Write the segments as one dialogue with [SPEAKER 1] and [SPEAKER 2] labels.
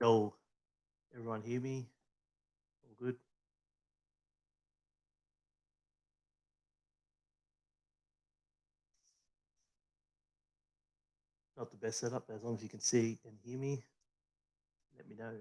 [SPEAKER 1] Yo, everyone hear me? All good? Not the best setup, but as long as you can see and hear me, let me know.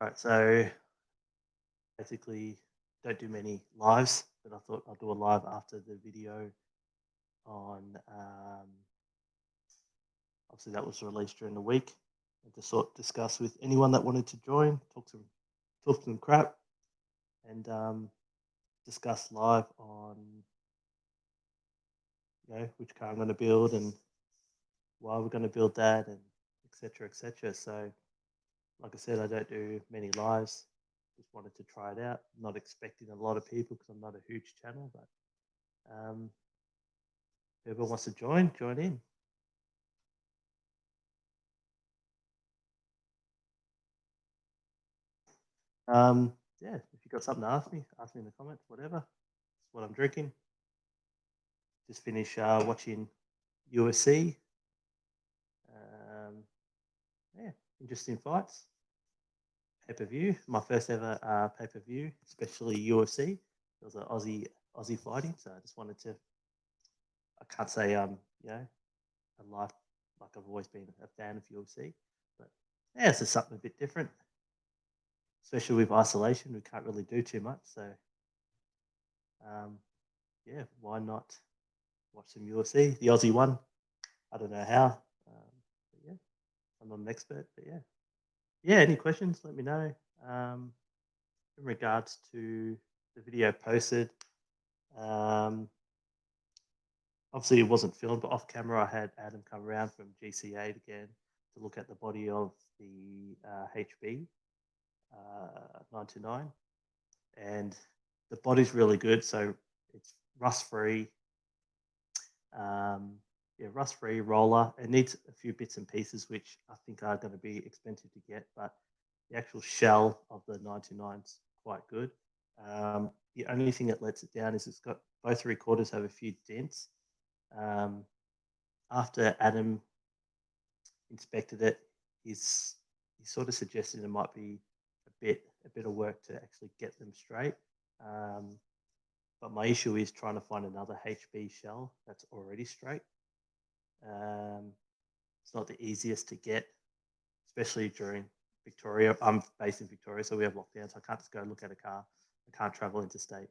[SPEAKER 1] All right, so basically, don't do many lives, but I thought I'll do a live after the video on. Obviously, that was released during the week, and to sort discuss with anyone that wanted to join, talk to them crap, and discuss live on which car I'm going to build and why we're going to build that, and etc. etc. So like I said, I don't do many lives. Just wanted to try it out. Not expecting a lot of people because I'm not a huge channel, but whoever wants to join in. Yeah, if you got something to ask me in the comments, whatever. It's what I'm drinking. Just finished watching UFC. Um, yeah, interesting fights. Pay per view, my first ever pay per view, especially UFC. It was an Aussie fighting, so I just wanted to. I can't say a life like I've always been a fan of UFC, but yeah, it's just something a bit different, especially with isolation. We can't really do too much, so um, yeah, why not watch some UFC? The Aussie one, I don't know how, but yeah, I'm not an expert, but yeah. Any questions? Let me know. Um, in regards to the video posted, um, obviously it wasn't filmed, but off camera I had Adam come around from GC8 again to look at the body of the HB 99, and the body's really good. So it's rust free. Rust free roller. It needs a few bits and pieces, which I think are going to be expensive to get, but the actual shell of the 99 is quite good. The only thing that lets it down is it's got both recorders have a few dents. Um, after Adam inspected it, he's he sort of suggested it might be a bit of work to actually get them straight. Um, but my issue is trying to find another HB shell that's already straight. Um, it's not the easiest to get, especially during Victoria. I'm based in Victoria, so we have lockdown, so I can't just go look at a car. I can't travel interstate.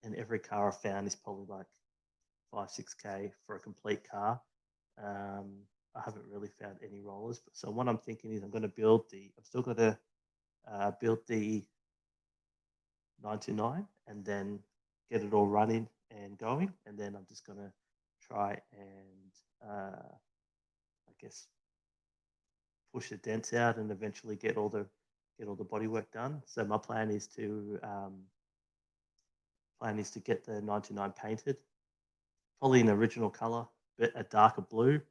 [SPEAKER 1] And every car I've found is probably like 5-6K for a complete car. I haven't really found any rollers. So what I'm thinking is I'm still going to build the 99 and then get it all running and going. And then I'm just going to try and, I guess, push the dents out and eventually get all the body work done. So my plan is to get the 99 painted, probably an original color, but a darker blue.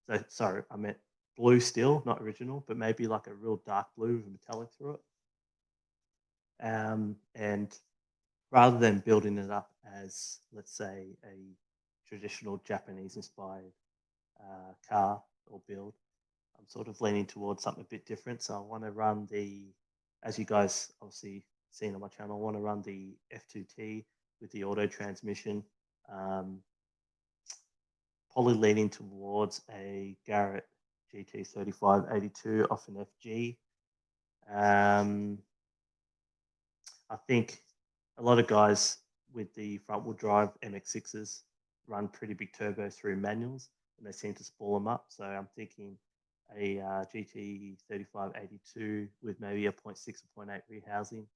[SPEAKER 1] So sorry, I meant blue still, not original, but maybe like a real dark blue with metallic through it. And rather than building it up as, let's say, a traditional Japanese inspired car or build, I'm sort of leaning towards something a bit different. So I want to run as you guys obviously seen on my channel, I want to run the F2T with the auto transmission. Um, Probably leaning towards a Garrett GT3582 off an FG. I think a lot of guys with the front wheel drive MX6s run pretty big turbos through manuals and they seem to spoil them up. So I'm thinking a GT3582 with maybe a 0.6 or 0.8 rehousing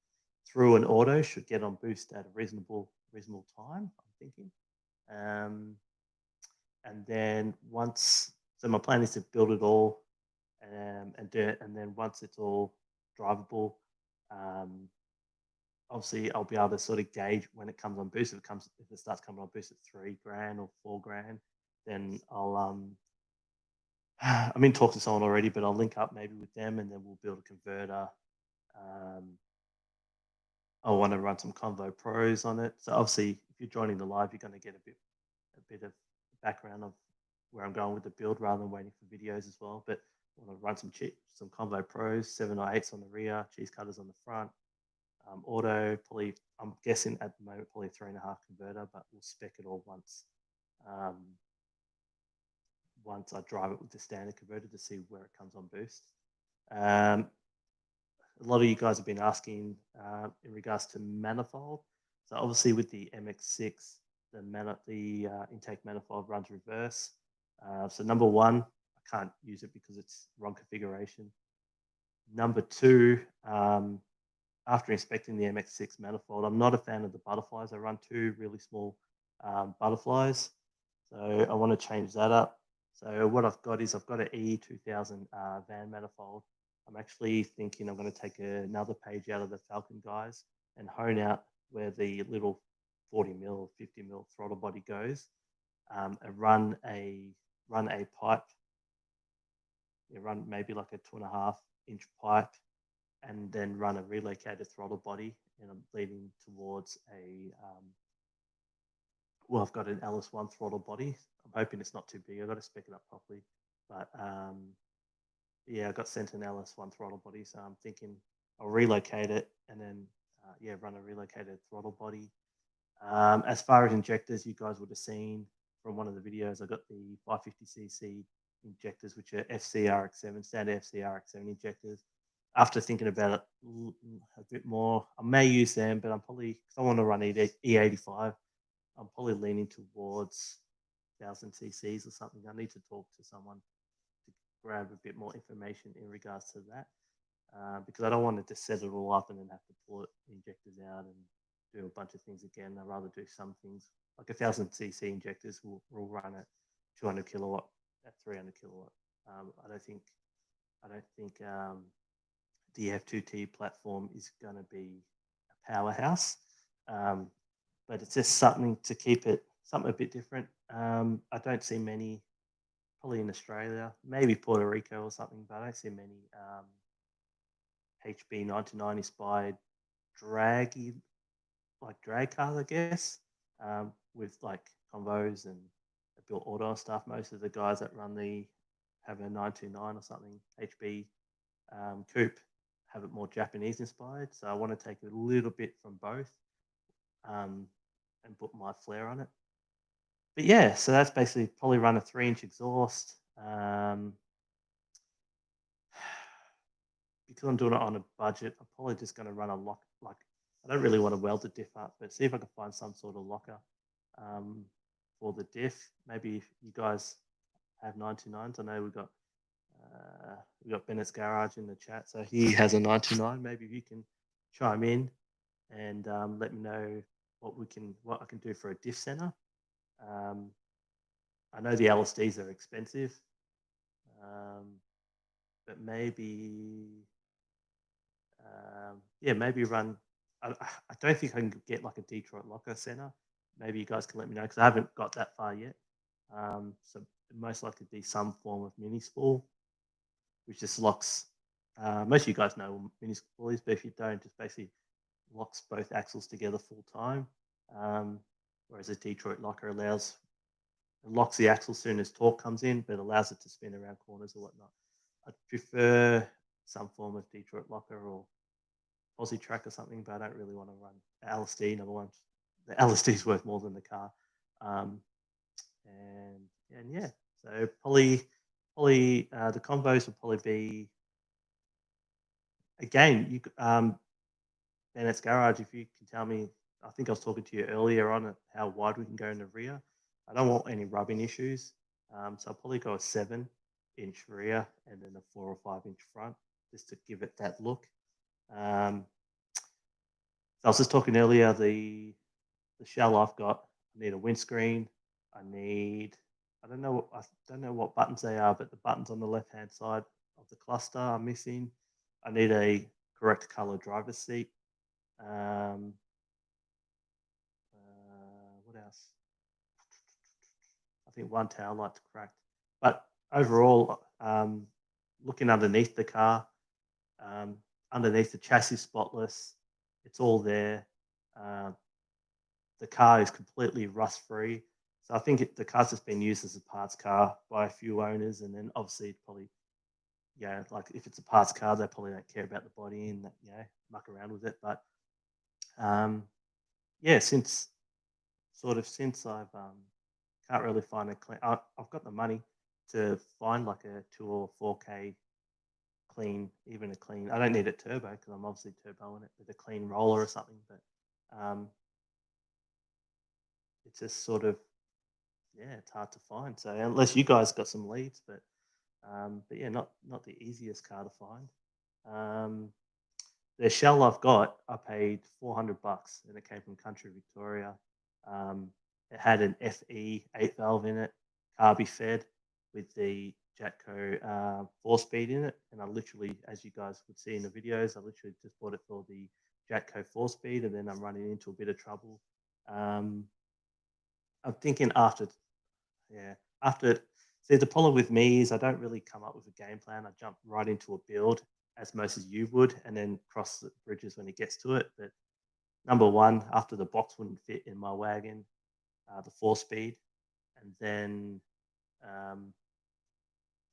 [SPEAKER 1] through an auto should get on boost at a reasonable time, I'm thinking. And then so my plan is to build it all and do it. And then once it's all drivable, obviously I'll be able to sort of gauge when it comes on boost. If it starts coming on boost at 3 grand or 4 grand, then I'm in talks with someone already, but I'll link up maybe with them, and then we'll build a converter. Um, I want to run some Convo Pros on it. So obviously, if you're joining the live, you're going to get a bit of background of where I'm going with the build rather than waiting for videos as well. But I want to run some Convo Pros, 7 or 8s on the rear, cheese cutters on the front, auto, probably, I'm guessing at the moment, probably 3.5 converter, but we'll spec it all um, once I drive it with the standard converter to see where it comes on boost. Um, a lot of you guys have been asking in regards to manifold. So obviously with the MX6, the intake manifold runs reverse. So number one, I can't use it because it's wrong configuration. Number two, after inspecting the MX6 manifold, I'm not a fan of the butterflies. I run two really small butterflies. So I want to change that up. So what I've got is I've got an E2000 van manifold. I'm actually thinking I'm going to take another page out of the Falcon guys and hone out where the little 40 mil, 50 mil throttle body goes, and run a pipe. Run maybe like a 2.5 inch pipe, and then run a relocated throttle body. And I'm leading towards I've got an LS1 throttle body. I'm hoping it's not too big. I've got to spec it up properly. But I got sent an LS1 throttle body. So I'm thinking I'll relocate it and then, run a relocated throttle body. As far as injectors, you guys would have seen from one of the videos, I got the 550cc injectors, which are FCRX7, standard FCRX7 injectors. After thinking about it a bit more, I may use them, but I'm probably, because I want to run E85, I'm probably leaning towards 1000 cc's or something. I need to talk to someone to grab a bit more information in regards to that, because I don't want to just set it all up and then have to pull the injectors out and do a bunch of things again. I'd rather do some things like 1000 cc injectors will run at 200 kilowatt, at 300 kilowatt. I don't think the F2T platform is going to be a powerhouse, but it's just something to keep it something a bit different. I don't see many, probably in Australia, maybe Puerto Rico or something, but I don't see many HB99 inspired draggy, like drag cars, I guess, with like convos and built auto and stuff. Most of the guys that have a 929 or something HB coupe have it more Japanese inspired. So I want to take a little bit from both and put my flair on it. But yeah, so that's basically probably run a 3-inch exhaust. Because I'm doing it on a budget, I'm probably just going to run a lock. Like, I don't really want to weld the diff up, but see if I can find some sort of locker for the diff. Maybe if you guys have 929s. I know we got Bennett's Garage in the chat, so he has a 929. Maybe if you can chime in and let me know what I can do for a diff center. I know the LSDs are expensive, but maybe maybe run. I don't think I can get like a Detroit locker center. Maybe you guys can let me know because I haven't got that far yet. So it most likely be some form of mini spool, which just locks. Most of you guys know what mini spool is, but if you don't, just basically locks both axles together full time. Whereas a Detroit locker locks the axle as soon as torque comes in, but allows it to spin around corners or whatnot. I'd prefer some form of Detroit locker or Aussie track or something, but I don't really want to run LSD. Number one, the LSD is worth more than the car. And yeah, so probably the combos will probably be, again, Bennett's Garage, if you can tell me, I think I was talking to you earlier on how wide we can go in the rear. I don't want any rubbing issues. So I'll probably go a 7-inch rear and then a 4 or 5-inch front just to give it that look. So I was just talking earlier, the shell I've got, I need a windscreen. I don't know what buttons they are, but the buttons on the left-hand side of the cluster are missing. I need a correct color driver's seat. Um, what else? I think one tail light's cracked. But overall, looking underneath the car, um, underneath the chassis spotless, it's all there. Uh, the car is completely rust free. So I think the car's just been used as a parts car by a few owners, and then obviously probably like if it's a parts car, they probably don't care about the body and muck around with it. But um, yeah, since I've can't really find a clean. I've got the money to find like a 2 or 4K clean, even a clean. I don't need it turbo because I'm obviously turboing it with a clean roller or something. But um, it's just sort of it's hard to find. So unless you guys got some leads, but yeah, not the easiest car to find. Um, the shell I've got, I paid $400, and it came from Country Victoria. Um, it had an FE 8 valve in it, carby fed, with the Jatco 4-speed in it. And I literally, as you guys would see in the videos, I literally just bought it for the Jatco 4-speed, and then I'm running into a bit of trouble. Um, I'm thinking yeah, after. See, the problem with me is I don't really come up with a game plan. I jump right into a build as most as you would, and then cross the bridges when it gets to it. But number one, after the box wouldn't fit in my wagon, the 4-speed, and then um,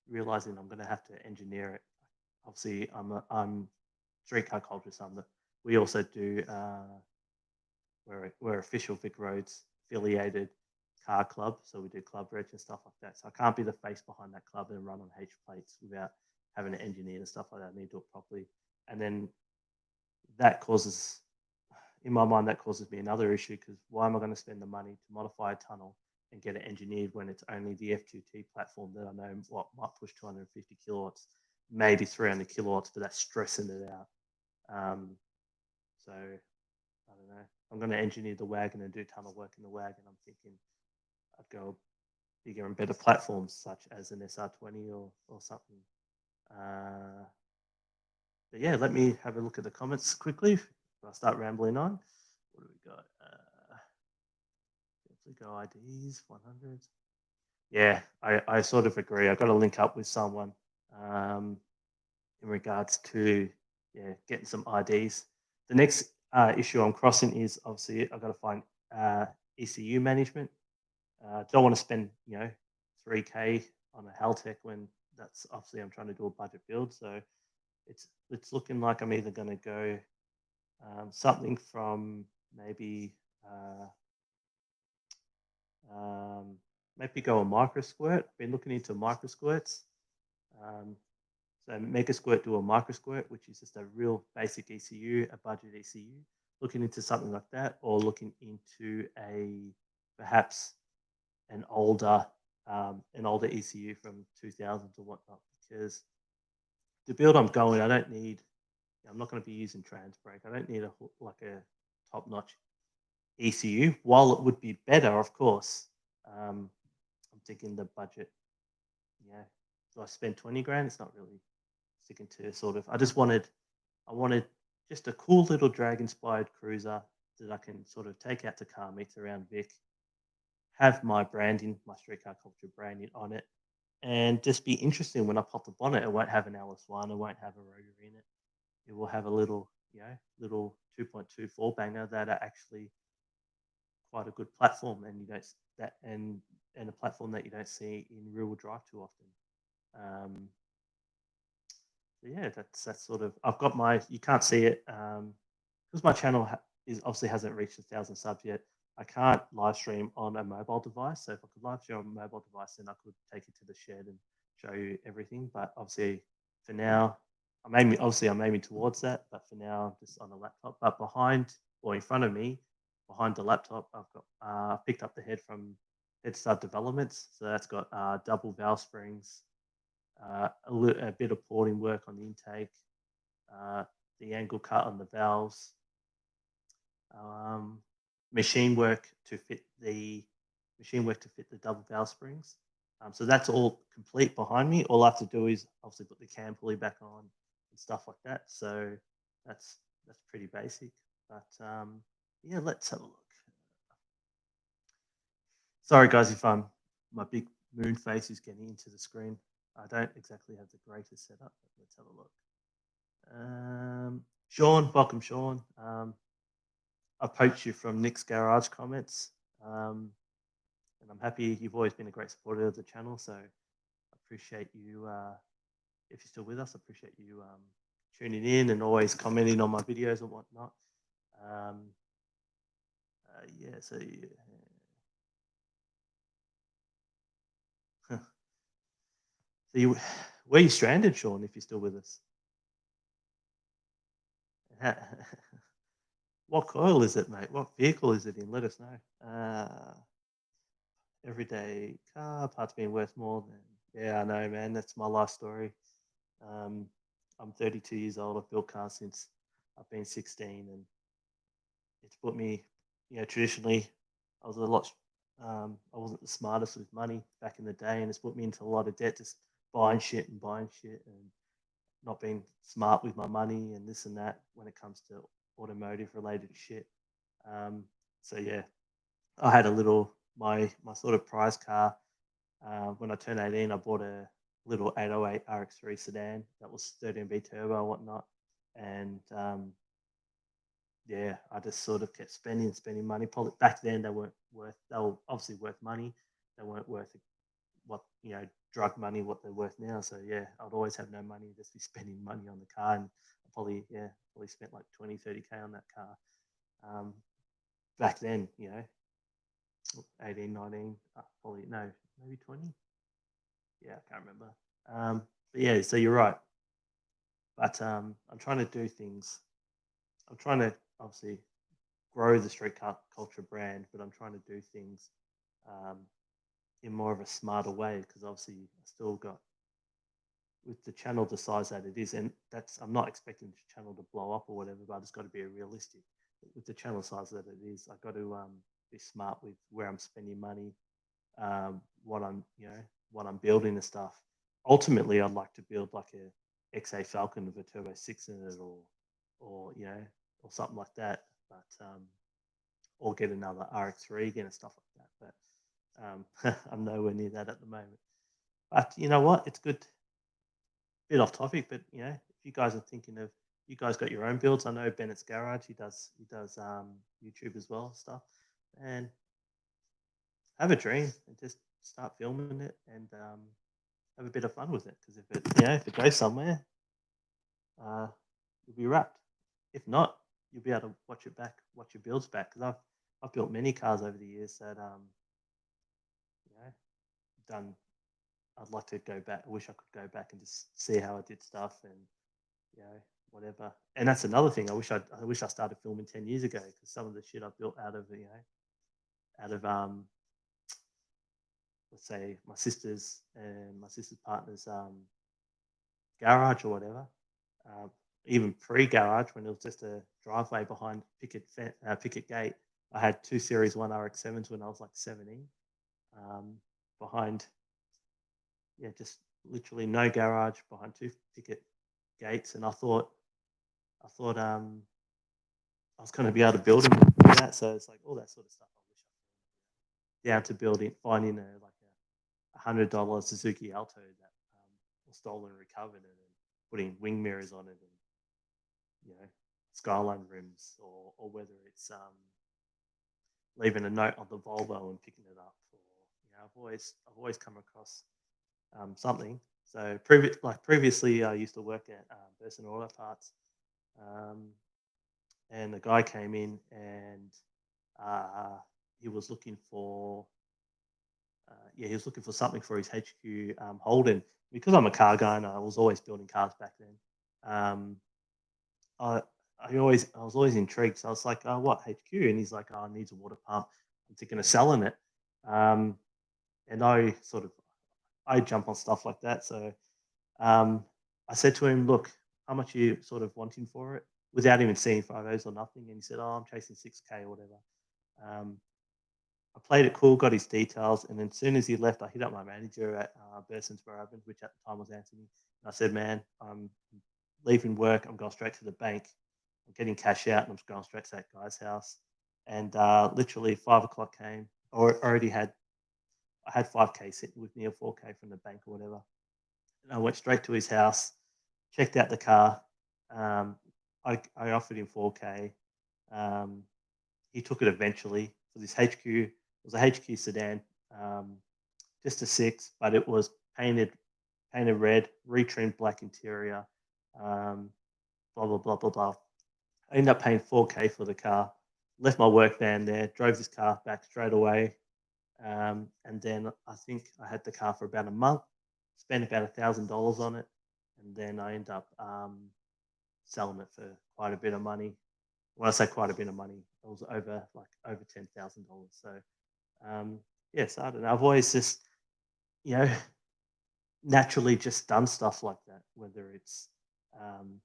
[SPEAKER 1] realizing I'm going to have to engineer it. Obviously, I'm streetcar culture, so we also do. We're official VicRoads affiliated car club, so we do club reg and stuff like that. So I can't be the face behind that club and run on H plates without having an engineer and stuff like that. I need to do it properly, and then that causes, in my mind, that causes me another issue because why am I going to spend the money to modify a tunnel and get it engineered when it's only the F2T platform that I know what might push 250 kilowatts, maybe 300 kilowatts, but that's stressing it out. So I don't know. I'm going to engineer the wagon and do tunnel work in the wagon. I'm thinking I'd go bigger and better platforms such as an SR20 or something. But yeah, let me have a look at the comments quickly before I start rambling on. What do we got? Go IDs 100. Yeah, I sort of agree. I've got to link up with someone in regards to getting some IDs. The next issue I'm crossing is obviously I've got to find ECU management. Don't want to spend 3K on a Haltech when that's obviously I'm trying to do a budget build. So it's looking like I'm either going to go something from maybe maybe go a micro squirt. I've been looking into micro squirts. So Mega Squirt do a micro squirt, which is just a real basic ECU, a budget ECU. Looking into something like that, or looking into perhaps an older ECU from 2000s or whatnot. Because the build I'm going, I don't need. I'm not going to be using trans brake. I don't need a top notch ECU. While it would be better, of course, I'm thinking the budget. Yeah, do I spend 20 grand? It's not really sticking to sort of. I wanted just a cool little drag inspired cruiser that I can sort of take out to car meets around Vic, have my branding, my street car culture branding on it, and just be interesting when I pop the bonnet. It won't have an LS1, it won't have a rotor in it. It will have a little 2.24 banger that are actually quite a good platform, and you don't that and a platform that you don't see in rear wheel drive too often. So yeah, that's sort of. I've got my. You can't see it because my channel is obviously hasn't reached 1,000 subs yet. I can't live stream on a mobile device. So if I could live stream on a mobile device, then I could take it to the shed and show you everything. But obviously, for now, I'm aiming towards that. But for now, I'm just on a laptop. But behind or in front of me, behind the laptop, I've got picked up the head from Head Start Developments. So that's got double valve springs, a bit of porting work on the intake, the angle cut on the valves, machine work to fit the double valve springs. So that's all complete behind me. All I have to do is obviously put the cam pulley back on and stuff like that. So that's pretty basic. But yeah, let's have a look. Sorry, guys, if my big moon face is getting into the screen. I don't exactly have the greatest setup, but let's have a look. Sean, welcome, Sean. I poached you from Nick's Garage comments, and I'm happy you've always been a great supporter of the channel. So I appreciate you. If you're still with us, I appreciate you tuning in and always commenting on my videos and whatnot. Yeah, so yeah. So where you stranded, Sean? If you're still with us, what coil is it, mate? What vehicle is it in? Let us know. Everyday car parts being worth more than. Yeah, I know, man. That's my life story. Um, I'm 32 years old. I've built cars since I've been 16, and it's put me, traditionally, I was a lot. I wasn't the smartest with money back in the day, and it's put me into a lot of debt, just buying shit and not being smart with my money and this and that when it comes to automotive related shit. Um, so yeah, I had a little my sort of prize car. When I turned 18, I bought a little 808 RX3 sedan that was 13V turbo and whatnot, and yeah, I just sort of kept spending money. Probably back then they weren't worth. They were obviously worth money. They weren't worth what drug money what they're worth now. So yeah, I'd always have no money, just be spending money on the car, and I probably spent like 20-30K on that car. Back then, 18, 19, probably no, maybe 20. Yeah, I can't remember. But yeah, so you're right. But I'm trying to do things. I'm trying to obviously grow the street culture brand, but I'm trying to do things um, in more of a smarter way because obviously I still got with the channel the size that it is, and that's I'm not expecting the channel to blow up or whatever, but I just got to be realistic. With the channel size that it is, I got to be smart with where I'm spending money, what I'm building and stuff. Ultimately, I'd like to build like a XA Falcon with a Turbo 6 in it, or something like that. But or get another RX3 again and stuff like that. But I'm nowhere near that at the moment. But you know what? It's good. Bit off topic, but if you guys are thinking of, you guys got your own builds. I know Bennett's Garage. He does YouTube as well stuff, and have a dream and just start filming it and have a bit of fun with it. Because if it goes somewhere, you'll be wrapped. If not, you'll be able to watch your builds back. Because I've built many cars over the years that done. I'd like to go back. I wish I could go back and just see how I did stuff and whatever. And that's another thing. I wish I started filming 10 years ago because some of the shit I built out of let's say my sister's partner's garage or whatever. Um, Even pre-garage, when it was just a driveway behind Picket Gate, I had two Series 1 RX-7s when I was like 17. Behind, just literally no garage behind two Picket Gates, and I thought I was going to be able to build them with that. So it's like all that sort of stuff. I wish I down to finding $100 Suzuki Alto that was stolen and recovered, and then putting wing mirrors on it, and Skyline rims, or whether it's leaving a note on the Volvo and picking it up. Or I've always come across something. So previously, I used to work at Burson Auto Parts, and the guy came in and he was looking for something for his HQ Holden. Because I'm a car guy and I was always building cars back then. I was always intrigued. So I was like, "Oh, what HQ?" And he's like, "Oh, it needs a water pump. I'm thinking of selling it." And I jump on stuff like that. So I said to him, "Look, how much are you sort of wanting for it?" Without even seeing photos or nothing. And he said, "Oh, I'm chasing 6K or whatever." I played it cool, got his details, and then as soon as he left, I hit up my manager at Burson's Barabin, which at the time was Anthony. And I said, "Man, I'm leaving work. I'm going straight to the bank. I'm getting cash out, and I'm just going straight to that guy's house. And literally 5 o'clock came, or I had 5K sitting with me, or 4K from the bank or whatever. And I went straight to his house, checked out the car. Um, I offered him 4K. Um, he took it eventually for this HQ. It was a HQ sedan, um, just a six, but it was painted red, retrimmed black interior. Um, blah blah blah blah blah. I ended up paying 4K for the car. Left my work van there, drove this car back straight away, and then I think I had the car for about a month. Spent about $1,000 on it, and then I ended up selling it for quite a bit of money. When I say quite a bit of money, it was over $10,000. So yes, I don't know. I've always just you know naturally just done stuff like that. Whether it's um,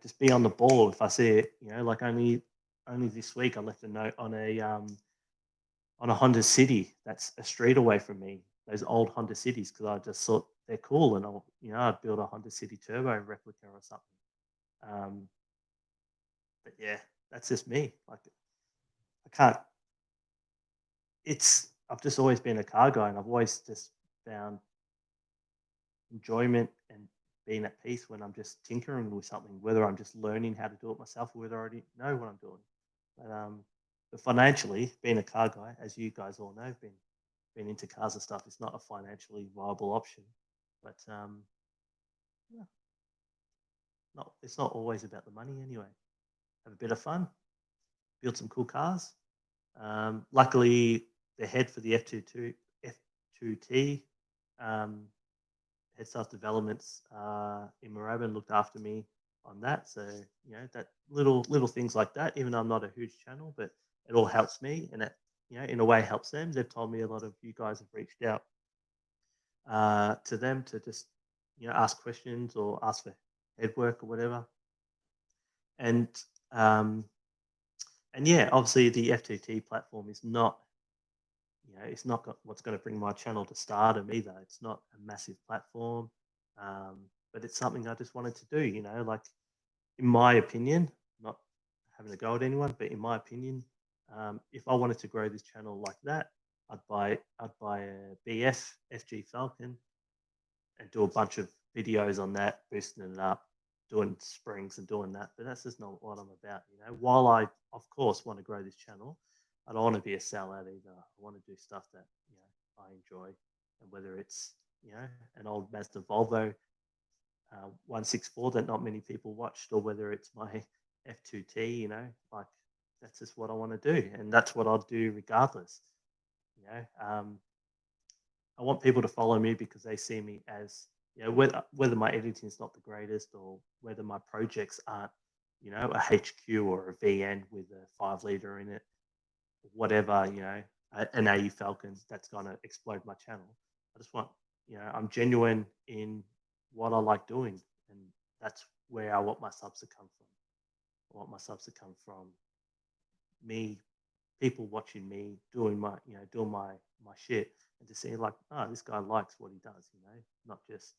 [SPEAKER 1] just be on the ball. If I see it, like only this week I left a note on a Honda City that's a street away from me. Those old Honda Cities, because I just thought they're cool, and I'd build a Honda City Turbo replica or something. Um, but yeah, that's just me. Like I can't. I've just always been a car guy, and I've always just found enjoyment and being at peace when I'm just tinkering with something, whether I'm just learning how to do it myself or whether I already know what I'm doing. But financially, being a car guy, as you guys all know, been into cars and stuff, it's not a financially viable option. But yeah, it's not always about the money anyway. Have a bit of fun, build some cool cars. Luckily, the head for the F2T head start developments in Moorabbin looked after me on that. So that little things like that. Even though I'm not a huge channel, but it all helps me, and it in a way helps them. They've told me a lot of you guys have reached out to them to just ask questions or ask for head work or whatever. And um, and yeah, obviously the F2T platform is not it's not what's going to bring my channel to stardom either. It's not a massive platform, but it's something I just wanted to do. Like in my opinion, not having to go at anyone, but in my opinion, if I wanted to grow this channel like that, I'd buy a BF FG Falcon and do a bunch of videos on that, boosting it up, doing springs and doing that. But that's just not what I'm about. While I of course want to grow this channel, I don't want to be a sellout either. I want to do stuff that I enjoy, and whether it's an old Mazda Volvo 164 that not many people watched, or whether it's my F2T, like that's just what I want to do, and that's what I'll do regardless. I want people to follow me because they see me as whether my editing is not the greatest or whether my projects aren't a HQ or a VN with a 5 liter in it, whatever an AE Falcon that's gonna explode my channel. I just want I'm genuine in what I like doing, and that's where I want my subs to come from. I want my subs to come from me, people watching me doing my shit, and to see like, oh, this guy likes what he does, not just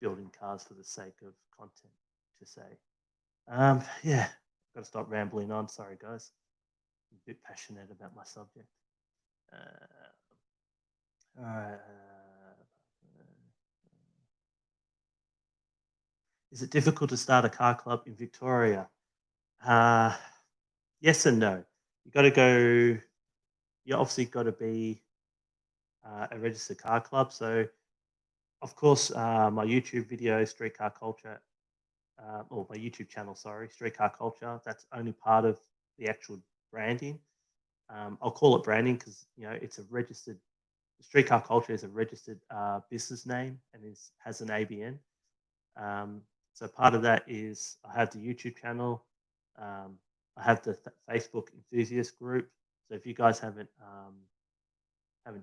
[SPEAKER 1] building cars for the sake of content to say. Yeah, I've got to stop rambling on. Sorry, guys. I'm a bit passionate about my subject. All right. Is it difficult to start a car club in Victoria? Yes and no. You got to go. You obviously got to be a registered car club. So, of course, my YouTube video, Street Car Culture, or my YouTube channel, sorry, Street Car Culture, that's only part of the actual branding. I'll call it branding because it's a registered. Street Car Culture is a registered business name and has an ABN. So part of that is I have the YouTube channel. I have the Facebook enthusiast group. So if you guys haven't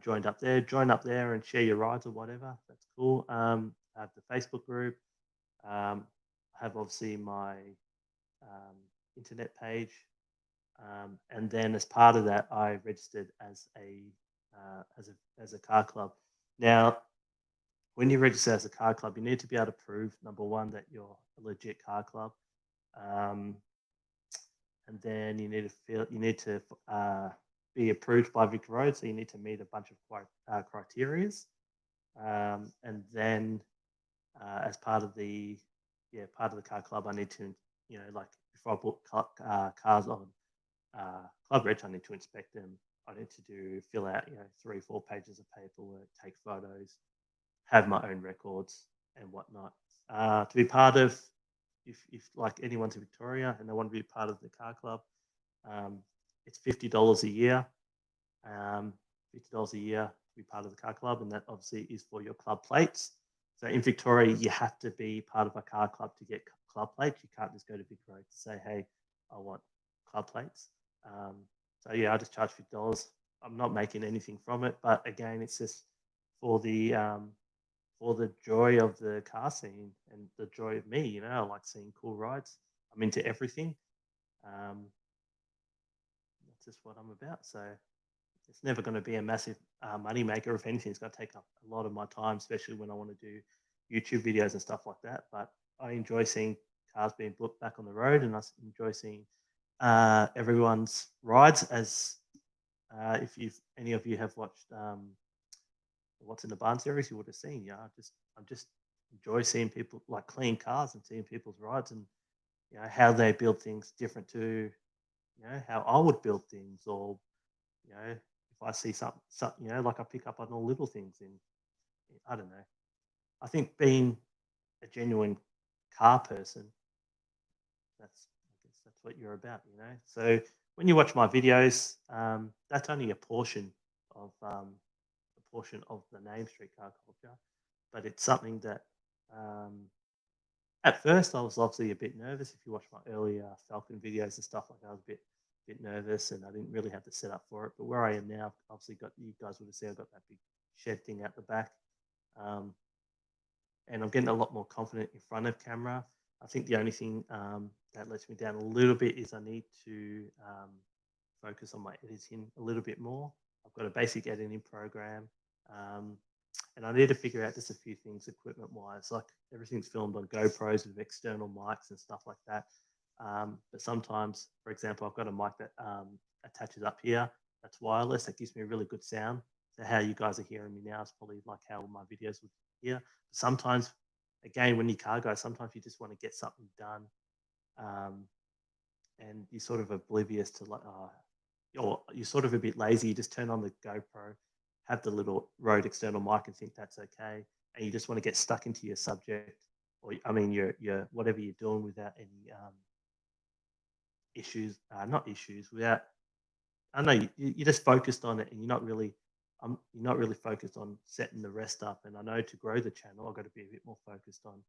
[SPEAKER 1] joined up there, join up there and share your rides or whatever. That's cool. I have the Facebook group. I have obviously my internet page, and then as part of that, I registered as a car club. Now, when you register as a car club, you need to be able to prove number one that you're a legit car club. Um, and then you need to be approved by VicRoads, so you need to meet a bunch of criteria. And then as part of the car club, I need to, like before I put cars on club reg, I need to inspect them. I need to fill out 3-4 pages of paperwork, take photos, have my own records and whatnot. To be part of, if like anyone's in Victoria and they want to be part of the car club, um, it's $50 a year. $50 a year to be part of the car club, and that obviously is for your club plates. So in Victoria, you have to be part of a car club to get club plates. You can't just go to VicRoads to say, "Hey, I want club plates." So yeah, I just charge $50. I'm not making anything from it, but again, it's just for the joy of the car scene and the joy of me. I like seeing cool rides. I'm into everything. Um, that's just what I'm about. So it's never going to be a massive money maker. If anything, it's going to take up a lot of my time, especially when I want to do YouTube videos and stuff like that. But I enjoy seeing cars being put back on the road, and I enjoy seeing everyone's rides. As if any of you have watched What's in the Barn series, you would have seen. Yeah, I just enjoy seeing people like clean cars and seeing people's rides, and how they build things different to how I would build things, or if I see something, like I pick up on all little things I don't know. I think being a genuine car person, I guess that's what you're about. So when you watch my videos, that's only a portion of the name street car culture, but it's something that um, at first I was obviously a bit nervous. If you watch my earlier Falcon videos and stuff like that, I was a bit nervous and I didn't really have the setup for it. But where I am now, obviously got you guys would have seen I've got that big shed thing out the back. Um, and I'm getting a lot more confident in front of camera. I think the only thing that lets me down a little bit is I need to focus on my editing a little bit more. I've got a basic editing program, and I need to figure out just a few things equipment wise. Like everything's filmed on GoPros with external mics and stuff like that. But sometimes, for example, I've got a mic that attaches up here that's wireless that gives me a really good sound. So how you guys are hearing me now is probably like how my videos would hear. Sometimes, again, when you car guys, sometimes you just want to get something done, and you're sort of oblivious to like, or you're sort of a bit lazy. You just turn on the GoPro, have the little Rode external mic, and think that's okay, and you just want to get stuck into your subject, or I mean, your whatever you're doing without any issues, not issues, without. I know you're just focused on it, and you're not really focused on setting the rest up. And I know to grow the channel, I've got to be a bit more focused on,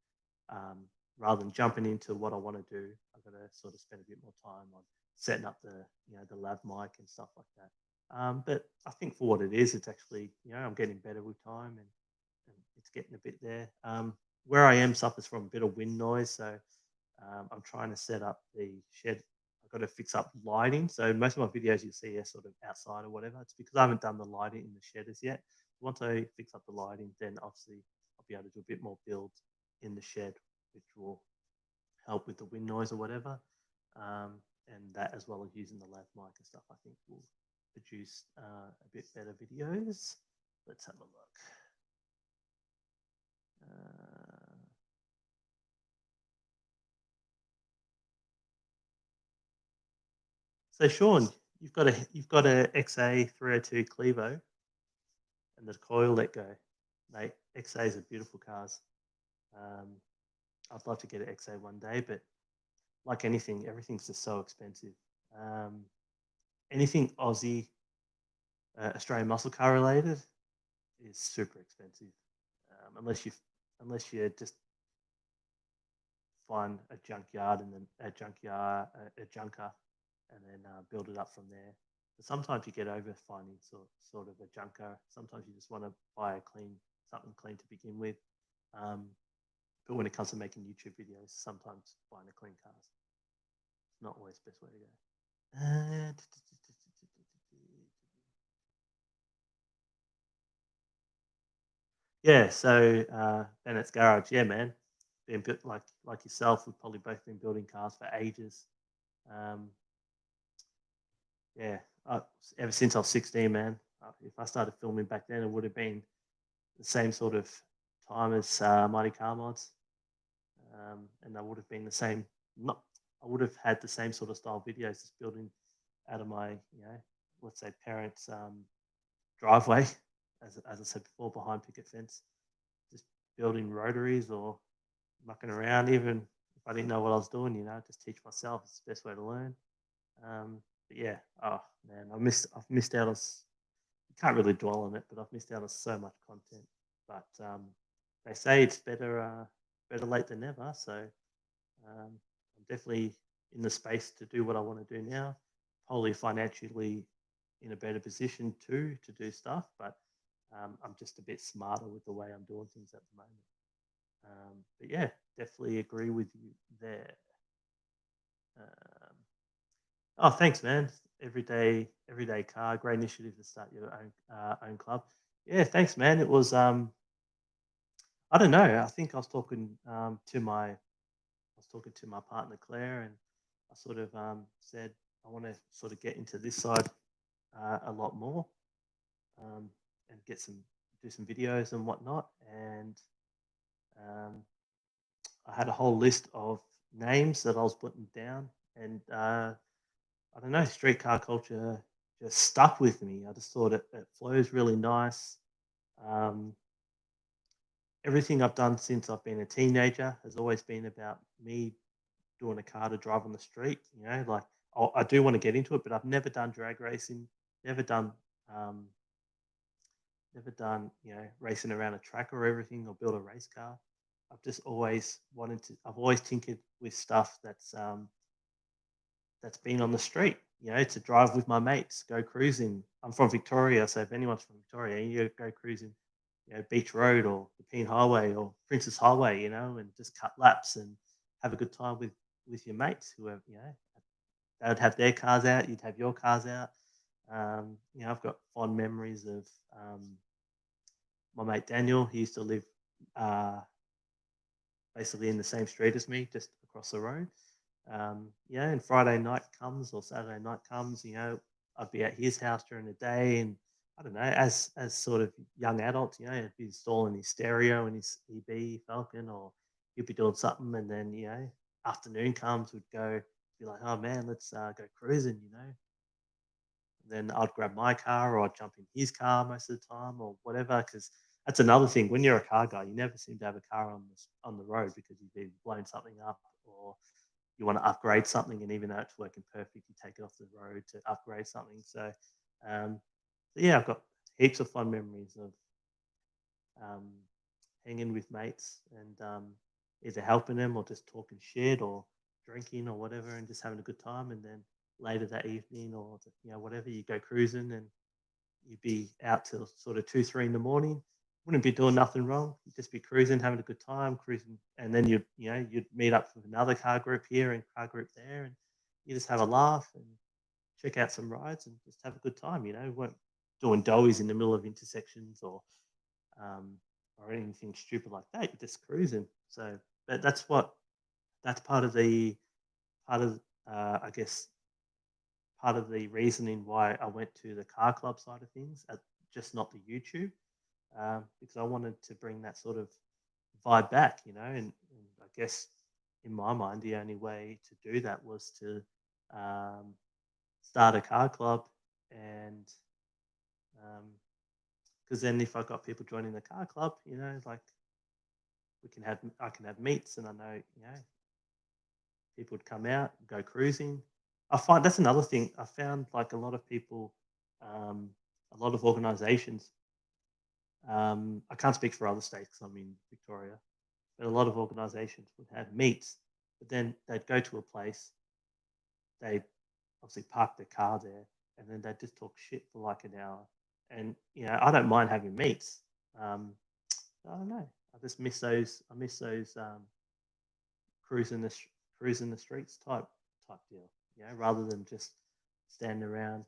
[SPEAKER 1] rather than jumping into what I want to do. I've got to sort of spend a bit more time on setting up the lav mic and stuff like that. But I think for what it is, it's actually I'm getting better with time, and it's getting a bit there. Where I am suffers from a bit of wind noise, so I'm trying to set up the shed. I've got to fix up lighting. So most of my videos you see are sort of outside or whatever. It's because I haven't done the lighting in the shed as yet. Once I fix up the lighting, then obviously I'll be able to do a bit more build in the shed, which will help with the wind noise or whatever. And that, as well as using the lav mic and stuff, I think will produce a bit better videos. Let's have a look. So Sean, you've got a XA302 Clevo and the coil let go. Mate, XAs are beautiful cars. Um, I'd love to get an XA one day, but like anything, everything's just so expensive. Um, Anything Aussie, Australian muscle car related is super expensive. Unless you just find a junkyard and then a junker, and then build it up from there. But sometimes you get over finding sort of a junker. Sometimes you just want to buy something clean to begin with. But when it comes to making YouTube videos, sometimes buying a clean car is not always the best way to go. Yeah, so Bennett's Garage, yeah, man. been built like yourself. We've probably both been building cars for ages. Um, yeah, ever since I was 16, man. If I started filming back then, it would have been the same sort of time as Mighty Car Mods, and I would have been the same. Not, I would have had the same sort of style videos, just building out of my, let's say, parents' driveway, as I said before, behind picket fence, just building rotaries or mucking around. Even if I didn't know what I was doing, just teach myself. It's the best way to learn. But yeah, oh man, I've missed out on. You can't really dwell on it, but I've missed out on so much content. But they say it's better late than never. So I'm definitely in the space to do what I want to do now. Probably financially in a better position too to do stuff, but I'm just a bit smarter with the way I'm doing things at the moment. But yeah, definitely agree with you there. Um, oh, thanks, man. Everyday car, great initiative to start your own club. Yeah, thanks, man. It was I don't know. I think I was talking to my partner Claire, and I sort of said I want to sort of get into this side a lot more, um, and do some videos and whatnot. And um, I had a whole list of names that I was putting down, and I don't know, streetcar culture just stuck with me. I just thought it flows really nice. Um, Everything I've done since I've been a teenager has always been about me doing a car to drive on the street. Like I do want to get into it, but I've never done drag racing, never done, um, racing around a track or everything or build a race car. I've just always wanted to. I've always tinkered with stuff that's been on the street. To drive with my mates, go cruising. I'm from Victoria, so if anyone's from Victoria, you go cruising, Beach Road or the Peen Highway or Princess Highway, and just cut laps and have a good time with your mates. Whoever, they would have their cars out, you'd have your cars out. I've got fond memories of my mate Daniel. He used to live uh, basically in the same street as me, just across the road. And Friday night comes or Saturday night comes, I'd be at his house during the day, and I don't know, as sort of young adults, he'd be installing his stereo and his EB Falcon, or he'd be doing something, and then afternoon comes, we'd go, be like, oh man, let's go cruising, Then I'd grab my car or I'd jump in his car most of the time or whatever, because that's another thing. When you're a car guy, you never seem to have a car on the road because you've either blown something up or you want to upgrade something, and even though it's working perfect, you take it off the road to upgrade something. Um, so yeah, I've got heaps of fun memories of um, hanging with mates and either helping them or just talking shit or drinking or whatever, and just having a good time. And then later that evening or whatever, you go cruising and you'd be out till sort of 2, 3 in the morning. Wouldn't be doing nothing wrong. You'd just be cruising, having a good time, cruising, and then you'd meet up with another car group here and car group there, and you just have a laugh and check out some rides and just have a good time. Weren't doing doughies in the middle of intersections um, or anything stupid like that. You're just cruising. So that's part of I guess part of the reasoning why I went to the car club side of things, just not the YouTube, because I wanted to bring that sort of vibe back, and I guess in my mind, the only way to do that was to um, start a car club, and because then if I got people joining the car club, like I can have meets, and I know, people would come out, go cruising. I find that's another thing. I found like a lot of people, a lot of organisations. I can't speak for other states because I'm in Victoria, but a lot of organisations would have meets, but then they'd go to a place, they obviously park their car there, and then they'd just talk shit for like an hour. And I don't mind having meets. Um, I don't know. I just miss those. I miss those cruising the cruising the streets type deal. Rather than just standing around,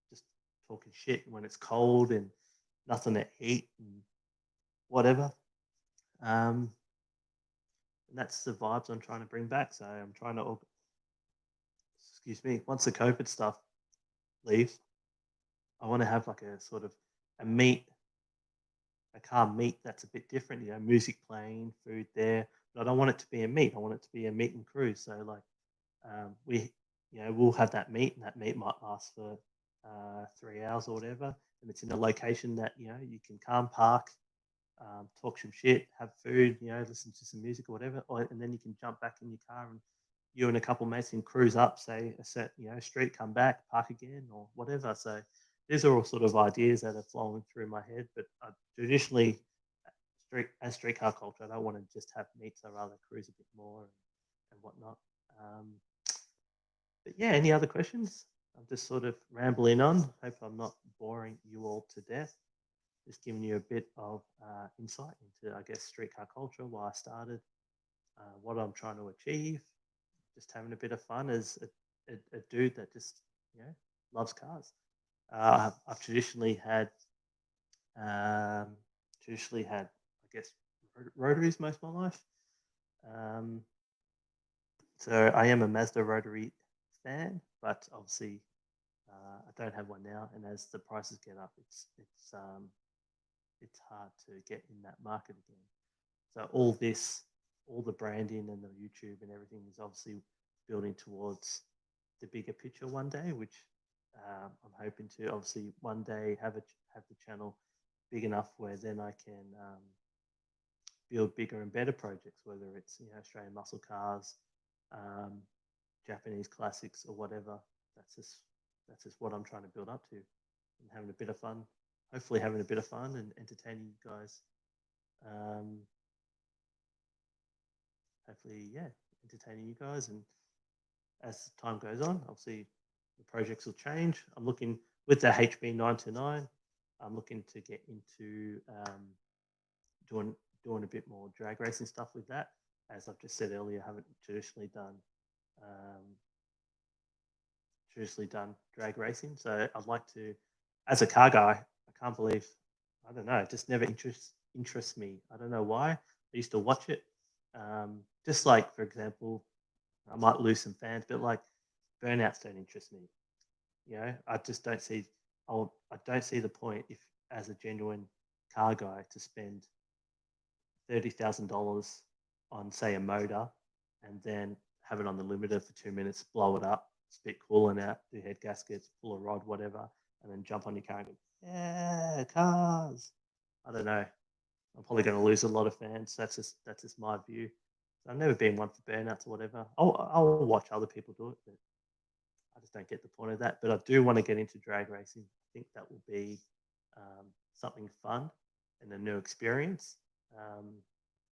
[SPEAKER 1] just talking shit when it's cold and nothing to eat and whatever. Um, and that's the vibes I'm trying to bring back. So I'm trying to, excuse me, once the COVID stuff leaves, I want to have like a sort of a meet, a car meet that's a bit different. You know, music playing, food there. But I don't want it to be a meet. I want it to be a meet and cruise. So like we, you know, we'll have that meet, and that meet might last for 3 hours or whatever. And it's in a location that you know you can come, park, talk some shit, have food, you know, listen to some music or whatever, and then you can jump back in your car and you and a couple of mates can cruise up, say a set, you know, street, come back, park again, or whatever. So these are all sort of ideas that are flowing through my head. But traditionally, streetcar culture, I don't want to just have meets. I rather cruise a bit more and whatnot. Um, but yeah, any other questions? I'm just sort of rambling on. Hope I'm not boring you all to death. Just giving you a bit of insight into, I guess, streetcar culture, why I started, what I'm trying to achieve, just having a bit of fun as a dude that just, you know, loves cars. I've um, I guess, rotaries most of my life. Um, so I am a Mazda rotary fan, but obviously I don't have one now. And as the prices get up, it's hard to get in that market again. So all the branding and the YouTube and everything is obviously building towards the bigger picture one day, which I'm hoping to obviously one day have the channel big enough where then I can build bigger and better projects, whether it's, you know, Australian muscle cars, um, Japanese classics, or whatever. That's just what I'm trying to build up to, and having a bit of fun. Hopefully, having a bit of fun and entertaining you guys. Um, hopefully, yeah, entertaining you guys. And as time goes on, obviously, the projects will change. I'm looking with the HB 929. I'm looking to get into doing a bit more drag racing stuff with that. As I've just said earlier, I haven't um, traditionally done drag racing. So I'd like to, as a car guy, I can't believe, I don't know, it just never interests me. I don't know why. I used to watch it. Just like, for example, I might lose some fans, but like burnouts don't interest me. You know, I just don't see. I don't see the point if, as a genuine car guy, to spend $30,000 on, say, a motor, and then have it on the limiter for 2 minutes, blow it up, spit coolant out, do head gaskets, pull a rod, whatever, and then jump on your car and go, yeah, cars. I don't know. I'm probably going to lose a lot of fans. That's just my view. So I've never been one for burnouts or whatever. I'll watch other people do it, but I just don't get the point of that. But I do want to get into drag racing. I think that will be something fun and a new experience,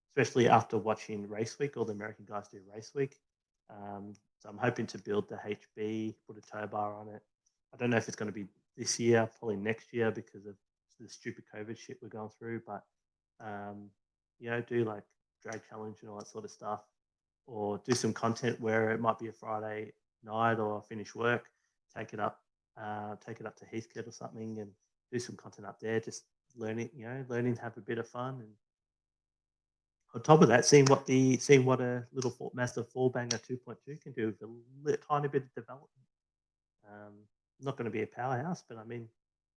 [SPEAKER 1] especially after watching Race Week. All the American guys do Race Week. So I'm hoping to build the HB, put a tow bar on it. I don't know if it's going to be this year, probably next year because of the stupid COVID shit we're going through. But you know, do like drag challenge and all that sort of stuff, or do some content where it might be a Friday night or finish work, take it up to Heathcote or something, and do some content up there. Just learning to have a bit of fun, and on top of that, seeing what a little Mazda 4-banger 2.2 can do with a tiny bit of development. Not going to be a powerhouse, but I mean,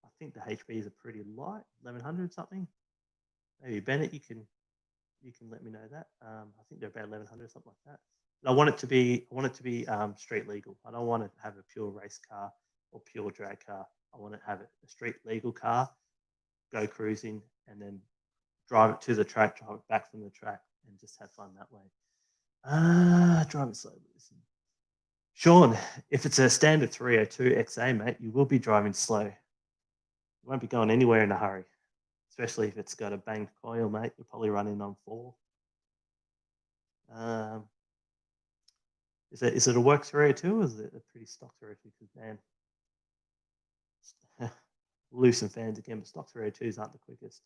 [SPEAKER 1] I think the HBs are pretty light, 1100 something. Maybe Bennett, you can let me know that. I think they're about 1100, something like that. But I want it to be street legal. I don't want to have a pure race car or pure drag car. I want to have a street legal car, go cruising, and then drive it to the track, drive it back from the track, and just have fun that way. Drive it slowly. Listen. Sean, if it's a standard 302 XA, mate, you will be driving slow. You won't be going anywhere in a hurry, especially if it's got a banged coil, mate. You're probably running on 4. Is it a work 302 or is it a pretty stock 302? Because, man, loosen fans again, but stock 302s aren't the quickest.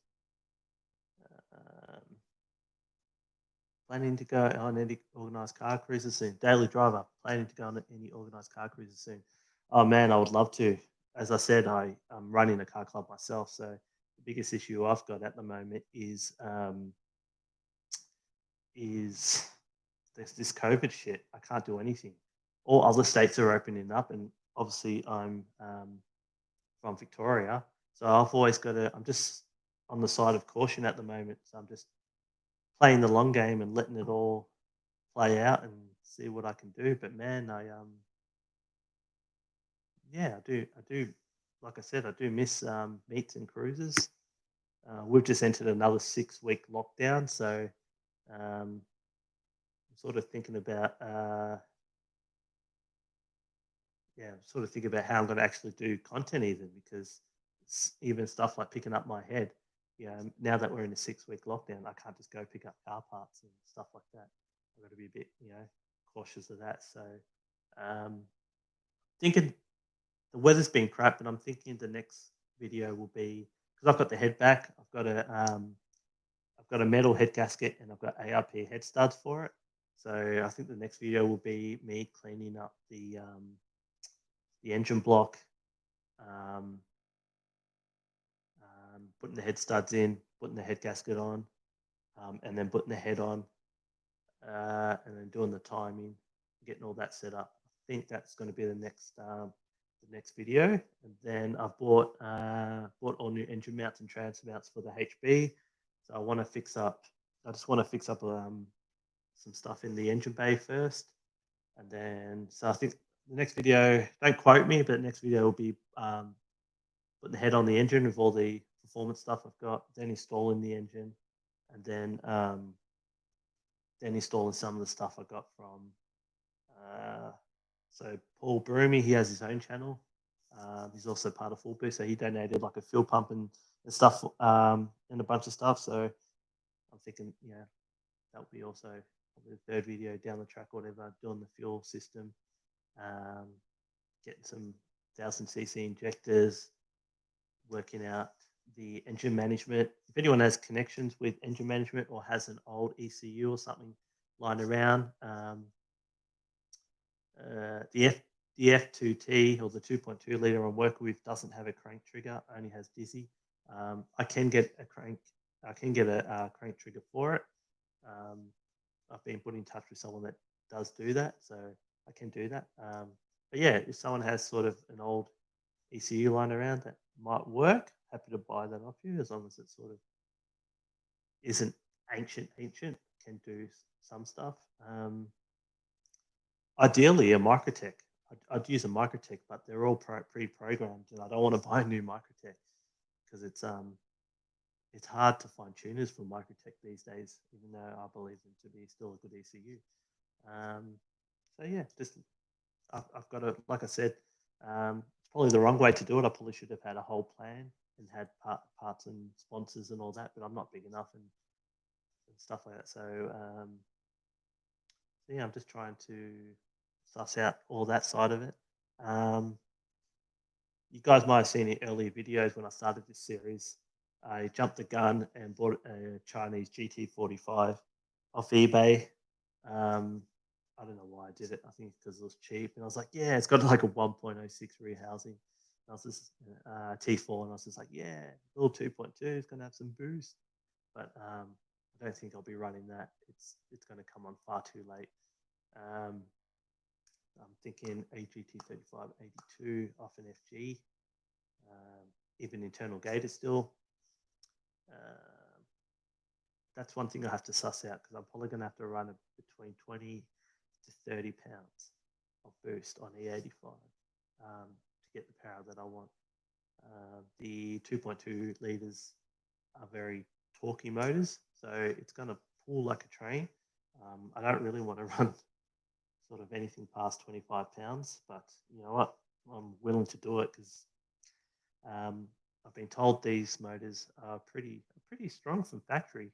[SPEAKER 1] Planning to go on any organised car cruises soon. Daily driver, planning to go on any organised car cruises soon. Oh man, I would love to. As I said, I'm running a car club myself, so the biggest issue I've got at the moment is there's this COVID shit. I can't do anything. All other states are opening up, and obviously I'm from Victoria, so I've always got to. I'm just on the side of caution at the moment, so I'm just playing the long game and letting it all play out and see what I can do. But man, yeah, I do. Like I said, I do miss meets and cruises. We've just entered another 6 week lockdown, so I'm sort of thinking about sort of think about how I'm going to actually do content even because even stuff like picking up my head. Now that we're in a 6 week lockdown, I can't just go pick up car parts and stuff like that. I've got to be a bit, cautious of that. So, um, thinking the weather's been crap, but I'm thinking the next video will be because I've got the head back. I've got a metal head gasket and I've got ARP head studs for it. So I think the next video will be me cleaning up the engine block, um, putting the head studs in, putting the head gasket on, and then putting the head on, and then doing the timing, getting all that set up. I think that's going to be the next video. And then I've bought all new engine mounts and trans mounts for the HB. So I want to fix up. I just want to fix up some stuff in the engine bay first, and then so I think the next video. Don't quote me, but the next video will be putting the head on the engine with all the performance stuff I've got, then installing the engine, and then installing some of the stuff I got from. So Paul Broomy, he has his own channel. He's also part of Full Boost, so he donated like a fuel pump and stuff and a bunch of stuff. So I'm thinking, that'll be also probably the third video down the track, or whatever, doing the fuel system, getting some 1000cc injectors, working out the engine management. If anyone has connections with engine management or has an old ECU or something lying around, the F2T or the 2.2 liter I'm working with doesn't have a crank trigger, only has Dizzy. I can get a crank trigger for it. I've been put in touch with someone that does do that, so I can do that. But yeah, if someone has sort of an old ECU lying around that might work, happy to buy that off you, as long as it sort of isn't ancient, can do some stuff. Ideally, a Microtech. I'd use a Microtech, but they're all pre-programmed, and I don't want to buy a new Microtech because it's hard to find tuners for Microtech these days, even though I believe them to be still a good ECU. So yeah, just I've got to, like I said, it's probably the wrong way to do it. I probably should have had a whole plan and had parts and sponsors and all that, but I'm not big enough and stuff like that. So yeah, I'm just trying to suss out all that side of it. You guys might have seen in earlier videos when I started this series. I jumped the gun and bought a Chinese GT45 off eBay. I don't know why I did it. I think because it was cheap, and I was like, yeah, it's got like a 1.06 rehousing. And I was just T4, and I was just like, yeah, little 2.2 is going to have some boost, but I don't think I'll be running that. It's going to come on far too late. I'm thinking AGT35 82 off an FG, even internal gator still. That's one thing I have to suss out because I'm probably going to have to run between 20 to 30 pounds of boost on E85 to get the power that I want. The 2.2 litres are very torquey motors, so it's going to pull like a train. I don't really want to run sort of anything past 25 pounds, but you know what? I'm willing to do it because I've been told these motors are pretty strong from factory,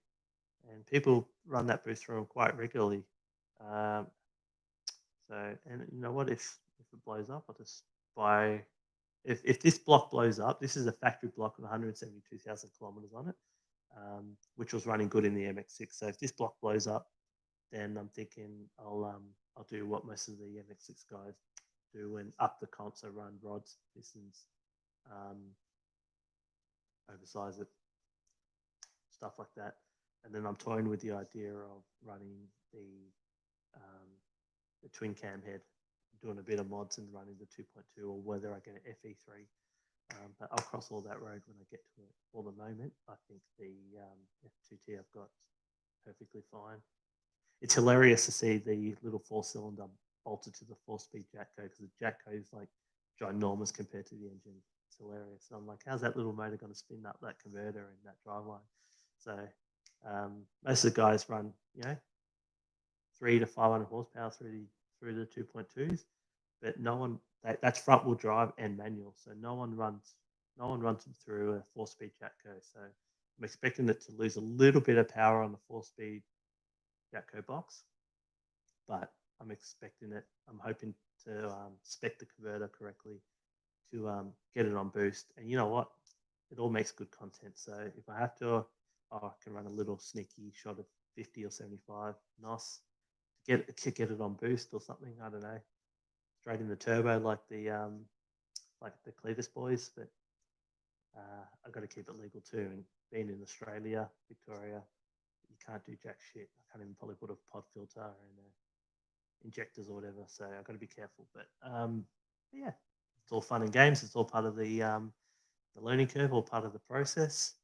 [SPEAKER 1] and people run that boost through them quite regularly. So, and you know what? If it blows up, I'll just buy. If this block blows up, this is a factory block with 172,000 kilometers on it, which was running good in the MX6. So if this block blows up, then I'm thinking I'll do what most of the MX6 guys do and up the comp, so run rods, pistons, oversize it, stuff like that. And then I'm toying with the idea of running the um, the twin cam head, doing a bit of mods and running the 2.2, or whether I get an FE3. But I'll cross all that road when I get to it. For the moment, I think the F2T I've got perfectly fine. It's hilarious to see the little 4-cylinder bolted to the 4-speed Jatco, because the Jatco is like ginormous compared to the engine. It's hilarious. And I'm like, how's that little motor going to spin up that converter and that driveline? So most of the guys run, 3 to 500 horsepower through the 2.2s, but no one that's front wheel drive and manual, so no one runs them through a 4-speed Jatco. So I'm expecting it to lose a little bit of power on the 4-speed Jatco box, but I'm hoping to spec the converter correctly to get it on boost. And you know what? It all makes good content. So if I have to, I can run a little sneaky shot of 50 or 75 NOS to get it on boost or something. I don't know. Straight in the turbo like the Cletus boys, but I've got to keep it legal too. And being in Australia, Victoria, you can't do jack shit. I can't even probably put a pod filter and injectors or whatever. So I've got to be careful. But yeah, it's all fun and games. It's all part of the learning curve, all part of the process.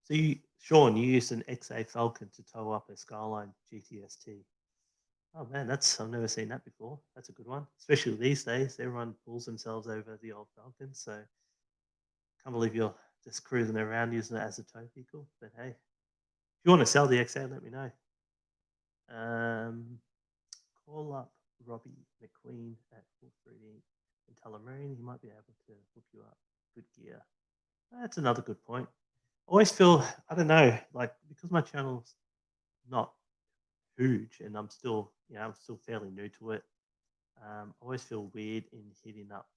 [SPEAKER 1] So Sean, you used an XA Falcon to tow up a Skyline GTST. Oh man, I've never seen that before. That's a good one. Especially these days, everyone pulls themselves over the old Falcon. So can't believe you're just cruising around using it as a tow vehicle. But hey, if you want to sell the XA, let me know. Call up Robbie McQueen at 430 in Tullamarine. He might be able to hook you up. Good gear. That's another good point. I always feel, I don't know, like because my channel's not huge and I'm still fairly new to it. I always feel weird in hitting up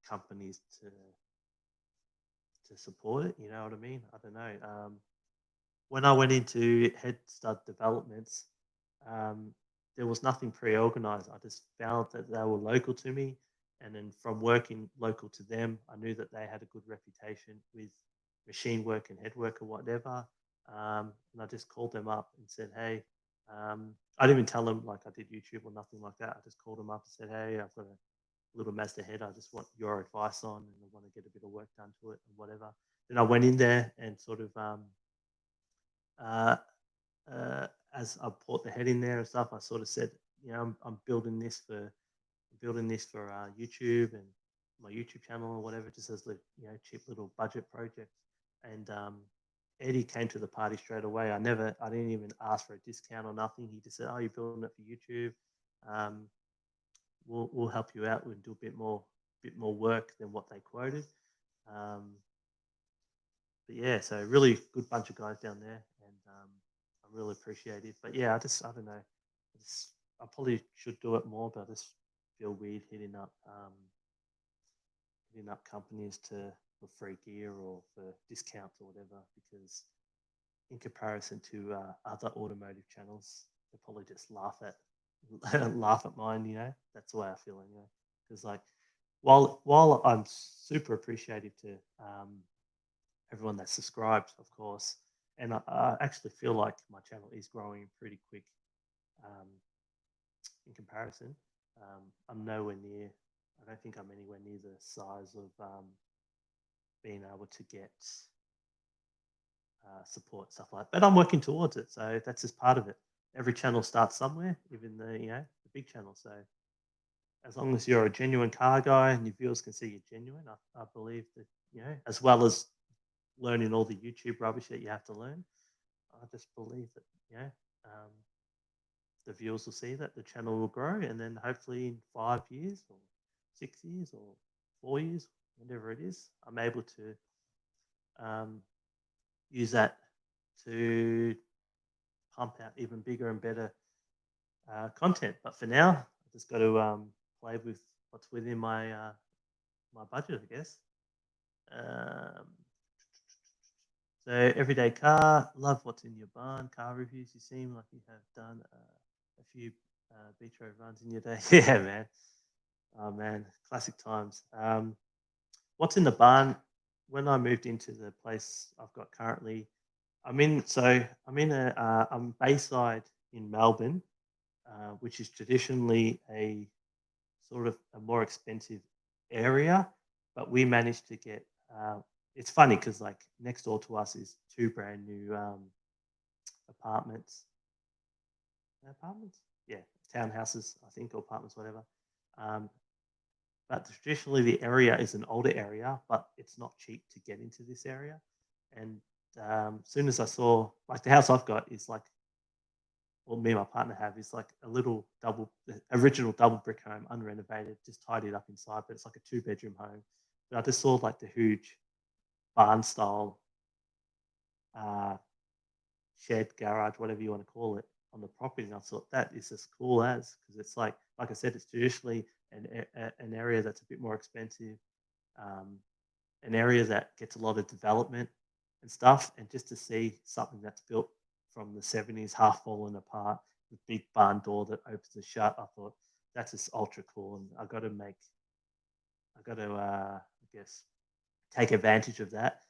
[SPEAKER 1] companies to support it. You know what I mean? I don't know. When I went into Head Start Developments, there was nothing pre-organized. I just found that they were local to me, and then from working local to them, I knew that they had a good reputation with machine work and head work or whatever. And I just called them up and said, hey, I didn't even tell them like I did YouTube or nothing like that. I just called them up and said, hey, I've got a little Mazda head I just want your advice on, and I want to get a bit of work done to it and whatever. Then I went in there and sort of as I brought the head in there and stuff, I sort of said, I'm building this for YouTube and my YouTube channel or whatever, just as a cheap little budget project. And Eddie came to the party straight away. I didn't even ask for a discount or nothing. He just said, "Oh, you're building it for YouTube. We'll help you out. We'll do a bit more work than what they quoted." But yeah, so really good bunch of guys down there, and I'm really appreciative. But yeah, I don't know. I probably should do it more, but I just feel weird hitting up companies for free gear or for discounts or whatever, because in comparison to other automotive channels, they probably just laugh at mine. That's the way I feel anyway. Because like while I'm super appreciative to everyone that subscribes, of course, and I actually feel like my channel is growing pretty quick in comparison. I'm nowhere near. I don't think I'm anywhere near the size of being able to get support, stuff like that. But I'm working towards it, so that's just part of it. Every channel starts somewhere, even the big channel. So as long as you're a genuine car guy and your viewers can see you're genuine, I believe that as well as learning all the YouTube rubbish that you have to learn, I just believe that the viewers will see that the channel will grow, and then hopefully in 5 years or 6 years or 4 years, whatever it is, I'm able to use that to pump out even bigger and better content. But for now, I just got to play with what's within my my budget, I guess. So everyday car, love what's in your barn. Car reviews, you seem like you have done a few beach road runs in your day. Yeah, man. Oh man, classic times. What's in the barn? when I moved into the place I've got currently, I'm Bayside in Melbourne, which is traditionally a sort of a more expensive area, but we managed to get. It's funny because like next door to us is two brand new apartments. Apartments, yeah, townhouses, I think, or apartments, whatever. Um, but traditionally, the area is an older area, but it's not cheap to get into this area. And soon as I saw, like, the house I've got is like, well, me and my partner have is like a little the original double brick home, unrenovated, just tidied up inside, but it's like a two-bedroom home. But I just saw like the huge barn style uh, shed, garage, whatever you want to call it, on the property, and I thought that is as cool as because it's like I said, it's traditionally an area that's a bit more expensive, um, an area that gets a lot of development and stuff, and just to see something that's built from the 70s, half fallen apart, with big barn door that opens and shut, I thought that's just ultra cool, and I got to, I guess, take advantage of that.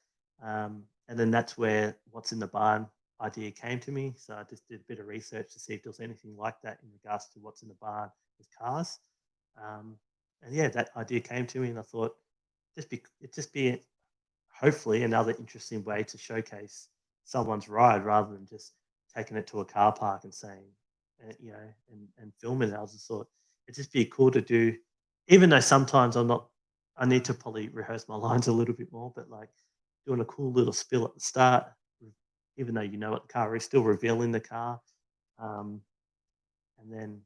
[SPEAKER 1] And then that's where what's in the barn idea came to me. So I just did a bit of research to see if there was anything like that in regards to what's in the barn with cars. Um, and yeah, that idea came to me, and I thought just be hopefully another interesting way to showcase someone's ride rather than just taking it to a car park and saying, and filming it. I just thought it'd just be cool to do, even though sometimes I need to probably rehearse my lines a little bit more, but like doing a cool little spill at the start, even though you know what the car is, still revealing the car, um, and then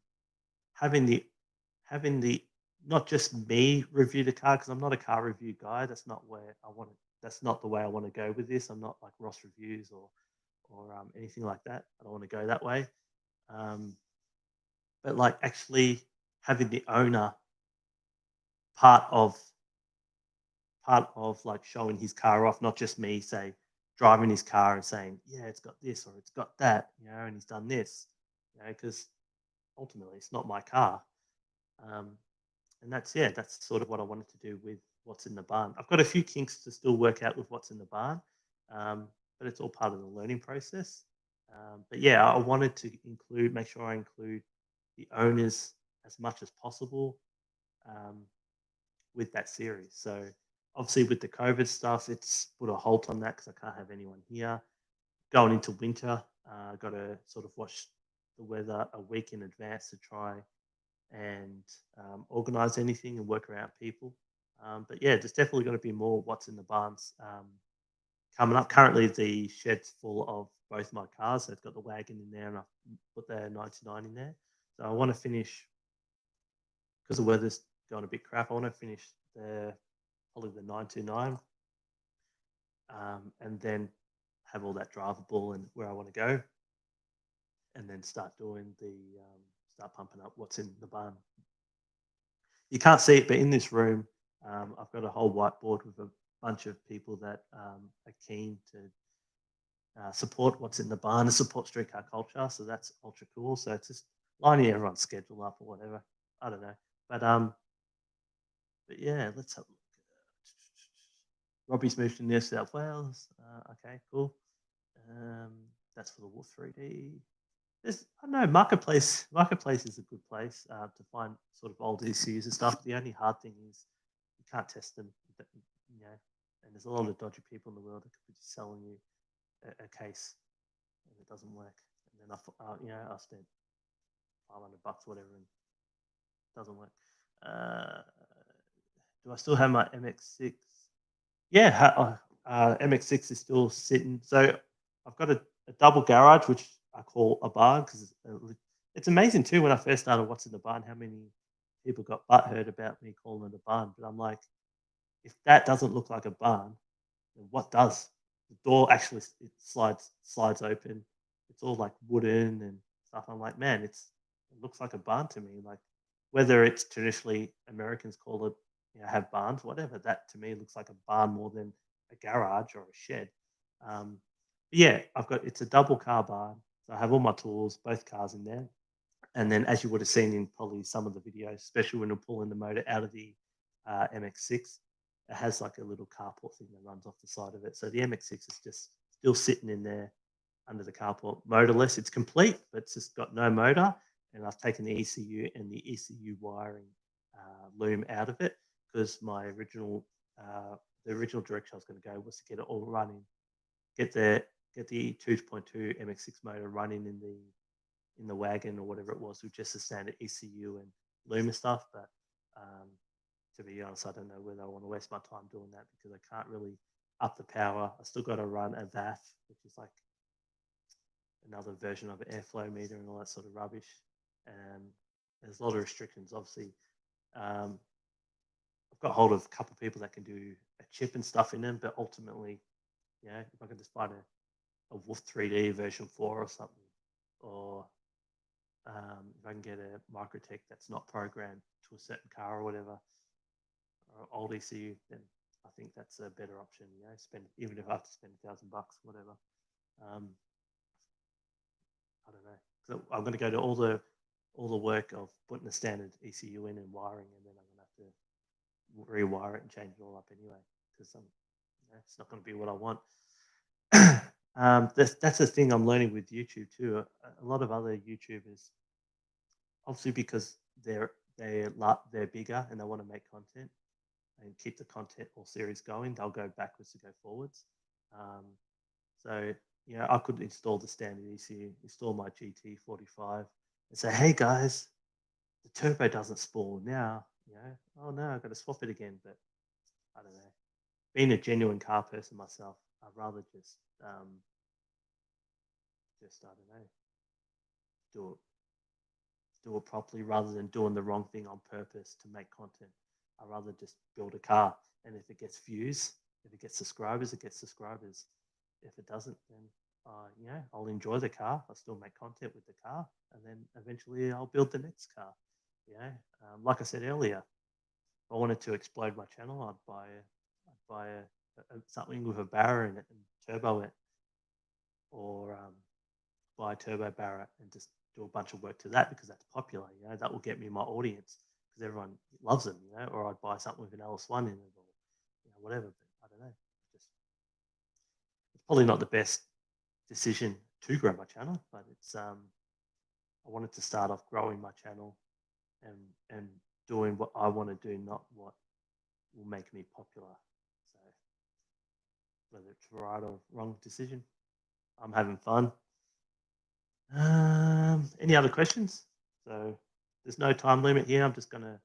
[SPEAKER 1] having the having the not just me review the car because I'm not a car review guy. That's not where I want to. That's not the way I want to go with this. I'm not like Ross reviews or anything like that. I don't want to go that way. Um, but like actually having the owner part of like showing his car off, not just me say driving his car and saying, yeah, it's got this or it's got that, and he's done this, because ultimately it's not my car. Um, and that's sort of what I wanted to do with what's in the barn. I've got a few kinks to still work out with what's in the barn, but it's all part of the learning process. But yeah, I wanted to make sure I include the owners as much as possible um, with that series. So obviously with the COVID stuff, it's put a halt on that because I can't have anyone here. Going into winter, got to sort of watch the weather a week in advance to try and organize anything and work around people. But yeah, there's definitely going to be more what's in the barns coming up. Currently, the shed's full of both my cars. So it's got the wagon in there and I put the 99 in there. So I want to finish, because the weather's going a bit crap, I want to finish probably the 929 and then have all that drivable and where I want to go. And then start doing start pumping up what's in the barn. You can't see it, but in this room, I've got a whole whiteboard with a bunch of people that are keen to support what's in the barn and support streetcar culture. So that's ultra cool. So it's just lining everyone's schedule up or whatever. I don't know, but yeah, let's have a look. Robbie's moved to New South Wales. Okay, cool. Um, that's for the Wolf 3D. I don't know, Marketplace is a good place to find sort of old ECUs and stuff. The only hard thing is you can't test them, you know, and there's a lot of dodgy people in the world that could be just selling you a case and it doesn't work. And then I spent $500 whatever and it doesn't work. Do I still have my MX6? Yeah, MX6 is still sitting. So I've got a double garage, which I call a barn because it's amazing too. When I first started What's in the Barn, how many people got butthurt about me calling it a barn. But I'm like, if that doesn't look like a barn, then what does? The door actually it slides open. It's all like wooden and stuff. I'm like, man, it looks like a barn to me. Like whether it's traditionally Americans call it, have barns, whatever. That to me looks like a barn more than a garage or a shed. Yeah, it's a double car barn. So I have all my tools, both cars in there. And then, as you would have seen in probably some of the videos, especially when we're pulling the motor out of the MX6, it has like a little carport thing that runs off the side of it. So the MX-6 is just still sitting in there under the carport, motorless. It's complete, but it's just got no motor. And I've taken the ECU and the ECU wiring loom out of it because my original, the original direction I was going to go was to get it all running, get the 2.2 MX-6 motor running in the wagon or whatever it was with just the standard ECU and loom and stuff. But to be honest, I don't know whether I want to waste my time doing that because I can't really up the power. I still got to run a VAF, which is like another version of an airflow meter and all that sort of rubbish. And there's a lot of restrictions. Obviously, I've got hold of a couple of people that can do a chip and stuff in them, but ultimately, if I can just find a Wolf 3D version 4 or something, or if I can get a Microtech that's not programmed to a certain car or whatever, or old ECU, then I think that's a better option. Spend, even if I have to spend $1,000, whatever. I don't know. So I'm going to go to all the work of putting the standard ECU in and wiring, and then I'm going to have to rewire it and change it all up anyway because it's not going to be what I want. That's the thing I'm learning with YouTube too. A lot of other YouTubers, obviously because they're bigger and they want to make content and keep the content or series going, they'll go backwards to go forwards. So I could install the standard ECU, install my GT45, and say, "Hey guys, the turbo doesn't spool now." Oh no, I've got to swap it again. But I don't know. Being a genuine car person myself, I'd rather just I don't know, do it properly rather than doing the wrong thing on purpose to make content. I'd rather just build a car, and if it gets views, if it gets subscribers, it gets subscribers. If it doesn't, then I'll enjoy the car. I'll still make content with the car, and then eventually I'll build the next car. Like I said earlier, if I wanted to explode my channel, I'd buy something with a barra in it and turbo it, or buy a turbo barra and just do a bunch of work to that because that's popular. That will get me my audience because everyone loves them. Or I'd buy something with an LS1 in it, or whatever. But I don't know. It's probably not the best decision to grow my channel, but it's I wanted to start off growing my channel and doing what I want to do, not what will make me popular. So whether it's right or wrong decision, I'm having fun. Any other questions? So there's no time limit here. I'm just gonna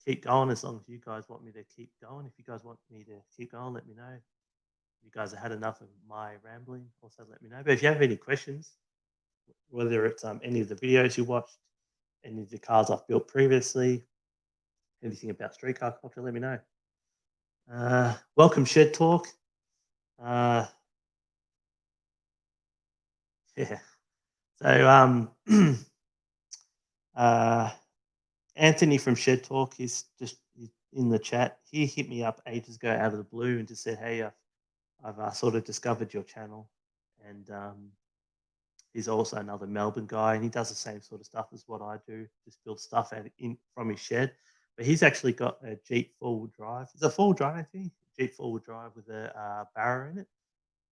[SPEAKER 1] keep going as long as you guys want me to keep going. If you guys want me to keep going, let me know. If you guys have had enough of my rambling, also let me know. But if you have any questions, whether it's any of the videos you watched, any of the cars I've built previously, anything about street car culture, let me know. Welcome, Shed Talk. Yeah. So Anthony from Shed Talk, he's just in the chat. He hit me up ages ago out of the blue and just said, "Hey, I've sort of discovered your channel," and he's also another Melbourne guy, and he does the same sort of stuff as what I do, just build stuff from his shed. But he's actually got a Jeep four-wheel drive. It's a four-wheel drive, I think. Jeep four-wheel drive with a barra in it,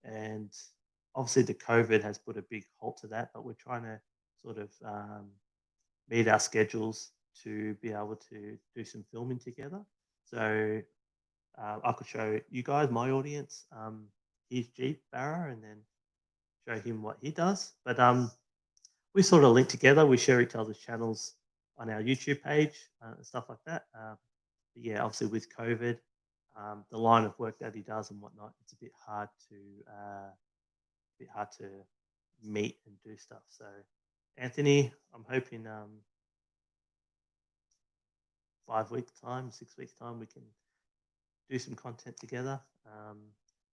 [SPEAKER 1] and obviously the COVID has put a big halt to that. But we're trying to sort of meet our schedules to be able to do some filming together. So I could show you guys, my audience, his Jeep barra, and then show him what he does. But we sort of link together. We share each other's channels on our YouTube page and stuff like that. But yeah, obviously with COVID, the line of work that he does and whatnot, it's a bit hard to meet and do stuff. So Anthony, I'm hoping 5 weeks time, 6 weeks time, we can do some content together,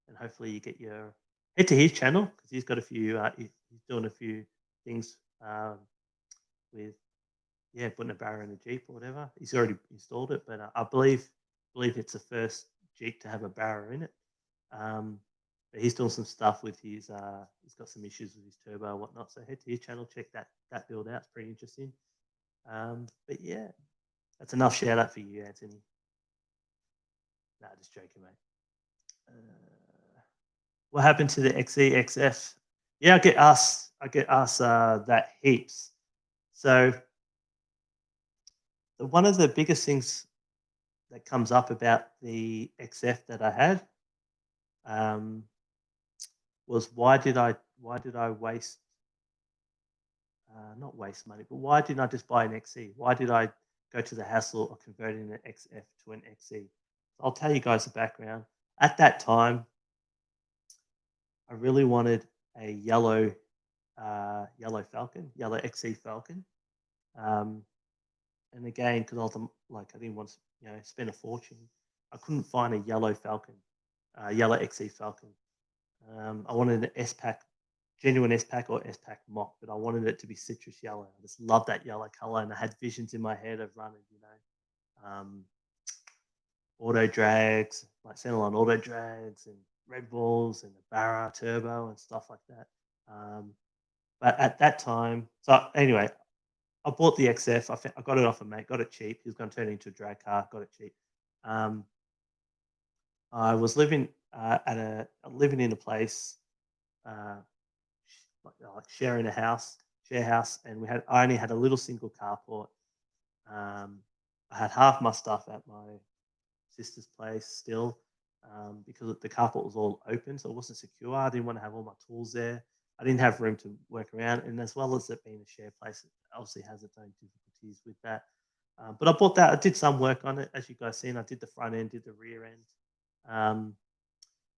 [SPEAKER 1] and hopefully you get your head to his channel because he's got a few. He's doing a few things with putting a barra in a Jeep or whatever. He's already installed it, but I believe it's the first Jeep to have a barra in it. But he's doing some stuff with his. He's got some issues with his turbo and whatnot. So head to his channel, check that build out. It's pretty interesting. But yeah, that's enough shout out for you, Anthony. Nah, just joking, mate. What happened to the XEXF? Yeah, I get asked that heaps. So one of the biggest things that comes up about the XF that I had um, was why did I waste not waste money, but why didn't I just buy an XE? Why did I go to the hassle of converting an XF to an XE? I'll tell you guys the background. At that time, I really wanted a yellow Falcon, yellow XE Falcon. Um, and again, because I didn't want to, spend a fortune. I couldn't find a yellow Falcon, yellow XE Falcon. I wanted an S pack, genuine S pack or S pack mock, but I wanted it to be citrus yellow. I just love that yellow color, and I had visions in my head of running, auto drags, like Centerline auto drags and Red Bulls and the Barra Turbo and stuff like that. But at that time, so anyway, I bought the XF. I got it off a mate, got it cheap. He was going to turn it into a drag car, got it cheap. I was living living in a place, uh, like sharing a share house, and I only had a little single carport. I had half my stuff at my sister's place still, because the carport was all open, so it wasn't secure. I didn't want to have all my tools there. I didn't have room to work around, and as well as it being a shared place, it obviously has its own difficulties with that. But I bought that. I did some work on it, as you guys seen. I did the front end, did the rear end.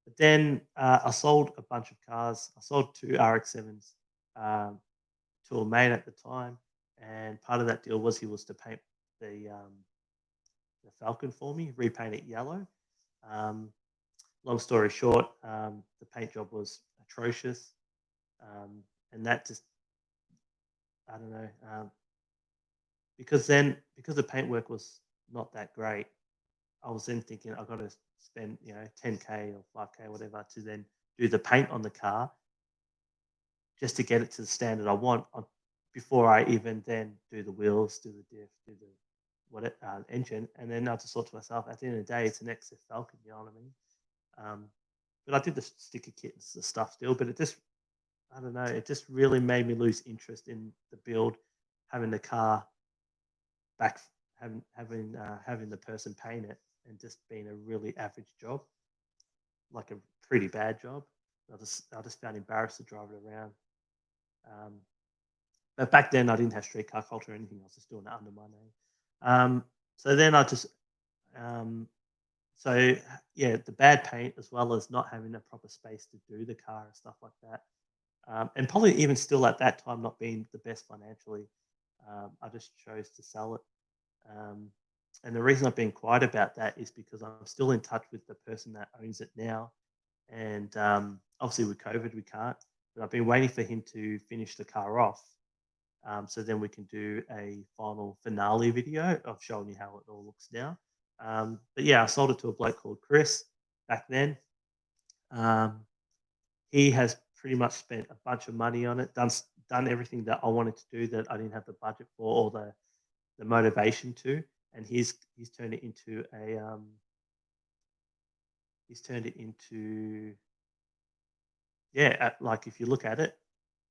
[SPEAKER 1] But then I sold a bunch of cars. I sold two RX-7s to a mate at the time, and part of that deal was he was to paint the Falcon for me, repaint it yellow. Long story short, the paint job was atrocious, and that just, I don't know, because the paintwork was not that great, I was then thinking I've got to spend 10K or 5K whatever to then do the paint on the car just to get it to the standard I want before I even then do the wheels, do the diff, do the engine, and then I just thought to myself, at the end of the day, it's an XF Falcon, you know what I mean? But I did the sticker kit and the stuff still, but it just, I don't know, it just really made me lose interest in the build, having the car back, having the person paint it, and just being a really average job, like a pretty bad job. I just found embarrassed to drive it around. But back then, I didn't have street car culture or anything. I was just doing it under my name. So then I just, so yeah, the bad paint as well as not having a proper space to do the car and stuff like that. And probably even still at that time not being the best financially, I just chose to sell it. And the reason I've been quiet about that is because I'm still in touch with the person that owns it now. And obviously with COVID, we can't. But I've been waiting for him to finish the car off. So then we can do a final finale video of showing you how it all looks now. But yeah, I sold it to a bloke called Chris back then. He has pretty much spent a bunch of money on it, done everything that I wanted to do that I didn't have the budget for or the motivation to, and he's turned it into like if you look at it,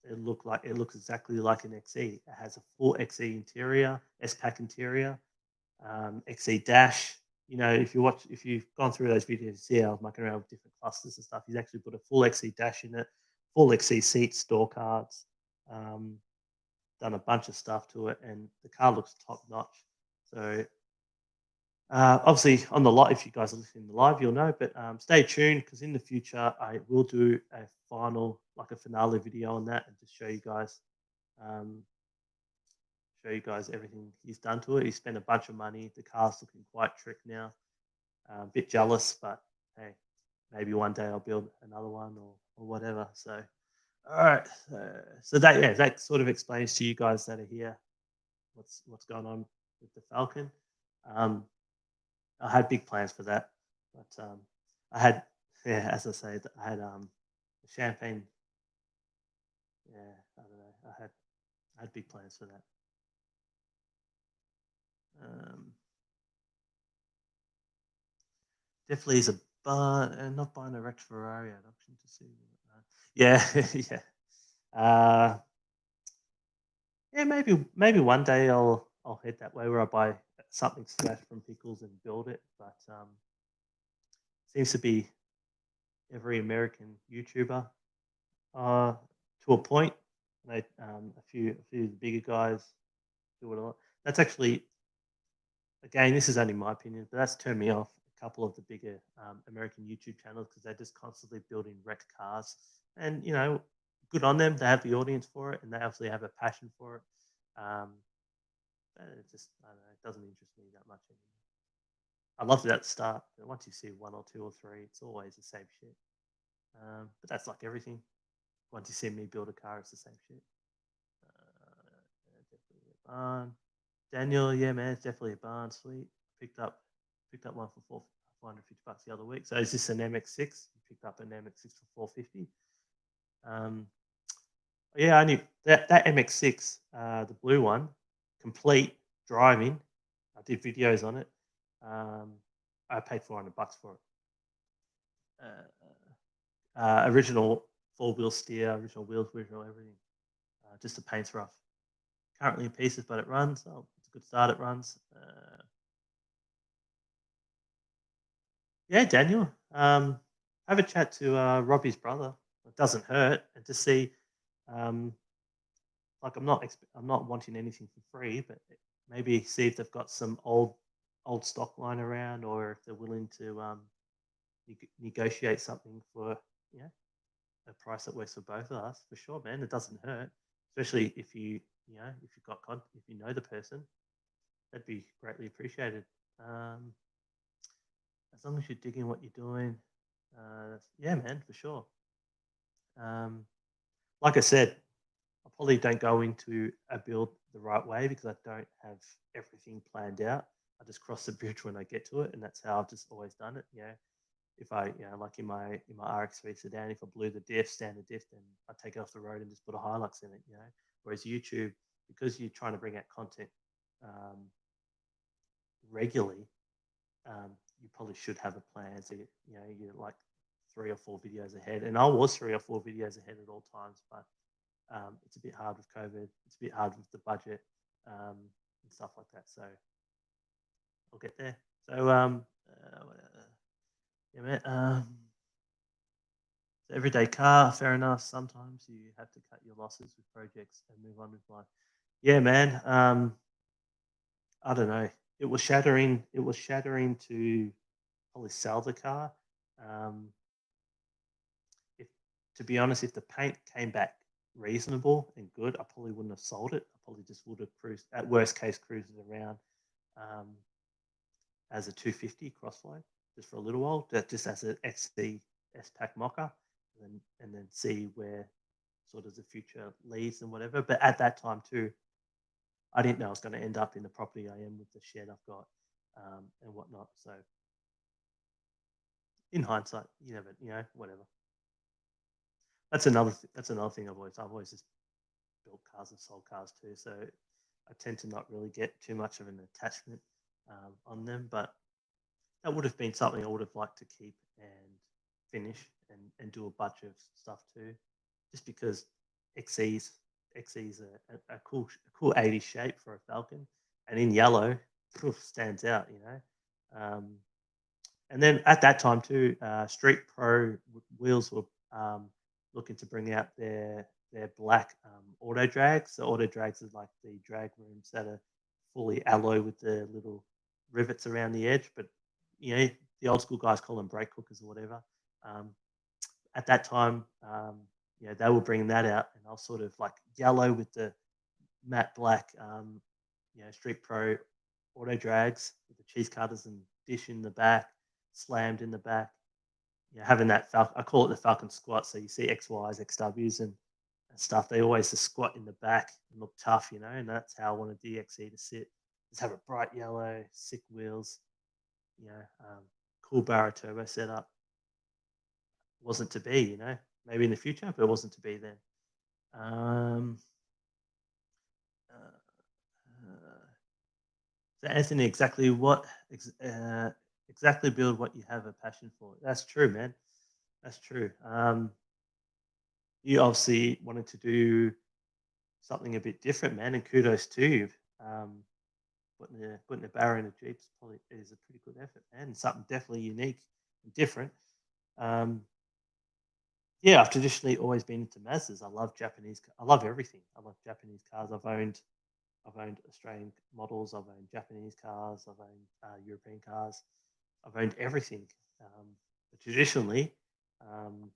[SPEAKER 1] it looks exactly like an XE. It has a full XE interior, S pack interior, XE dash. If you've gone through those videos, you see I was mucking around with different clusters and stuff. He's actually put a full XE dash in it, full XE seats, door cards, done a bunch of stuff to it, and the car looks top notch. So obviously on the live, if you guys are listening to the live, you'll know, but stay tuned because in the future I will do a final, like a finale video on that and just show you guys everything he's done to it. He spent a bunch of money. The car's looking quite trick now. A bit jealous, but hey, maybe one day I'll build another one or whatever. So, all right. So that sort of explains to you guys that are here what's going on with the Falcon. I had big plans for that, but I had, as I say, I had champagne. Yeah, I don't know. I had big plans for that. definitely is a not buying a wrecked Ferrari at auction to see. Yeah, yeah. Uh, yeah, maybe one day I'll head that way where I buy something smashed from Pickles and build it. But seems to be every American YouTuber uh, to a point. A few of the bigger guys do it a lot. That's actually, again, this is only my opinion, but that's turned me off a couple of the bigger American YouTube channels because they're just constantly building wrecked cars. And good on them. They have the audience for it, and they obviously have a passion for it. Um, it just, I don't know, it doesn't interest me that much anymore. I loved it at the start, but once you see one or two or three, it's always the same shit. But that's like everything. Once you see me build a car, it's the same shit. Definitely a barn. Daniel, yeah, man, it's definitely a barn. Sweet. Picked up one for 450 bucks the other week. So is this an MX6? You picked up an MX6 for 450. Um, yeah, I knew that MX6, the blue one, complete driving. I did videos on it. Um, I paid 400 bucks for it. Original four-wheel steer, original wheels, original everything. Just the paint's rough. Currently in pieces, but it runs. Oh, it's a good start. It runs. Yeah, Daniel. Have a chat to Robbie's brother. It doesn't hurt, and to see. Um, like I'm not wanting anything for free, but maybe see if they've got some old stock lying around, or if they're willing to negotiate something for yeah a price that works for both of us. For sure, man. It doesn't hurt, especially if if you've got if you know the person, that'd be greatly appreciated. Um, as long as you're digging what you're doing, yeah, man, for sure. Um, like I said, I probably don't go into a build the right way because I don't have everything planned out. I just cross the bridge when I get to it, and that's how I've just always done it. If I, like in my RX-3 sedan, if I blew the diff, standard diff, then I take it off the road and just put a Hilux in it. Whereas YouTube, because you're trying to bring out content um, regularly, um, you probably should have a plan. So you're like 3 or 4 videos ahead, and I was 3 or 4 videos ahead at all times, but it's a bit hard with COVID. It's a bit hard with the budget and stuff like that. So I'll get there. So yeah, man. So everyday car, fair enough. Sometimes you have to cut your losses with projects and move on with life. Yeah, man. I don't know. It was shattering. It was shattering to probably sell the car. Um, if to be honest, if the paint came back reasonable and good, I probably wouldn't have sold it. I probably just would have cruised at worst case cruised it around um, as a 250 crossflow just for a little while, just as an XC S pack mocker, and then see where sort of the future leads and whatever. But at that time too, I didn't know I was going to end up in the property I am with the shed I've got and whatnot. So in hindsight, whatever. That's another thing I've always just built cars and sold cars too. So I tend to not really get too much of an attachment on them. But that would have been something I would have liked to keep and finish and do a bunch of stuff too, just because XE's XE's a cool 80s shape for a Falcon, and in yellow, stands out. And then at that time too, Street Pro wheels were looking to bring out their black auto drags. So auto drags are like the drag rooms that are fully alloy with the little rivets around the edge, but you know the old school guys call them brake cookers or whatever. Um, at that time, they were bringing that out, and I was sort of like yellow with the matte black, Street Pro auto drags with the cheese cutters and dish in the back, slammed in the back. Having that I call it the Falcon squat. So you see XYs, XWs, and stuff. They always just squat in the back and look tough, and that's how I wanted DXE to sit. Just have a bright yellow, sick wheels, you know, um, cool Barra turbo setup. Wasn't to be, maybe in the future, but it wasn't to be then. Um, uh, so Anthony, exactly what exactly build what you have a passion for. That's true, man. That's true. You obviously wanted to do something a bit different, man, and kudos to you. Um, putting a barrow in a Jeep probably is a pretty good effort, man. And something definitely unique and different. Um, yeah, I've traditionally always been into Mazdas. I love Japanese. I love everything. I love Japanese cars. I've owned Australian models. I've owned Japanese cars. I've owned European cars. I've owned everything. But traditionally, um,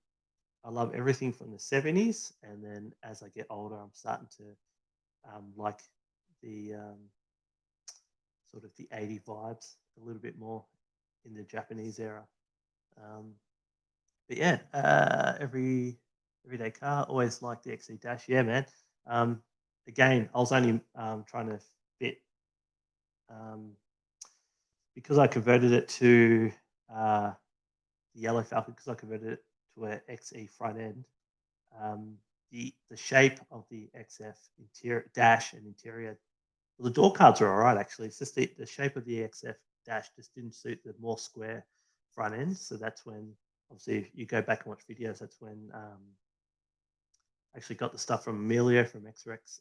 [SPEAKER 1] I love everything from the 70s. And then as I get older, I'm starting to like the sort of the 80 vibes a little bit more in the Japanese era. Um, but yeah, everyday car, always like the XE Dash. Yeah, man. Um, Again, I was only trying to fit um, because I converted it to uh, the yellow Falcon because I converted it to an XE front end. Um, the shape of the XF interior dash and interior, well, the door cards are all right actually. It's just the shape of the XF dash just didn't suit the more square front end. So that's when obviously if you go back and watch videos, that's when I actually got the stuff from Emilio from XREX.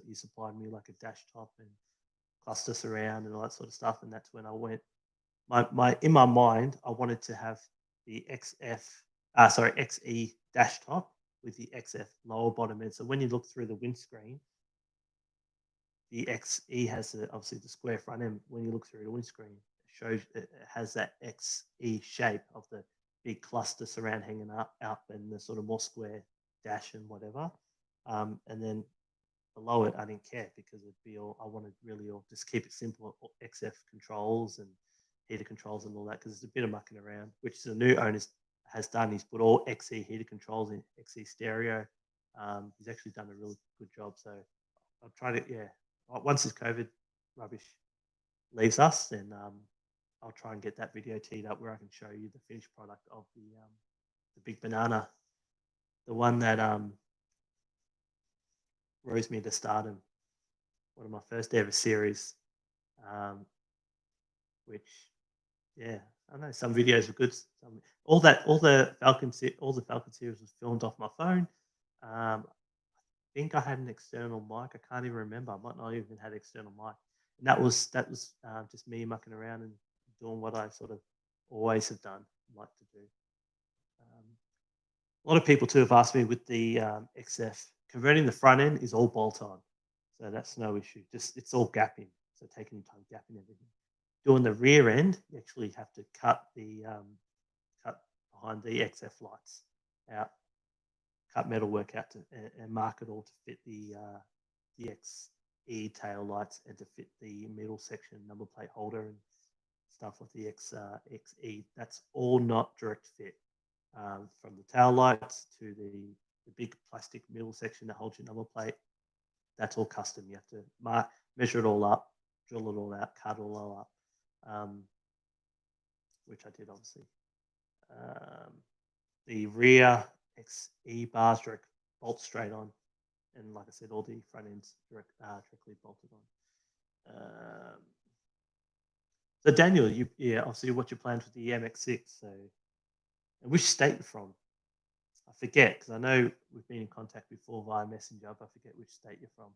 [SPEAKER 1] He supplied me like a dash top and cluster surround and all that sort of stuff. And that's when I went my in my mind, I wanted to have the XE dash top with the XF lower bottom end. So when you look through the windscreen, the XE has obviously the square front end. When you look through the windscreen, it has that XE shape of the big cluster surround hanging up and the sort of more square dash and whatever. And then below it, I didn't care because it'd be all I wanted really all just keep it simple, XF controls and heater controls and all that because it's a bit of mucking around, which the new owner has done. He's put all XE heater controls in XE stereo. He's actually done a really good job. So I'll try to, yeah, once this COVID rubbish leaves us, then I'll try and get that video teed up where I can show you the finished product of the big banana, the one that rose me to stardom, one of my first ever series, um, which yeah, I know some videos were good. All the Falcon series was filmed off my phone. I think I had an external mic. I can't even remember. I might not even had external mic. And that was just me mucking around and doing what I sort of always have done, like to do. Um, a lot of people too have asked me with the XF converting the front end is all bolt on, so that's no issue. Just it's all gapping, so taking your time gapping everything. Doing the rear end, you actually have to cut behind the XF lights out, cut metal work out and mark it all to fit the XE tail lights and to fit the middle section number plate holder and stuff with the XE. That's all not direct fit from the tail lights to the big plastic middle section that holds your number plate. That's all custom. You have to measure it all up, drill it all out, cut it all up, which I did obviously. Um, the rear XE bars direct bolt straight on, and like I said, all the front ends directly bolted on. So Daniel, obviously what's your plans with the MX6? So, and which state you're from? I forget because I know we've been in contact before via Messenger, but I forget which state you're from.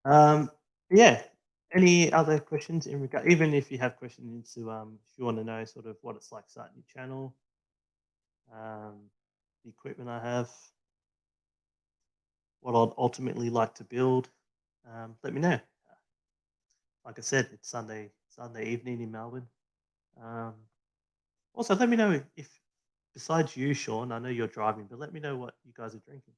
[SPEAKER 1] Um, yeah. Any other questions in regard? Even if you have questions into, if you want to know sort of what it's like starting your channel, the equipment I have, what I'd ultimately like to build, let me know. Like I said, it's Sunday evening in Melbourne. Um, Also, let me know if besides you, Sean, I know you're driving, but let me know what you guys are drinking.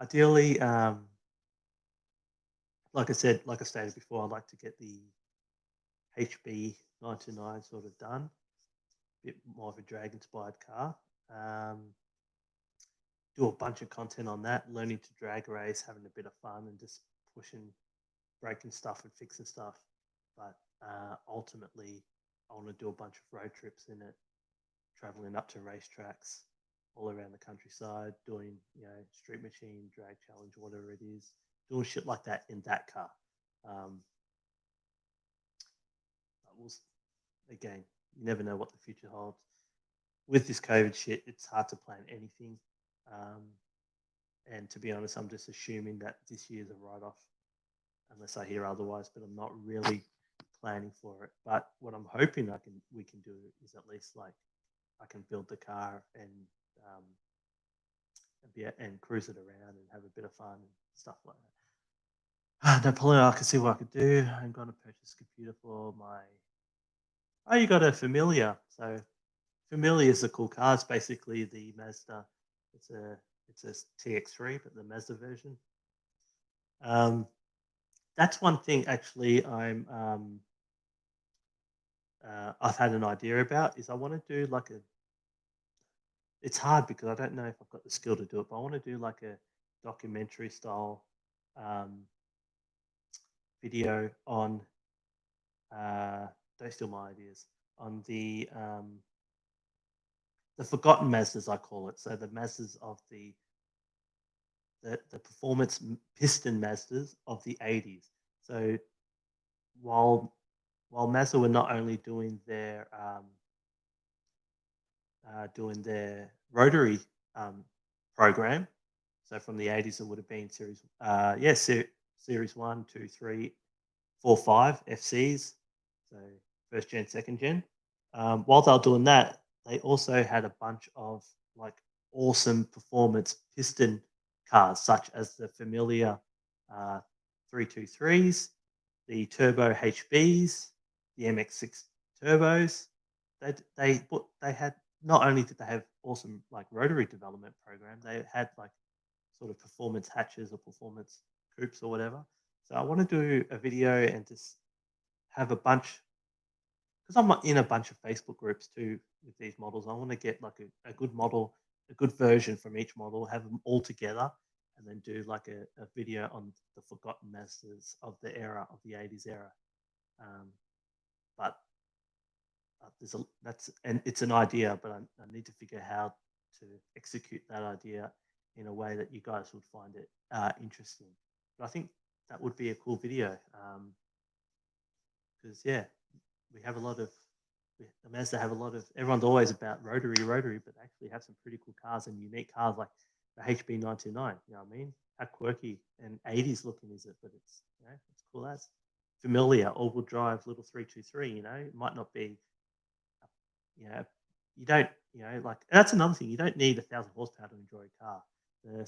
[SPEAKER 1] Ideally, like I said, like I stated before, I'd like to get the HB 99 sort of done. A bit more of a drag inspired car. Do a bunch of content on that, learning to drag race, having a bit of fun, and just pushing, breaking stuff and fixing stuff. But ultimately, I want to do a bunch of road trips in it, traveling up to racetracks all around the countryside, doing street machine, drag challenge, whatever it is, doing shit like that in that car. Um, we'll, again, you never know what the future holds. With this COVID shit, it's hard to plan anything. Um, and to be honest, I'm just assuming that this year's a write-off, unless I hear otherwise. But I'm not really planning for it. But what I'm hoping we can do is at least like I can build the car um, and cruise it around and have a bit of fun and stuff like that. Napoleon, I can see what I could do. I'm going to purchase a computer for my. Oh, you got a Familia. So Familia is a cool car. It's basically the Mazda. It's a it's a TX3, but the Mazda version. Um, that's one thing actually. I've had an idea about is I want to do like a. It's hard because I don't know if I've got the skill to do it, but I want to do like a documentary style um, video on. Don't steal my ideas on the forgotten Mazdas, I call it. So the Mazdas of the performance piston Mazdas of the 80s. So while Mazda were not only doing their rotary program, so from the 80s it would have been series 1, 2, 3, 4, 5 FCs, so first gen, second gen. While they were doing that, they also had a bunch of like awesome performance piston cars, such as the familiar 323s, the Turbo HBs, the MX6 turbos. They had not only did they have awesome like rotary development program, they had like sort of performance hatches or performance coupes or whatever. So I want to do a video and just have a bunch because I'm in a bunch of Facebook groups too with these models. I want to get like a good model, a good version from each model, have them all together, and then do like a video on the forgotten masters of the era of the 80s era. Um, but and it's an idea, but I need to figure how to execute that idea in a way that you guys would find it interesting. But I think that would be a cool video because we have a lot of the Mazda have a lot of everyone's always about rotary, but they actually have some pretty cool cars and unique cars like the HB929. You know what I mean? How quirky and 80s looking is it? But it's cool as familiar all-wheel drive little 323. It might not be you know, you don't, like that's another thing. You don't need 1,000 horsepower to enjoy a car. The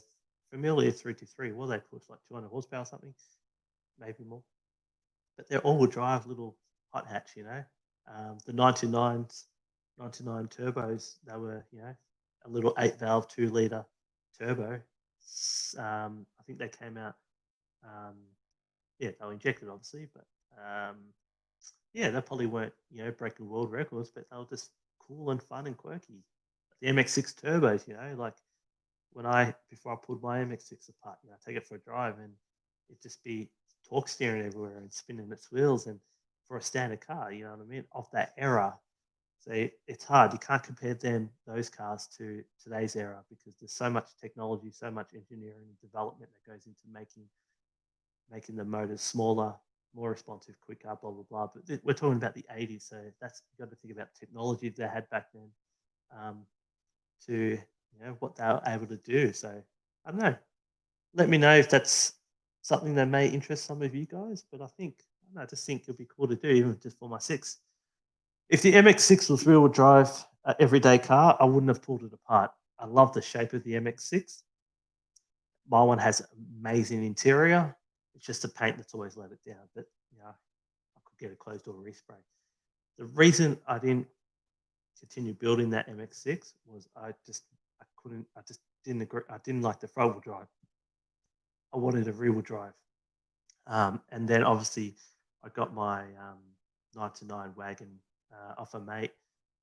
[SPEAKER 1] Familiar 323, what they push like 200 horsepower or something, maybe more. But they're all-wheel drive little hot hatch. The 99s, 99 turbos. They were, a little 8-valve 2-liter turbo. I think they came out. Um, they were injected obviously, but they probably weren't, breaking world records, but they were just cool and fun and quirky. The MX6 turbos, like before I pulled my MX6 apart, I take it for a drive and it just be torque steering everywhere and spinning its wheels. And for a standard car, you know what I mean, of that era. So it's hard. You can't compare those cars to today's era because there's so much technology, so much engineering and development that goes into making the motors smaller, more responsive, quicker, blah blah blah. But we're talking about the 80s, so that's you got to think about the technology they had back then to what they were able to do. So I don't know. Let me know if that's something that may interest some of you guys. But I just think it'd be cool to do, even just for my six. If the MX6 was rear-wheel drive, everyday car, I wouldn't have pulled it apart. I love the shape of the MX6. My one has amazing interior. It's just the paint that's always let it down. But I could get a closed door respray. The reason I didn't continue building that MX6 was I just didn't agree. I didn't like the front wheel drive. I wanted a rear wheel drive. And then obviously I got my 99 wagon off a mate.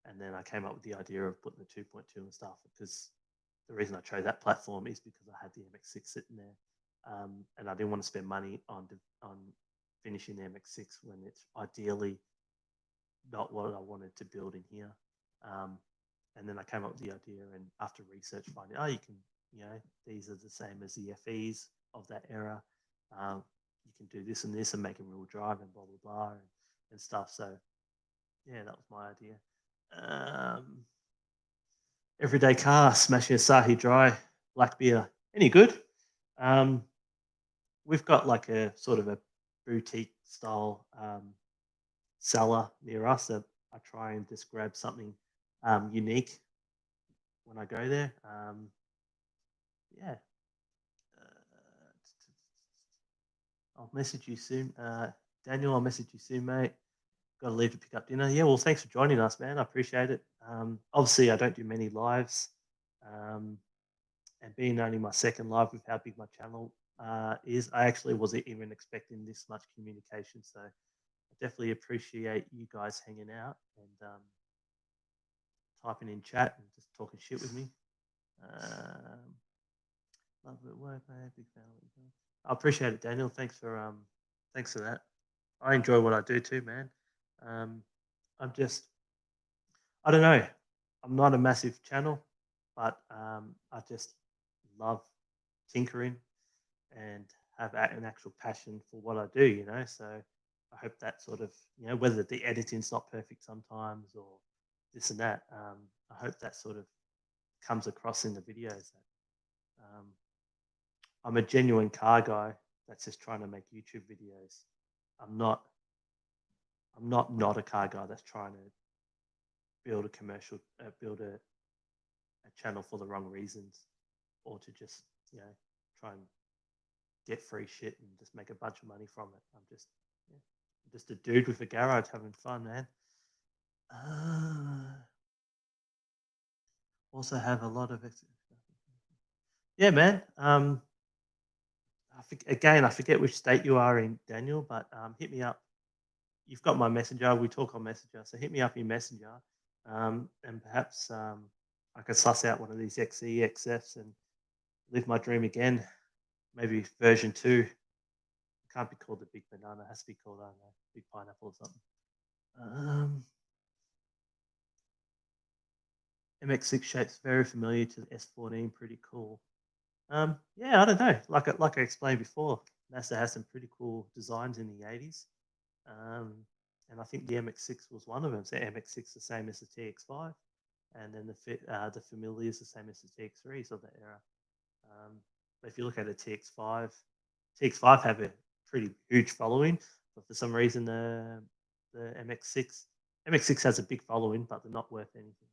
[SPEAKER 1] And then I came up with the idea of putting the 2.2 and stuff because the reason I chose that platform is because I had the MX6 sitting there. And I didn't want to spend money on finishing the MX6 when it's ideally not what I wanted to build in here. And then I came up with the idea, and after research, finding, oh, you can, these are the same as the FEs of that era. You can do this and this and make them real drive and blah blah blah and stuff. So yeah, that was my idea. Everyday car, smashing Asahi Dry, black beer. Any good? We've got like a sort of a boutique style cellar near us that I try and just grab something unique when I go there. Yeah. I'll message you soon. Daniel, I'll message you soon, mate. Got to leave to pick up dinner. Yeah, well, thanks for joining us, man. I appreciate it. Obviously, I don't do many lives. And being only my second live with how big my channel is, I actually wasn't even expecting this much communication. So I definitely appreciate you guys hanging out and typing in chat and just talking shit with me. Love it at work, man. Big fan. I appreciate it, Daniel. Thanks for that. I enjoy what I do too, man. I'm just, I don't know. I'm not a massive channel, but I just love tinkering and have an actual passion for what I do, So I hope that sort of, whether the editing's not perfect sometimes or this and that, I hope that sort of comes across in the videos. That, I'm a genuine car guy that's just trying to make YouTube videos. I'm not a car guy that's trying to build a commercial, build a channel for the wrong reasons, or to just try and get free shit and just make a bunch of money from it. I'm just a dude with a garage having fun, man. Also have a lot of yeah, man. I forget which state you are in, Daniel, but hit me up. You've got my messenger. We talk on Messenger, so hit me up in Messenger, and perhaps I could suss out one of these XE XFs and live my dream again. Maybe version 2. It can't be called the Big Banana. It has to be called, I don't know, Big Pineapple or something. MX6 shape's very familiar to the S14. Pretty cool. Yeah, I don't know. Like I explained before, NASA has some pretty cool designs in the 80s. And I think the MX6 was one of them. So MX6 the same as the TX5, and then the Familiar is the same as the TX3s of that era. But if you look at a TX5 have a pretty huge following, but for some reason the MX6 has a big following, but they're not worth anything.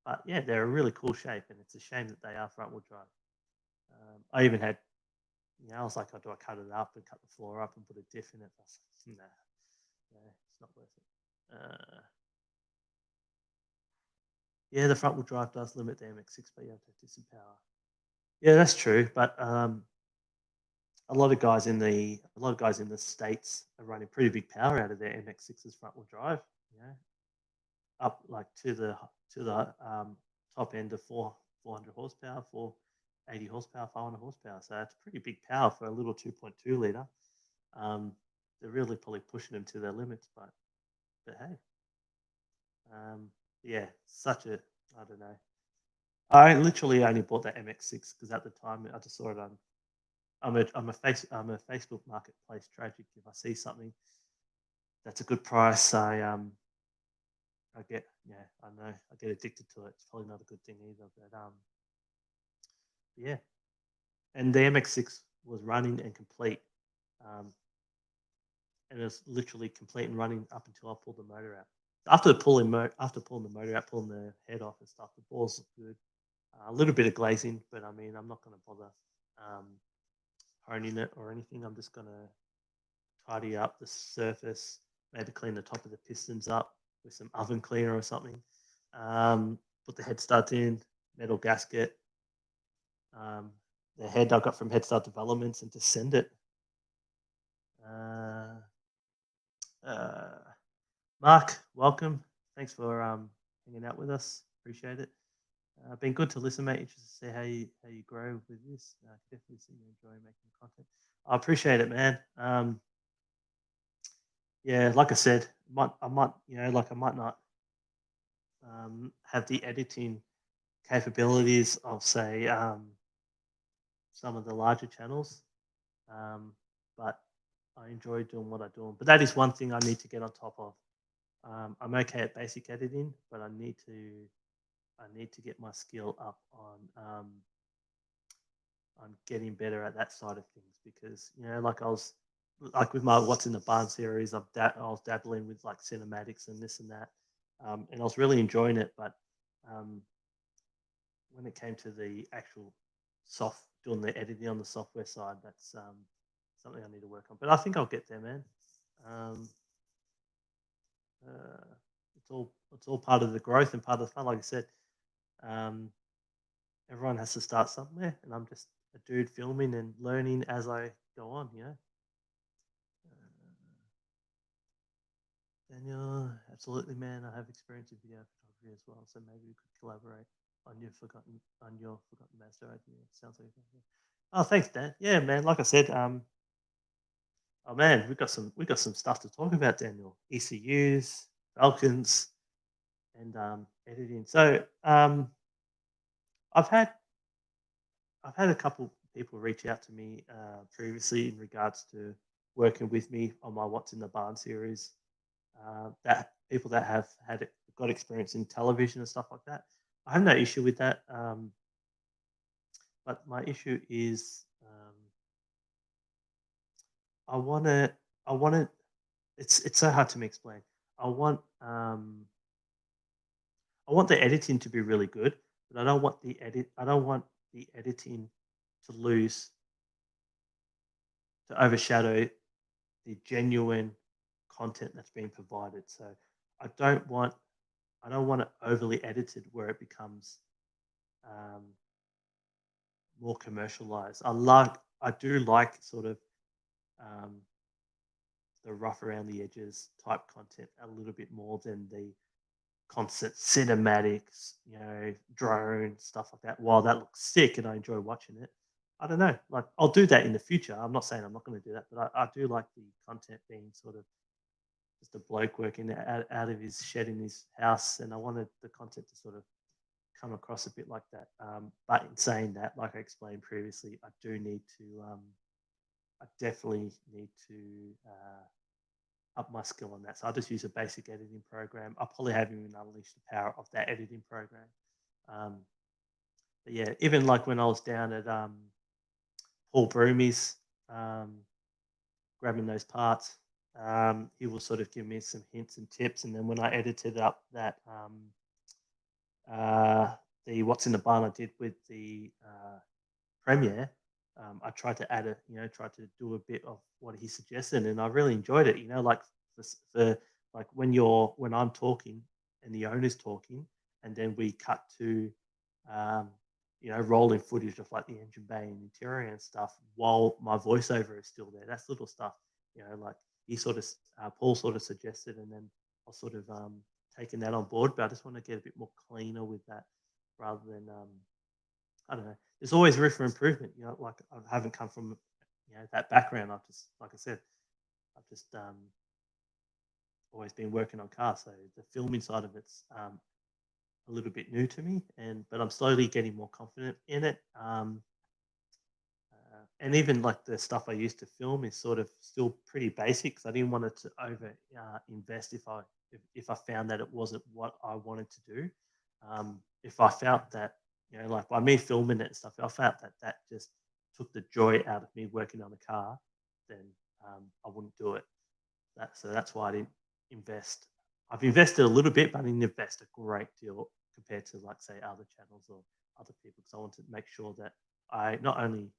[SPEAKER 1] But yeah, they're a really cool shape, and it's a shame that they are front-wheel drive. I even had, I was like, oh, do I cut it up and cut the floor up and put a diff in it? I was like, nah, it's not worth it. Yeah, the front-wheel drive does limit the MX6, but you have to disempower. Yeah, that's true. But a lot of guys in the States are running pretty big power out of their MX6's front-wheel drive. Up like to the top end of 400 horsepower, 480 horsepower, 500 horsepower. So that's pretty big power for a little 2.2 liter. They're really probably pushing them to their limits, but hey, yeah, I don't know. I literally only bought that MX6 because at the time I just saw it on. I'm a Facebook marketplace tragic. If I see something that's a good price, I get addicted to it. It's probably not a good thing either, but yeah. And the MX6 was running and complete, and it was literally complete and running up until I pulled the motor out. After pulling the motor out, pulling the head off and stuff, the balls look good. A little bit of glazing, but I mean, I'm not going to bother honing it or anything. I'm just going to tidy up the surface, maybe clean the top of the pistons up with some oven cleaner or something. Put the head studs in, metal gasket, the head I got from Head Start Developments, and just send it. Mark, welcome. Thanks for hanging out with us. Appreciate it. Been good to listen, mate. Interested to see how you grow with this. Definitely see you enjoy making content. I appreciate it, man. Yeah, like I said, I might not have the editing capabilities of, say, some of the larger channels. Um, but I enjoy doing what I do. But that is one thing I need to get on top of. I'm okay at basic editing, but I need to get my skill up on getting better at that side of things, because like I was like with my What's in the Barn series, I was dabbling with like cinematics and this and that, and I was really enjoying it. But um, when it came to the actual doing the editing on the software side, that's something I need to work on. But I think I'll get there, man. Um, uh, it's all part of the growth and part of the fun. Like I said, um, everyone has to start somewhere, and I'm just a dude filming and learning as I go on. Daniel, absolutely, man. I have experience in video photography as well, so maybe we could collaborate on your forgotten master idea. Sounds like a good idea. Oh, thanks, Dan. Yeah, man. Like I said, oh man, we got some stuff to talk about, Daniel. ECUs, Falcons, and editing. So I've had I've had a couple people reach out to me previously in regards to working with me on my What's in the Barn series. That people that have got experience in television and stuff like that. I have no issue with that. But my issue is I want to. I want to. It's so hard to me explain. I want um, I want the editing to be really good, but I don't want the edit. I don't want the editing to lose to overshadow the genuine content that's being provided. So I don't want I don't want it overly edited where it becomes um, more commercialized. I do like sort of um, the rough around the edges type content a little bit more than the constant cinematics, drone stuff like that. While that looks sick and I enjoy watching it, I don't know. Like I'll do that in the future. I'm not saying I'm not going to do that, but I do like the content being sort of just a bloke working out of his shed in his house, and I wanted the content to sort of come across a bit like that. But in saying that, like I explained previously, I definitely need to up my skill on that. So I just use a basic editing program. I probably haven't even unleashed the power of that editing program. Um, but yeah, even like when I was down at Paul Broomy's, um, grabbing those parts, he will sort of give me some hints and tips. And then when I edited up that uh, the What's in the Barn I did with the Premiere, I tried to tried to do a bit of what he suggested, and I really enjoyed it. Like for like when I'm talking and the owner's talking, and then we cut to um, rolling footage of like the engine bay and interior and stuff while my voiceover is still there. That's little stuff, like he sort of Paul sort of suggested, and then I sort of taken that on board. But I just want to get a bit more cleaner with that rather than I don't know. There's always room for improvement. Like I haven't come from that background. I've just, like I said, I've just always been working on cars. So the filming side of it's a little bit new to me, but I'm slowly getting more confident in it. And even like the stuff I used to film is sort of still pretty basic, because I didn't want it to over invest if I found that it wasn't what I wanted to do. If I felt that, like by me filming it and stuff, if I felt that that just took the joy out of me working on the car, then I wouldn't do it. That's why I didn't invest. I've invested a little bit, but I didn't invest a great deal compared to, like, say, other channels or other people, because I want to make sure that I not only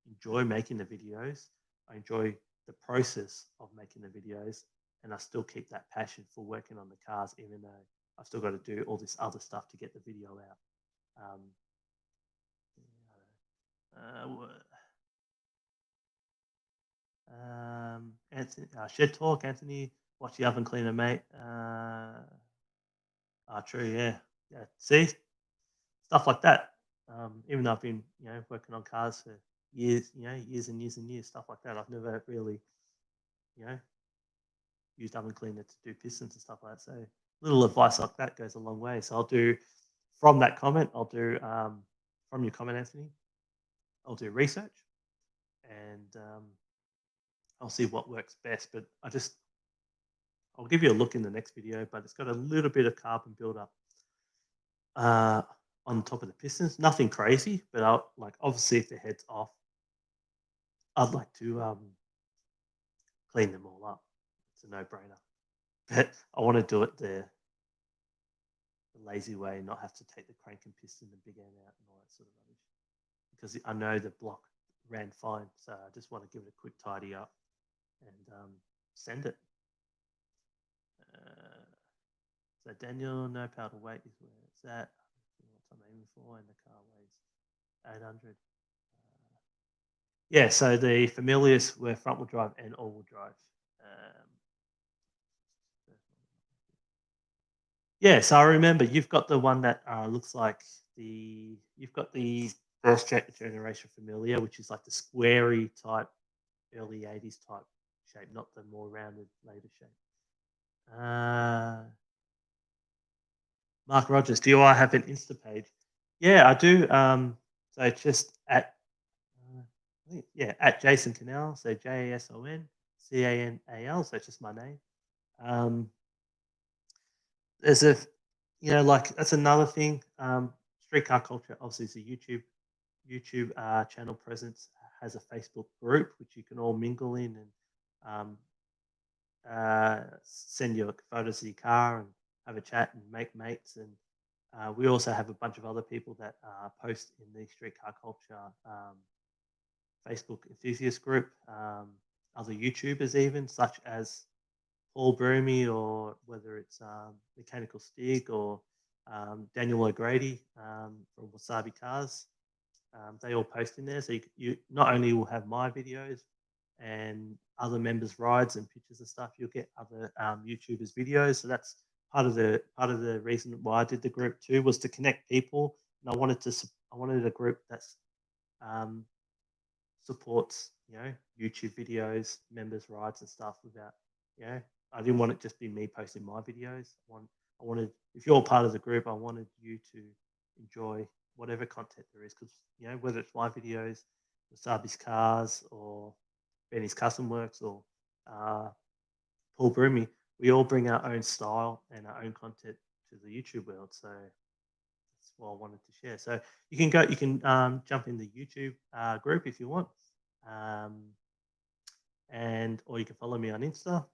[SPEAKER 1] enjoy making the videos, I enjoy the process of making the videos, and I still keep that passion for working on the cars, even though I've still got to do all this other stuff to get the video out. Um, Anthony, Shed Talk, Anthony, watch the oven cleaner, mate. True, yeah, yeah. See, stuff like that. Even though I've been, working on cars for years, years and years and years, stuff like that. I've never really, you know, used oven cleaner to do pistons and stuff like that. So little advice like that goes a long way. So I'll do from that comment, I'll do from your comment, Anthony, I'll do research and I'll see what works best. But I'll give you a look in the next video, but it's got a little bit of carbon buildup uh, on top of the pistons. Nothing crazy, but I'll, like obviously if the head's off, I'd like to clean them all up. It's a no-brainer. But I want to do it the lazy way, not have to take the crank and piston and big end out and all that sort of rubbish. Because I know the block ran fine, so I just want to give it a quick tidy up and send it. So Daniel, no power to weight is where it's at. What I'm aiming for, and the car weighs 800. Yeah, so the familiars were front wheel drive and all wheel drive. Yeah, so I remember you've got the one that looks like you've got the first generation familiar, which is like the squarey type, early 80s type shape, not the more rounded later shape. Mark Rogers, do I have an Insta page? Yeah, I do. So it's just at at Jason Canal, so JASONCANAL, so it's just my name. There's like that's another thing. Streetcar culture obviously is a YouTube channel presence, has a Facebook group which you can all mingle in and send your photos of your car and have a chat and make mates. And we also have a bunch of other people that post in the streetcar culture Facebook enthusiast group, other YouTubers even, such as Paul Broomy, or whether it's Mechanical Stig or Daniel O'Grady from Wasabi Cars. They all post in there, so you not only will have my videos and other members' rides and pictures and stuff, you'll get other YouTubers' videos. So that's part of the reason why I did the group too, was to connect people, and I wanted a group that's supports YouTube videos, members' rides and stuff without I didn't want it just be me posting my videos. I wanted, if you're part of the group, I wanted you to enjoy whatever content there is, because whether it's my videos, Wasabi's Cars, or Benny's Custom Works, or Paul Broomy, we all bring our own style and our own content to the YouTube world. So that's what I wanted to share. So you can jump in the YouTube group if you want, or you can follow me on Insta.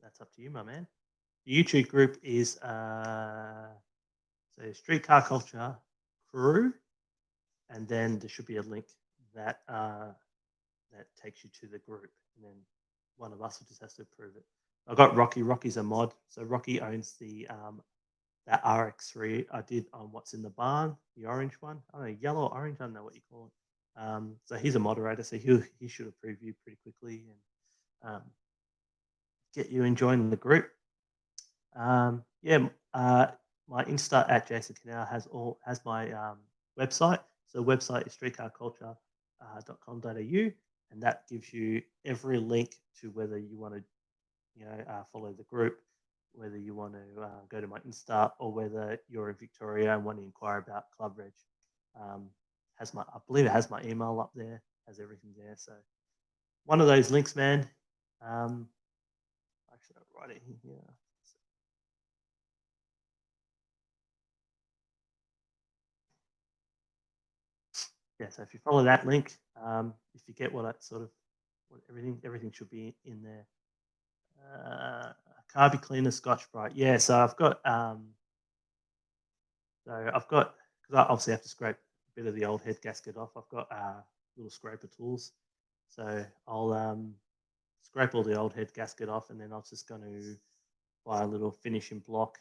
[SPEAKER 1] That's up to you, my man. The YouTube group is Streetcar Culture Crew, and then there should be a link that takes you to the group, and then one of us just has to approve it. I got Rocky. Rocky's a mod, so Rocky owns that RX3 I did on What's in the Barn, the orange one. I don't know, yellow or orange. I don't know what you call it. So he's a moderator, so he should approve you pretty quickly and get you enjoying the group. My Insta at Jason Canal has my website. So website is streetcarculture.com.au, and that gives you every link to whether you want to follow the group, whether you want to go to my Insta, or whether you're in Victoria and want to inquire about Club Reg. I believe it has my email up there, has everything there. So one of those links, man. Actually, I'll write it in here. Yeah, so if you follow that link, if you get everything should be in there. Carby cleaner, Scotch Brite. Yeah, so I've got because I obviously have to scrape a bit of the old head gasket off. I've got little scraper tools, so I'll scrape all the old head gasket off, and then I'm just going to buy a little finishing block,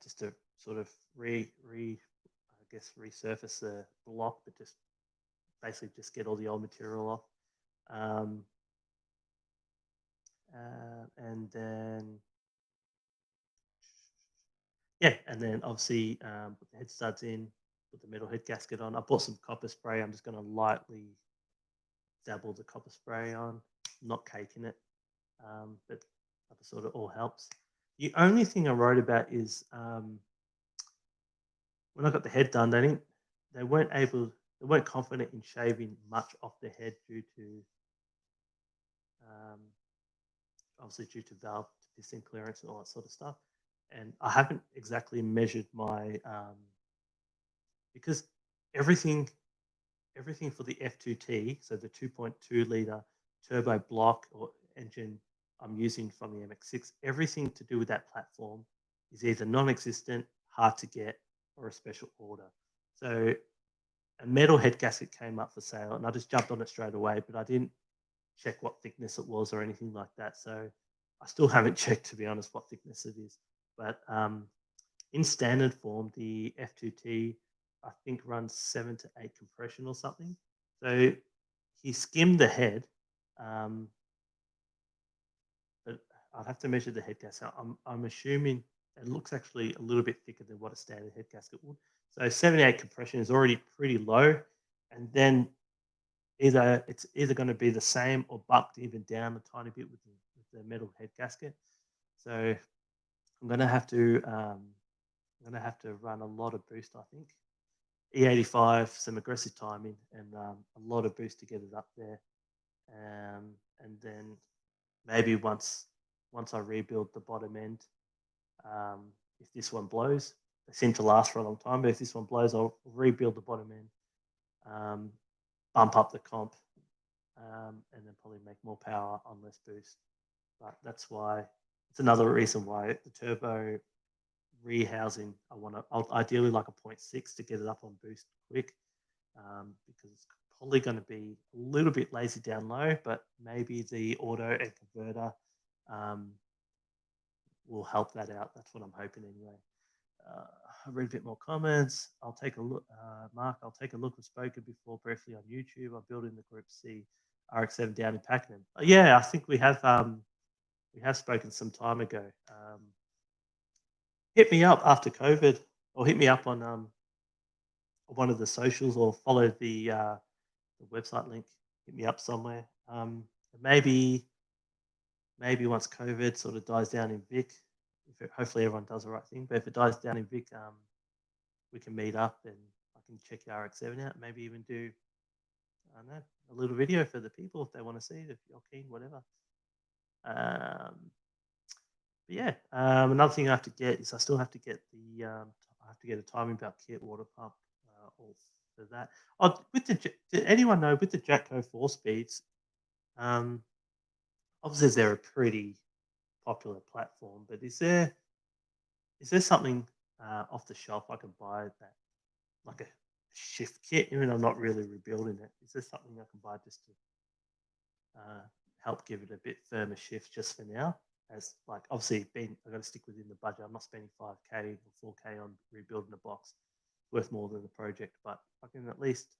[SPEAKER 1] just to sort of resurface the block, but just basically just get all the old material off. And then and then obviously put the head studs in, put the metal head gasket on. I bought some copper spray. I'm just going to lightly dabble the copper spray on, not caking it. but that sort of all helps. The only thing I wrote about is when I got the head done, they weren't confident in shaving much off the head due to um, obviously due to valve to piston clearance and all that sort of stuff. And I haven't exactly measured my because everything everything for the F2T, so the 2.2 liter turbo block or engine I'm using from the MX6, everything to do with that platform is either non-existent, hard to get, or a special order. So a metal head gasket came up for sale, and I just jumped on it straight away, but I didn't check what thickness it was or anything like that. So I still haven't checked, to be honest, what thickness it is. But in standard form, the F2T, I think, runs 7 to 8 compression or something. So he skimmed the head, um, but I'd have to measure the head gasket. I'm assuming it looks actually a little bit thicker than what a standard head gasket would. So 78 compression is already pretty low, and then it's either going to be the same or bucked even down a tiny bit with the metal head gasket. So I'm going to have to run a lot of boost, I think. E85, some aggressive timing, and a lot of boost to get it up there. And then maybe once I rebuild the bottom end, if this one blows, they seem to last for a long time. But if this one blows, I'll rebuild the bottom end, bump up the comp, and then probably make more power on less boost. But that's why it's another reason why the turbo rehousing, I'll ideally like a 0.6 to get it up on boost quick, because it's probably going to be a little bit lazy down low, but maybe the auto and converter will help that out. That's what I'm hoping anyway. I read a bit more comments. I'll take a look, Mark. I'll take a look. We've spoken before briefly on YouTube. I built in the Group C RX-7 down in Pakenham. Yeah, I think we have spoken some time ago. Hit me up after COVID, or hit me up on one of the socials, or follow the website link. Hit me up somewhere. Maybe once COVID sort of dies down in Vic, hopefully everyone does the right thing. But if it dies down in Vic, we can meet up and I can check your RX-7 out. Maybe even do, I don't know, a little video for the people if they want to see it, if you're keen, whatever. But yeah, another thing I have to get is I still have to get I have to get a timing belt kit, water pump, all for that. Oh, did anyone know with the Jatco 4 speeds? Obviously they're a pretty popular platform, but is there something off the shelf I can buy that, like a shift kit? Even though I'm not really rebuilding it, is there something I can buy just to help give it a bit firmer shift just for now? As like obviously I've got to stick within the budget. I'm not spending 5K or 4K on rebuilding a box. It's worth more than the project, but I can at least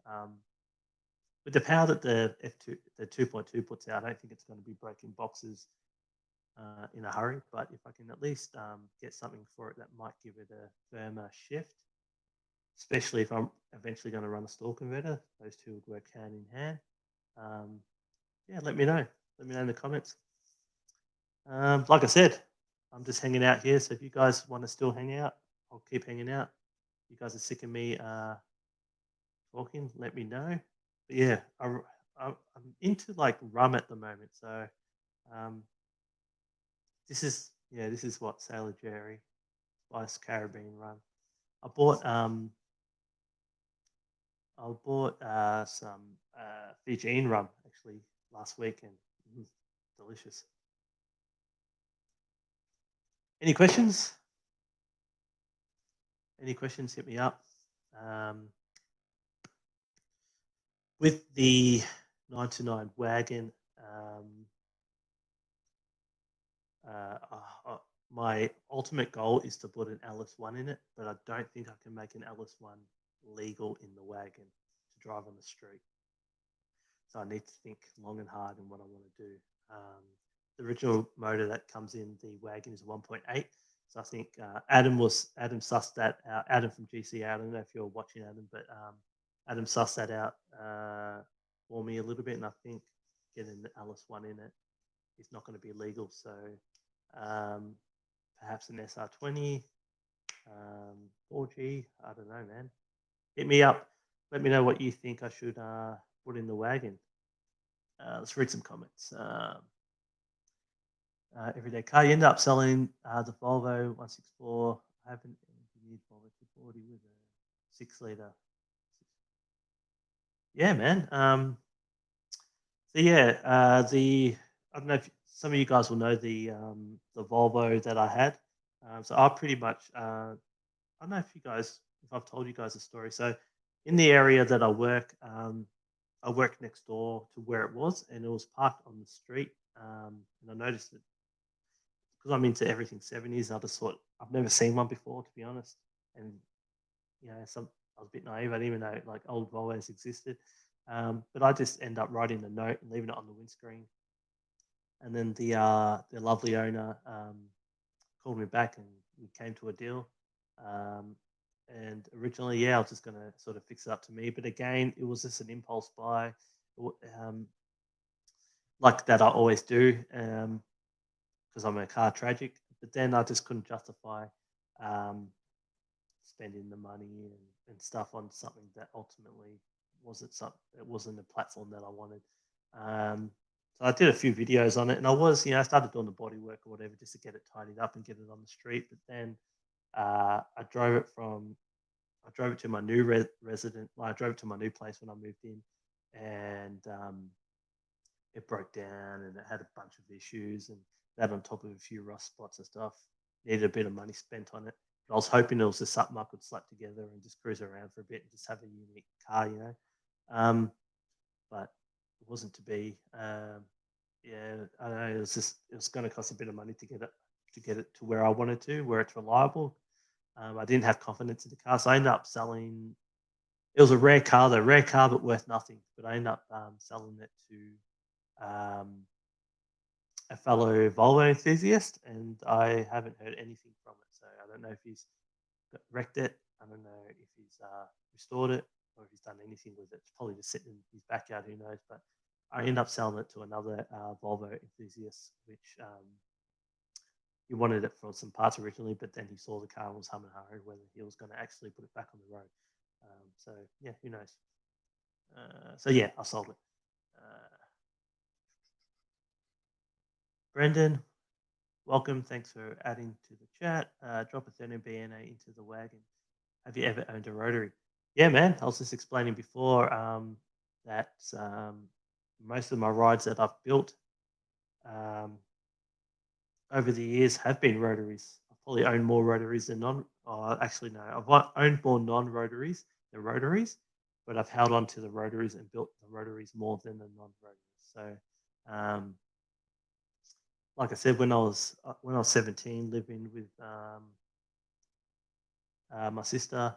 [SPEAKER 1] with the power that the 2.2 puts out, I don't think it's going to be breaking boxes in a hurry. But if I can at least get something for it that might give it a firmer shift, especially if I'm eventually going to run a stall converter, those two would work hand in hand. Yeah, let me know. Let me know in the comments. Like I said, I'm just hanging out here. So if you guys want to still hang out, I'll keep hanging out. If you guys are sick of me talking, let me know. But yeah, I'm into like rum at the moment. So this is what Sailor Jerry Spice Caribbean rum. I bought some Fijian rum actually last week, and delicious. Any questions? Any questions? Hit me up. With the 929 wagon, my ultimate goal is to put an LS1 in it, but I don't think I can make an LS1 legal in the wagon to drive on the street. So I need to think long and hard in what I want to do. The original motor that comes in the wagon is 1.8. So I think Adam sussed that out. Adam from GC, I don't know if you're watching, Adam, but Adam sussed that out for me a little bit, and I think getting the LS1 in it is not going to be legal. So perhaps an SR20, 4G. I don't know, man. Hit me up. Let me know what you think I should put in the wagon. Let's read some comments. Everyday car. You end up selling the Volvo 164. I haven't engineered Volvo 240 with a 6 litre. Yeah, man. So yeah, I don't know if some of you guys will know the Volvo that I had. So I pretty much I don't know if I've told you guys a story. So in the area that I worked next door to where it was, and it was parked on the street. And I noticed it because I'm into everything 70s. I just thought I've never seen one before, to be honest. And I was a bit naive. I didn't even know like old Volvos existed. But I just end up writing a note and leaving it on the windscreen. And then the lovely owner called me back, and we came to a deal. And originally, yeah, I was just going to sort of fix it up to me. But again, it was just an impulse buy, like that I always do, because I'm a car tragic. But then I just couldn't justify spending the money and stuff on something that ultimately it wasn't a platform that I wanted. So I did a few videos on it, and I started doing the body work or whatever just to get it tidied up and get it on the street. But then I drove it to my new resident. Well, I drove it to my new place when I moved in, and it broke down and it had a bunch of issues, and that on top of a few rust spots and stuff. Needed a bit of money spent on it. But I was hoping it was just something I could slap together and just cruise around for a bit and just have a unique car. But it wasn't to be. Yeah, I know it was going to cost a bit of money to get it to where I wanted to, where it's reliable. I didn't have confidence in the car, so I ended up selling. It was a rare car, but worth nothing. But I ended up selling it to a fellow Volvo enthusiast, and I haven't heard anything from it. So I don't know if he's wrecked it. I don't know if he's restored it or if he's done anything with it. It's probably just sitting in his backyard. Who knows? But I ended up selling it to another Volvo enthusiast, which he wanted it for some parts originally, but then he saw the car and was humming and whether he was going to actually put it back on the road. So yeah, who knows? So yeah, I sold it. Brendan, welcome. Thanks for adding to the chat. Drop a 13 BNA into the wagon. Have you ever owned a rotary? Yeah, man. I was just explaining before that most of my rides that I've built over the years have been rotaries. I've probably owned more rotaries than non. Actually, no. I've owned more non-rotaries than rotaries, but I've held on to the rotaries and built the rotaries more than the non-rotaries. So, like I said, when I was 17, living with my sister,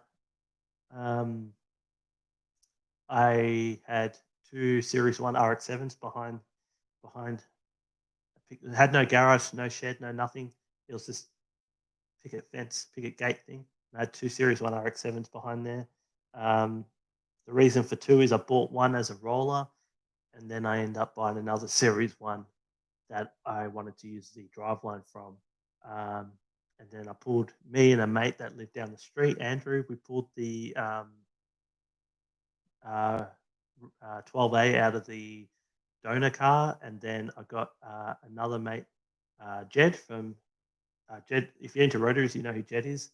[SPEAKER 1] I had two Series 1 RX-7s behind. It had no garage, no shed, no nothing. It was just picket gate thing. I had two Series 1 RX-7s behind there. The reason for two is I bought one as a roller, and then I ended up buying another Series 1 that I wanted to use the driveline from. And then I pulled me and a mate that lived down the street, Andrew. We pulled the 12A out of the donor car, and then I got another mate, Jed from Jed. If you're into rotaries, you know who Jed is.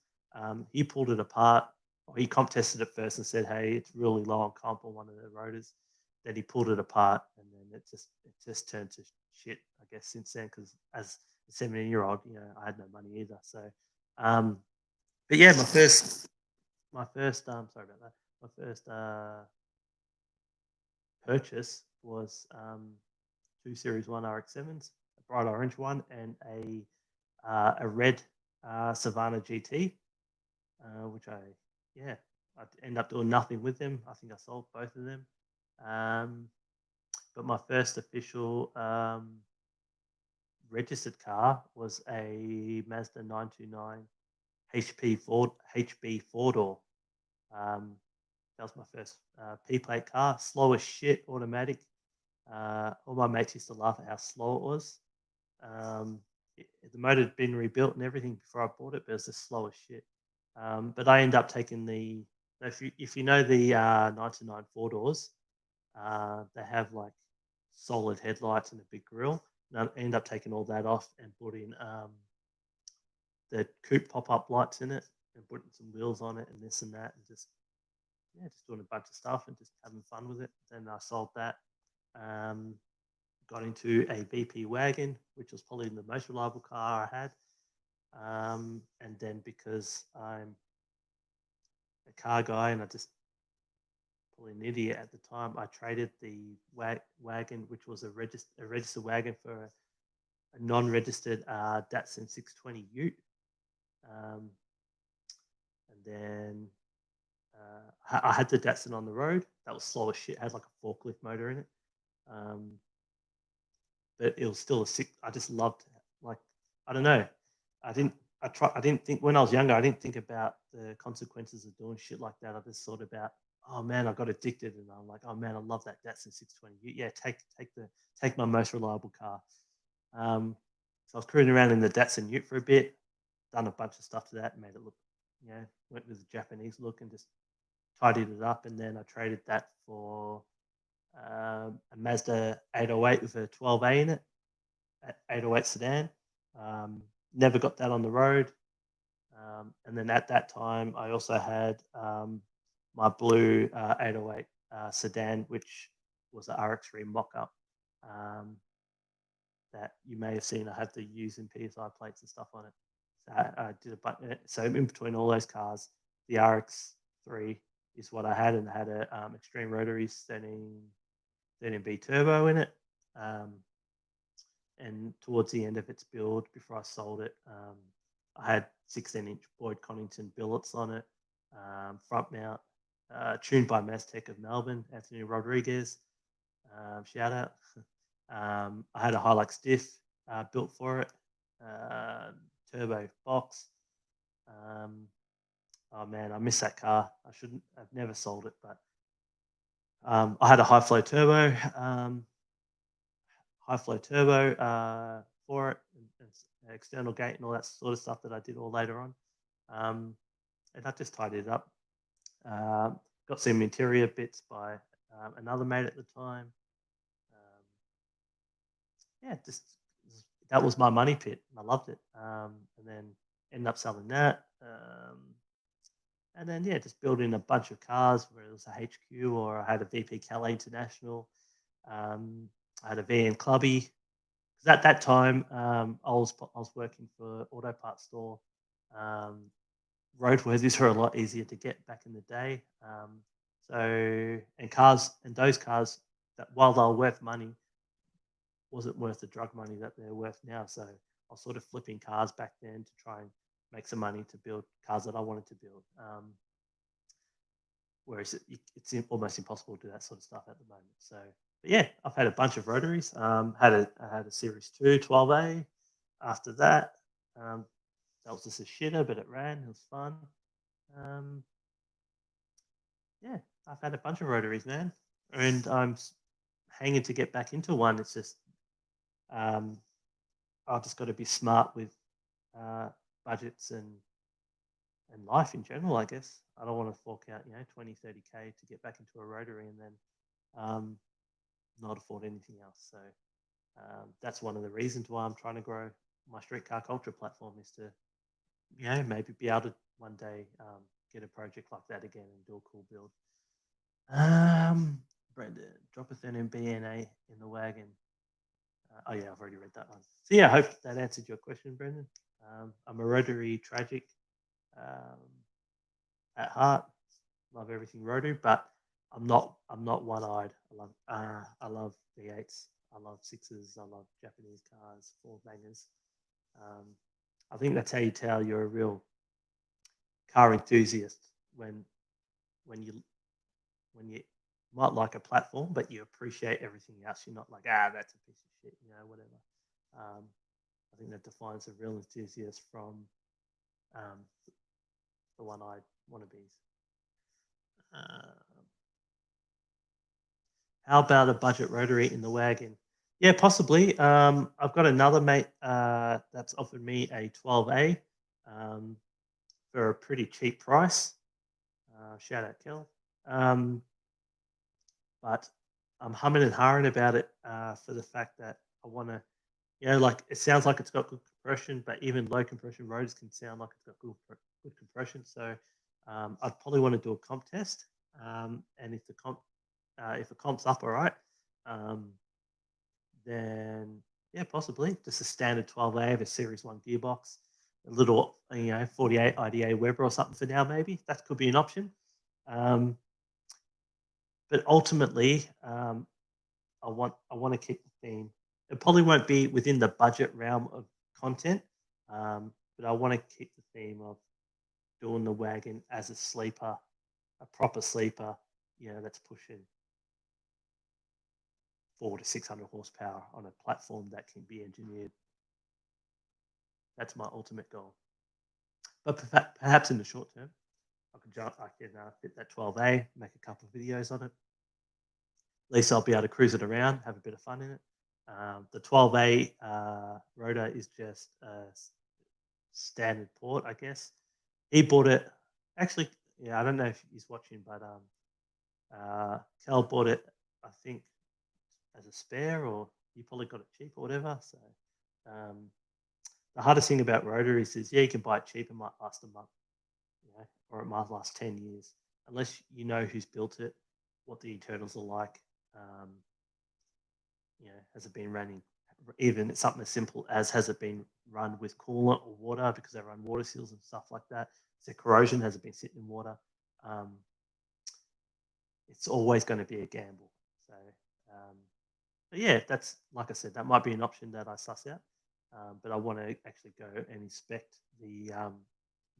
[SPEAKER 1] He pulled it apart. Or he comp tested it first and said, "Hey, it's really low on comp on one of the rotors." Then he pulled it apart, and then it just turned to shit, I guess, since then. Because as a 17-year-old, I had no money either. So, but yeah, my first sorry about that. My first purchase was two Series 1 RX-7s, a bright orange one and a red Savannah GT, which I ended up doing nothing with them. I think I sold both of them. But my first official registered car was a Mazda 929 HB 4-door. That was my first P-plate car. Slow as shit, automatic. All my mates used to laugh at how slow it was. The motor had been rebuilt and everything before I bought it, but it was just slow as shit. But I end up taking the if you know the 99 four doors, they have like solid headlights and a big grille. And I end up taking all that off and putting the coupe pop-up lights in it and putting some wheels on it and this and that, and just doing a bunch of stuff and just having fun with it. Then I sold that. Got into a BP wagon, which was probably the most reliable car I had. And then because I'm a car guy and I just probably an idiot at the time, I traded the wagon, which was a registered wagon, for a non-registered Datsun 620 Ute. And then I had the Datsun on the road. That was slow as shit. It had like a forklift motor in it. But it was still a sick. I just loved, like, I don't know. I didn't think when I was younger. I didn't think about the consequences of doing shit like that. I just thought about, oh man, I got addicted, and I'm like, oh man, I love that Datsun 620. Yeah, take my most reliable car. So I was cruising around in the Datsun Ute for a bit, done a bunch of stuff to that, made it look, went with the Japanese look and just tidied it up, and then I traded that for a Mazda 808 with a 12A in it, 808 sedan. Never got that on the road. And then at that time, I also had my blue 808 sedan, which was the RX3 mock-up that you may have seen. I had the U's and PSI plates and stuff on it. So I did a bunch. So in between all those cars, the RX3 is what I had, and I had a Extreme Rotaries 13B turbo in it. And towards the end of its build, before I sold it, I had 16-inch Boyd Connington billets on it, front mount, tuned by Maztec of Melbourne, Anthony Rodriguez. Shout out. I had a Hilux diff built for it, turbo box. Oh man, I miss that car. I've never sold it, but I had a high flow turbo for it, and external gate and all that sort of stuff that I did all later on. And I just tidied it up. Got some interior bits by another mate at the time. Just that was my money pit. I loved it. And then ended up selling that. And then just building a bunch of cars, whether it was a HQ or I had a VP Calais International. I had a VN Clubby. Because at that time, I was working for auto parts store. Roadworthies were a lot easier to get back in the day. Those cars that, while they were worth money, wasn't worth the drug money that they're worth now. So I was sort of flipping cars back then to try and make some money to build cars that I wanted to build. Whereas it's almost impossible to do that sort of stuff at the moment. So, but yeah, I've had a bunch of rotaries. I had a Series 2 12A. After that, that was just a shitter, but it ran. It was fun. I've had a bunch of rotaries, man, and I'm hanging to get back into one. It's just I've just got to be smart with budgets and life in general, I guess. I don't want to fork out 20, 30K to get back into a rotary and then not afford anything else. So that's one of the reasons why I'm trying to grow my streetcar culture platform, is to maybe be able to one day get a project like that again and do a cool build. Brendan, drop a 13 BNA in the wagon. Oh yeah, I've already read that one. So yeah, I hope that answered your question, Brendan. I'm a rotary tragic at heart. Love everything rotary, but I'm not one-eyed. I love V8s. I love sixes. I love Japanese cars, Ford bangers. I think that's how you tell you're a real car enthusiast when you might like a platform, but you appreciate everything else. You're not like, that's a piece of shit, whatever. I think that defines a real enthusiast from the one-eyed wannabes. How about a budget rotary in the wagon? Yeah, possibly. I've got another mate that's offered me a 12A um, for a pretty cheap price. Shout out, Kel. Um, but I'm humming and hawing about it for the fact that I want to, like it sounds like it's got good compression, but even low compression rotors can sound like it's got good compression. So I'd probably want to do a comp test, and if the comp's up all right, um, then yeah, possibly just a standard 12A of a Series One gearbox, a little 48 IDA Weber or something for now. Maybe that could be an option. Um, but ultimately, I want to keep the theme. It probably won't be within the budget realm of content, but I want to keep the theme of doing the wagon as a sleeper, a proper sleeper. That's pushing 400 to 600 horsepower on a platform that can be engineered. That's my ultimate goal. But perhaps in the short term, I can fit that 12A, make a couple of videos on it. At least I'll be able to cruise it around, have a bit of fun in it. The 12A rotor is just a standard port, I guess. He bought it. Actually, yeah, I don't know if he's watching, but Cal bought it, I think, as a spare, or he probably got it cheap or whatever. So the hardest thing about rotor is yeah, you can buy it cheap, it might last a month, or it might last 10 years, unless you know who's built it, what the internals are like. Has it been running? Even something as simple as has it been run with coolant or water, because they run water seals and stuff like that. Is there corrosion? Has it been sitting in water? It's always going to be a gamble. So, but yeah, that's like I said, that might be an option that I suss out. But I want to actually go and inspect the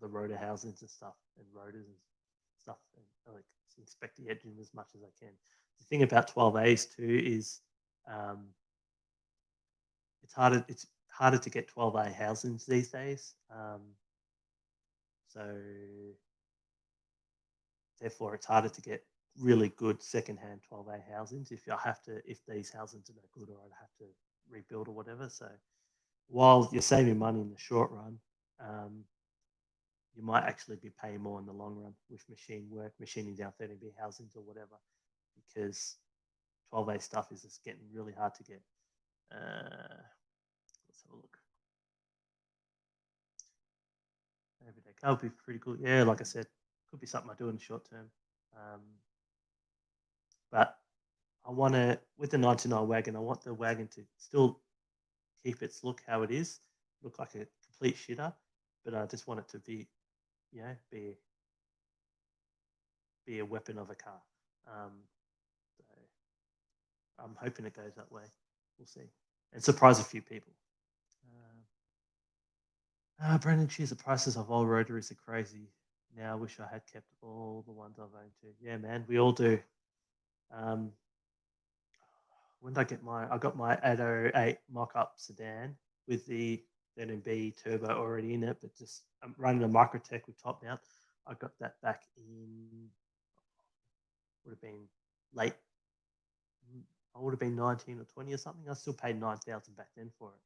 [SPEAKER 1] rotor housings and stuff, and rotors and stuff, and like inspect the engine as much as I can. The thing about 12As too is it's harder to get 12A housings these days. So therefore, it's harder to get really good secondhand 12A housings if these housings are no good, or I'd have to rebuild or whatever. So while you're saving money in the short run, you might actually be paying more in the long run with machining down 13B housings or whatever, because 12A stuff is just getting really hard to get. Let's have a look. Everyday car would be pretty cool. Yeah, like I said, could be something I do in the short term. But I want to, with the 99 wagon, I want the wagon to still keep its look how it is, look like a complete shitter, but I just want it to be, be a weapon of a car. So I'm hoping it goes that way. We'll see, and surprise a few people. Brendan, geez, the prices of all rotaries are crazy. Now I wish I had kept all the ones I've owned too. Yeah, man, we all do. When did I get I got my 808 mock-up sedan with the 13B turbo already in it, but just I'm running a Microtech with top mount. I got that back in, would have been late, I would have been 19 or 20 or something. I still paid 9,000 back then for it.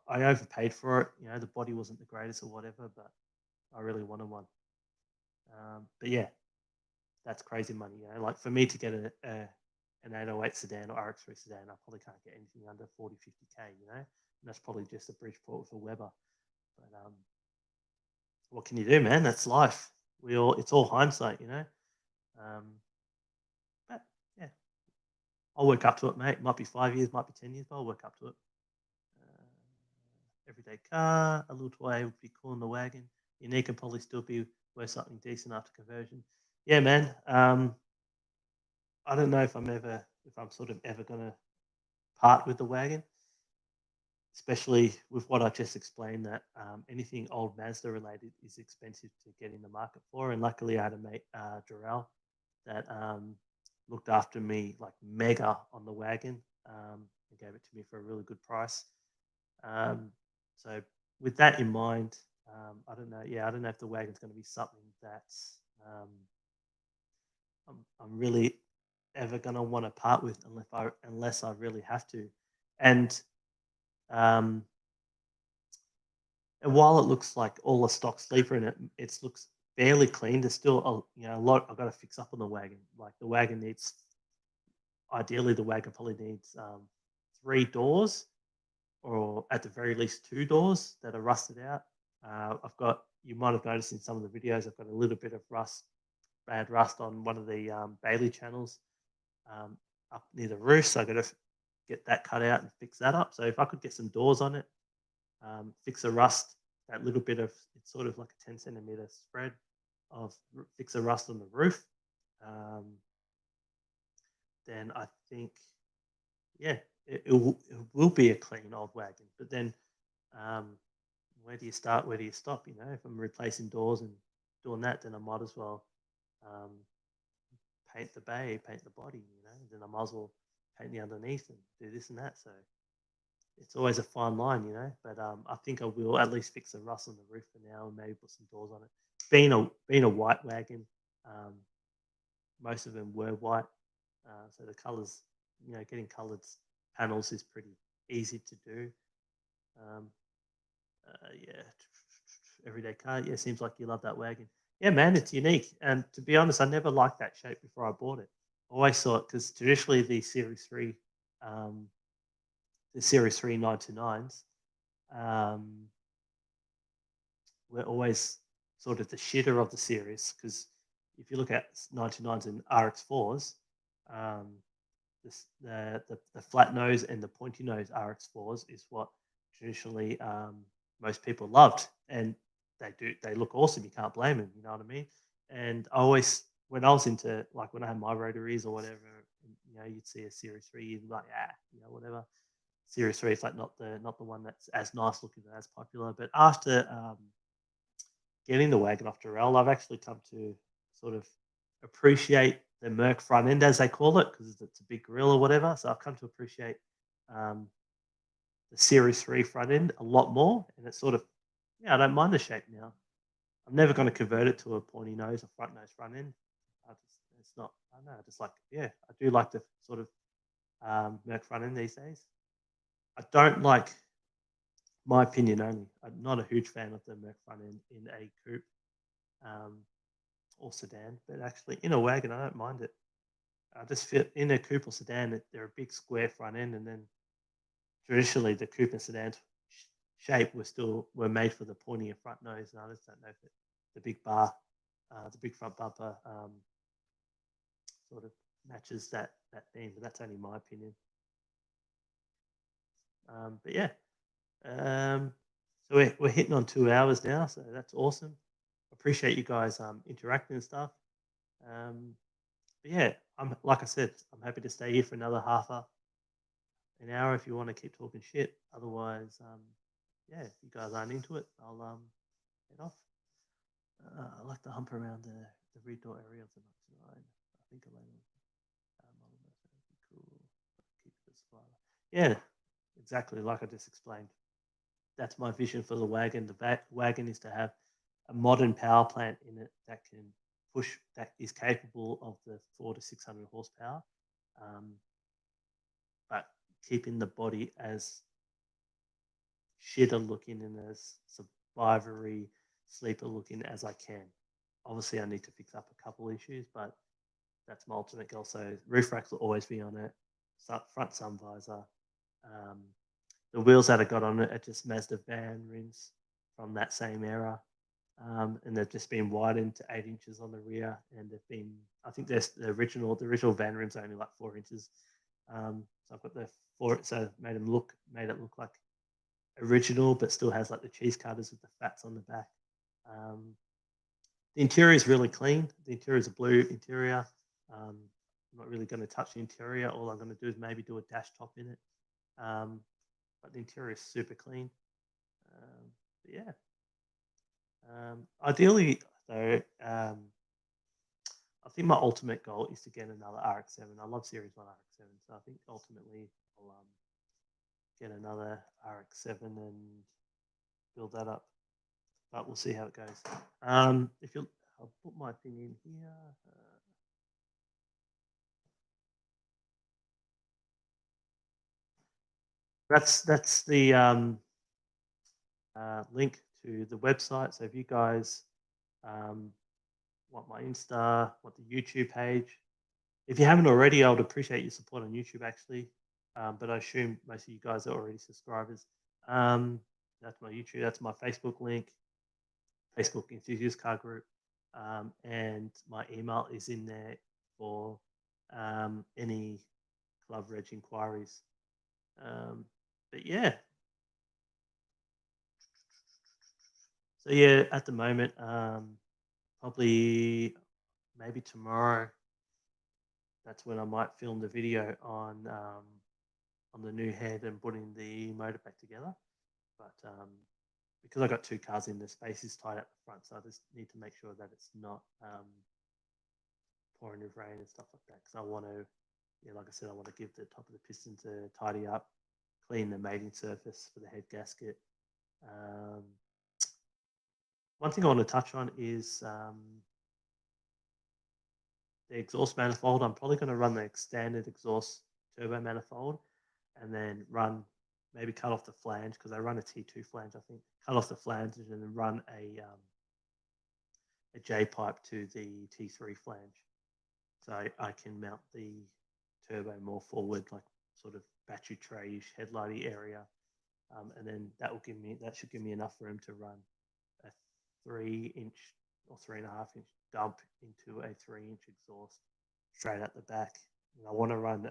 [SPEAKER 1] I overpaid for it. The body wasn't the greatest or whatever, but I really wanted one. But yeah, that's crazy money. Like for me to get an 808 sedan or RX3 sedan, I probably can't get anything under 40, 50K, and that's probably just a Bridgeport with a Weber. But what can you do, man? That's life. It's all hindsight, but yeah, I'll work up to it, mate. Might be 5 years, might be 10 years, but I'll work up to it. Everyday car, a little toy would be cool in the wagon. Unique and probably still be worth something decent after conversion. Yeah, man. I don't know if I'm sort of ever gonna part with the wagon, especially with what I just explained, that anything old Mazda related is expensive to get in the market for. And luckily, I had a mate, Jarrell, that looked after me like mega on the wagon and gave it to me for a really good price. So with that in mind, I don't know. Yeah, I don't know if the wagon's going to be something that's I'm really ever going to want to part with unless I really have to. And um, and while it looks like all the stock sleeper in it, it looks fairly clean. There's still a lot I've got to fix up on the wagon. Like the wagon needs, ideally, the wagon probably needs 3 doors, or at the very least 2 doors that are rusted out. I've got, you might have noticed in some of the videos, I've got a little bit of bad rust on one of the Bailey channels um, up near the roof. So I got to get that cut out and fix that up. So if I could get some doors on it, fix the rust, that little bit of, it's sort of like a 10 centimeter spread of fix the rust on the roof, um, then I think, yeah, it will be a clean old wagon. But then um, where do you start? Where do you stop? If I'm replacing doors and doing that, then I might as well um, paint the bay, paint the body. Then I might as well paint the underneath and do this and that. So it's always a fine line. But I think I will at least fix the rust on the roof for now and maybe put some doors on it. Being a white wagon, um, most of them were white, so the colors, getting colored panels is pretty easy to do. Um, yeah, everyday car. Yeah, seems like you love that wagon. Yeah, man, it's unique. And to be honest, I never liked that shape before I bought it. I always thought, because traditionally um, the Series 3 929s, were always sort of the shitter of the series. Because if you look at 99s and RX4s, um, the flat nose and the pointy nose RX4s is what traditionally most people loved, and they look awesome. You can't blame them. You know what I mean? And I always, when I was into, like, when I had my rotaries or whatever, you'd see a Series 3, you'd be like, whatever. Series 3 is like not the one that's as nice looking and as popular. But after getting the wagon off Durrell, I've actually come to sort of appreciate the Merc front end, as they call it, because it's a big grill or whatever. So I've come to appreciate um, the Series 3 front end a lot more. And it's sort of, I don't mind the shape now. I'm never going to convert it to a pointy nose or front nose front end. It's not, I don't know, I just like, I do like the sort of Merc front end these days. I don't like, my opinion only, I'm not a huge fan of the Merc front end in a coupe or sedan, but actually in a wagon, I don't mind it. I just feel in a coupe or sedan, they're a big square front end, and then traditionally the coupe and sedan shape were made for the pointy and front nose, and I just don't know if the big bar, the big front bumper, sort of matches that theme. But that's only my opinion. But yeah, so we're hitting on 2 hours now, so that's awesome. Appreciate you guys interacting and stuff. But yeah, like I said, I'm happy to stay here for another an hour if you want to keep talking shit. Otherwise, if you guys aren't into it, I'll head off. I like to hump around the rear door area of the 99. I think I like cool. Keep this Yeah, exactly like I just explained. That's my vision for the wagon. The wagon is to have a modern power plant in it that can that is capable of the 400 to 600 horsepower, but keeping the body as shitter looking and as survivory sleeper looking as I can. Obviously, I need to fix up a couple issues, but that's my ultimate goal. So roof racks will always be on it, front sun visor. The wheels that I got on it are just Mazda van rims from that same era. And they've just been widened to 8 inches on the rear, and they've been, I think there's the original van rims are only like 4 inches. So I've got the four, so made it look like original, but still has like the cheese cutters with the fats on the back. The interior is really clean. The interior is a blue interior. I'm not really going to touch the interior. All I'm going to do is maybe do a dash top in it. But the interior is super clean. Yeah. Ideally, though, I think my ultimate goal is to get another RX-7. I love Series 1 RX-7, so I think ultimately I'll get another RX-7 and build that up. But we'll see how it goes. I'll put my thing in here. That's the link to the website. So if you guys um, want my Insta, want the YouTube page, if you haven't already, I would appreciate your support on YouTube actually. But I assume most of you guys are already subscribers. Um, that's my YouTube. That's my Facebook link, Facebook Enthusiast Car Group, and my email is in there for any club reg inquiries. But yeah, so yeah, at the moment, probably maybe tomorrow. That's when I might film the video on the new head and putting the motor back together. But because I got two cars in, the space is tight at the front, so I just need to make sure that it's not pouring with rain and stuff like that. Because I want to, yeah, like I said, I want to give the top of the piston to tidy up, clean the mating surface for the head gasket. Um, one thing I want to touch on is the exhaust manifold. I'm probably going to run the standard exhaust turbo manifold and then run, maybe cut off the flange because I run a T2 flange, I think. Cut off the flange and then run a J pipe to the T3 flange. So I can mount the turbo more forward, like sort of battery tray-ish headlighty area. And then that should give me enough room to run a 3-inch or 3.5-inch dump into a 3-inch exhaust straight at the back. And I want to run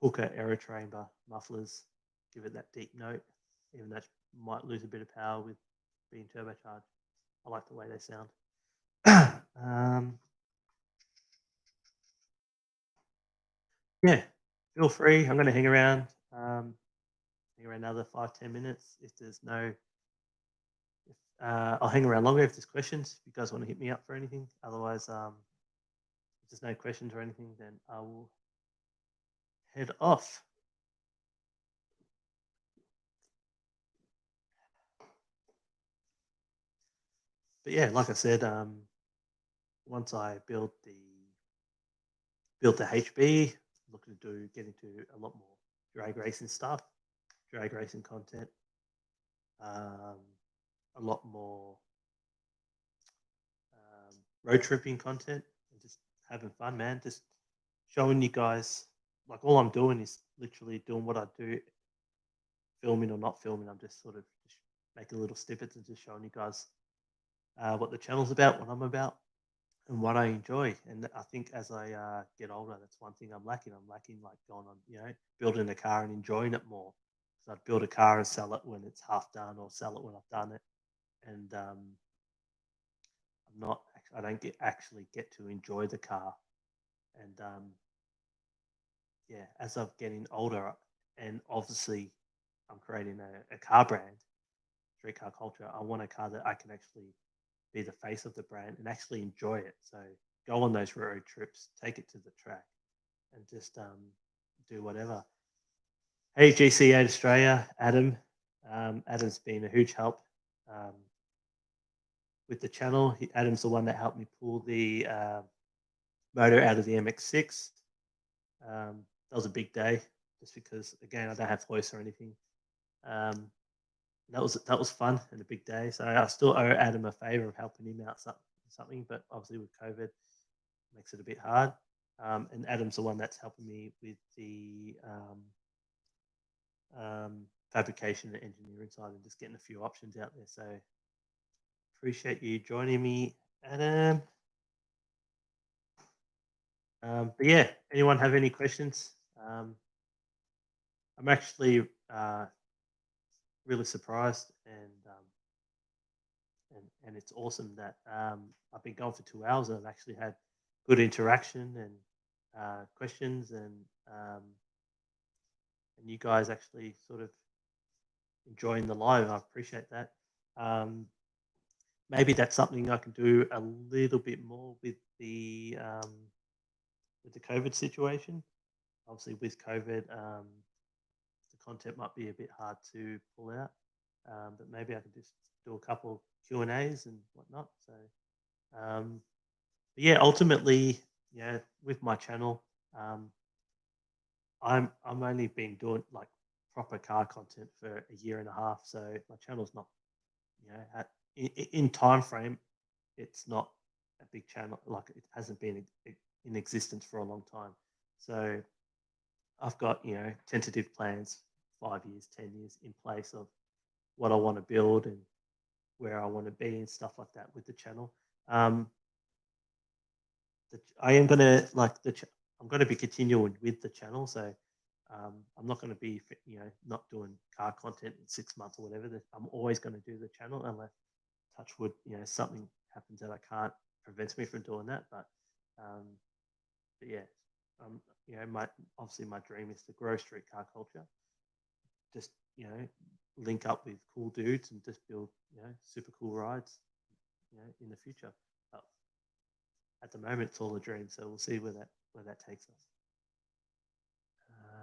[SPEAKER 1] hooker aerotramber mufflers, give it that deep note, even though it might lose a bit of power with being turbocharged. I like the way they sound. Yeah, feel free. I'm going to hang around another 5-10 minutes. If there's no, I'll hang around longer if there's questions. If you guys want to hit me up for anything. Otherwise, if there's no questions or anything, then I will head off. But yeah, like I said, once I build the HB, looking to get into a lot more drag racing stuff, drag racing content, a lot more road tripping content, and just having fun, man. Just showing you guys, like all I'm doing is literally doing what I do, filming or not filming. I'm just sort of just making little snippets and just showing you guys what the channel's about, what I'm about, and what I enjoy. And I think as I get older, that's one thing I'm lacking. I'm lacking like going on, building a car and enjoying it more. So I'd build a car and sell it when it's half done, or sell it when I've done it. And I don't actually get to enjoy the car. And yeah, as I'm getting older, and obviously I'm creating a car brand, street car culture. I want a car that I can actually be the face of the brand and actually enjoy it. So go on those road trips, take it to the track, and just do whatever. Hey, GC8 Australia, Adam. Adam's been a huge help with the channel. Adam's the one that helped me pull the motor out of the MX6. That was a big day, just because again I don't have voice or anything. That was fun and a big day. So I still owe Adam a favor of helping him out something, but obviously with COVID, it makes it a bit hard. And Adam's the one that's helping me with the fabrication and engineering side and just getting a few options out there. So appreciate you joining me, Adam. But yeah, anyone have any questions? I'm actually really surprised and it's awesome that I've been going for 2 hours and I've actually had good interaction and questions and you guys actually sort of enjoying the live. I appreciate that. Maybe that's something I can do a little bit more with the COVID situation. Obviously, with COVID, the content might be a bit hard to pull out, but maybe I can just do a couple Q&As and whatnot. So, but yeah, ultimately, with my channel, I'm only been doing like proper car content for a year and a half, so my channel's not, in time frame, it's not a big channel. Like it hasn't been in existence for a long time. So I've got tentative plans, 5 years, 10 years in place of what I want to build and where I want to be and stuff like that with the channel. Um, I am gonna like I'm gonna be continuing with the channel, so I'm not going to be not doing car content in 6 months or whatever. I'm always going to do the channel unless touch wood, something happens that I can't prevents me from doing that. Um, but yeah, my obviously my dream is to grow street car culture. Just link up with cool dudes and just build super cool rides, in the future. But at the moment, it's all a dream, so we'll see where that takes us.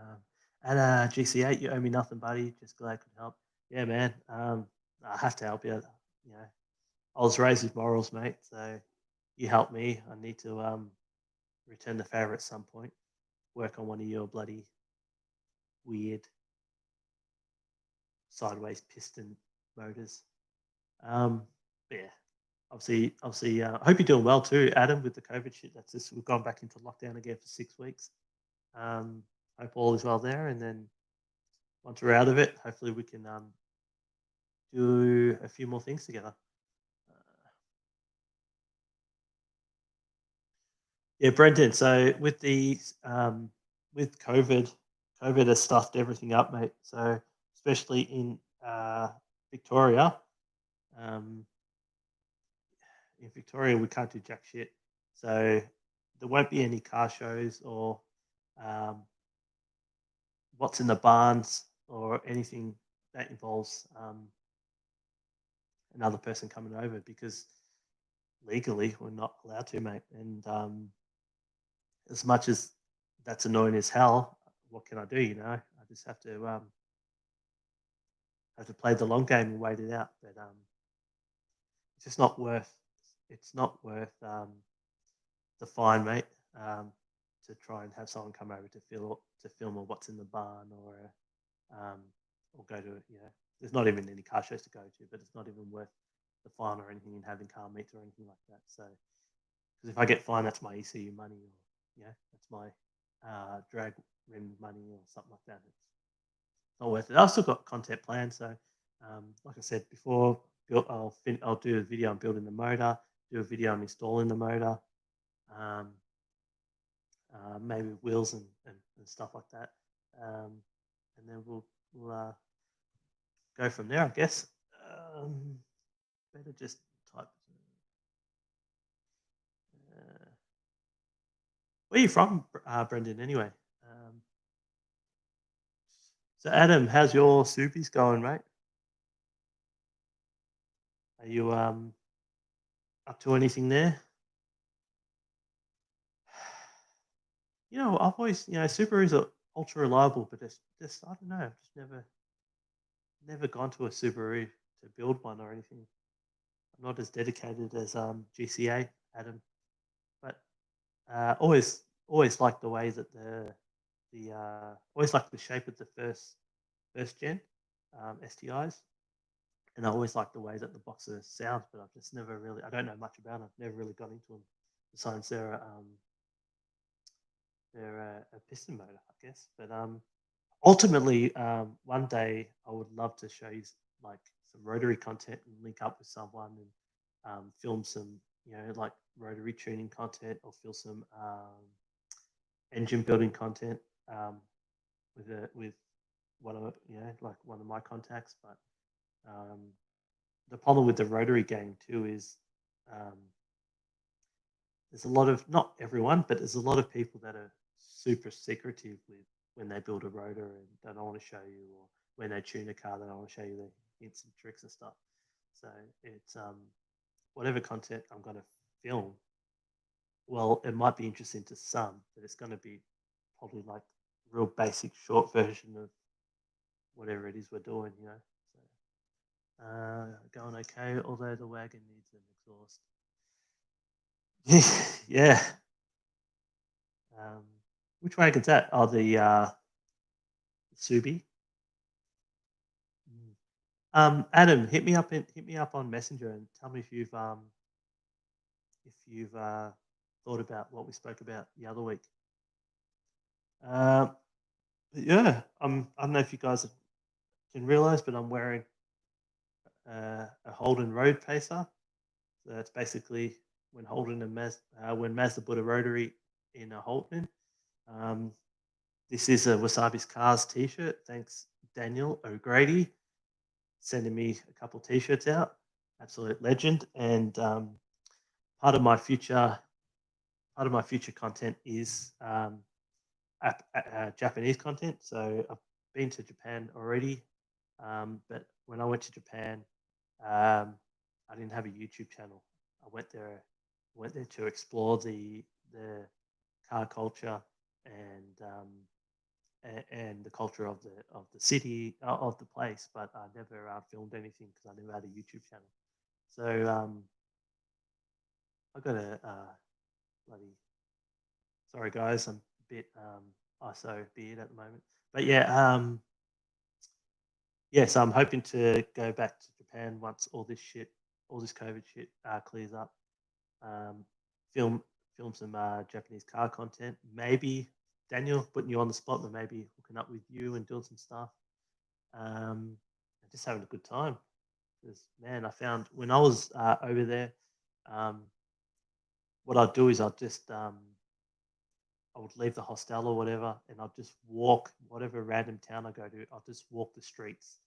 [SPEAKER 1] Um, and GC8, you owe me nothing, buddy. Just glad I could help. Yeah, man. I have to help you. You know, I was raised with morals, mate. So you help me. I need to return the favour at some point. Work on one of your bloody weird sideways piston motors. But yeah, obviously, I hope you're doing well too, Adam, with the COVID shit. That's just we've gone back into lockdown again for 6 weeks. Um, hope all is well there, and then once we're out of it, hopefully we can do a few more things together. Yeah, Brendan. So with COVID has stuffed everything up, mate. So especially in Victoria, um, we can't do jack shit. So there won't be any car shows or um, what's in the barns or anything that involves another person coming over because legally we're not allowed to, mate. And as much as that's annoying as hell, what can I do? I just have to play the long game and wait it out. But it's just not worth. It's not worth the fine, mate. To try and have someone come over to film or what's in the barn um, or go to There's not even any car shows to go to, but it's not even worth the fine or anything in having car meets or anything like that. So because if I get fined, that's my ECU money or that's my drag rim money or something like that. It's not worth it. I've still got content planned, so like I said before, I'll do a video on building the motor, do a video on installing the motor, um, maybe wheels and stuff like that, and then we'll go from there, I guess. Um, better just type. Uh, where are you from, Brendan? Anyway, so Adam, how's your soupies going, mate? Are you up to anything there? I've always, Subarus are ultra reliable, but it's just I don't know. I've just never gone to a Subaru to build one or anything. I'm not as dedicated as GCA Adam, but always like the way that the always like the shape of the first gen STIs, and I always like the way that the Boxer sounds. But I've just never really, I don't know much about them. I've never really got into them. Besides they're a piston motor, I guess. But ultimately, one day I would love to show you like some rotary content and link up with someone and film some, like rotary tuning content or film some engine building content with one of like one of my contacts. But the problem with the rotary game too is um, there's a lot of not everyone, but there's a lot of people that are super secretive with when they build a rotor and they don't want to show you, or when they tune a car, they don't want to show you the hints and tricks and stuff. So it's whatever content I'm going to film. Well, it might be interesting to some, but it's going to be probably like real basic short version of whatever it is we're doing. So going okay, although the wagon needs an exhaust. Yeah. Which wagon's that? Oh, Subi. Mm. Adam, hit me up on Messenger and tell me if you've thought about what we spoke about the other week. But yeah, I don't know if you guys can realize, but I'm wearing a Holden road pacer. So that's basically when Holden and when Mazda put a rotary in a Holden. Um, this is a Wasabi's Cars T-shirt. Thanks, Daniel O'Grady, sending me a couple T-shirts out. Absolute legend. And part of my future content is Japanese content. So I've been to Japan already, but when I went to Japan, I didn't have a YouTube channel. I went there to explore the car culture and the culture of the city of the place, but I never filmed anything because I never had a YouTube channel. So I got a bloody sorry guys, I'm a bit ISO beard at the moment, but yeah, so I'm hoping to go back to Japan once all this COVID shit clears up. Um, film some Japanese car content. Maybe Daniel, putting you on the spot, but maybe hooking up with you and doing some stuff. And just having a good time. Because man, I found when I was over there, um, what I'd do is I would leave the hostel or whatever, and I'd just walk whatever random town I go to. I'll just walk the streets,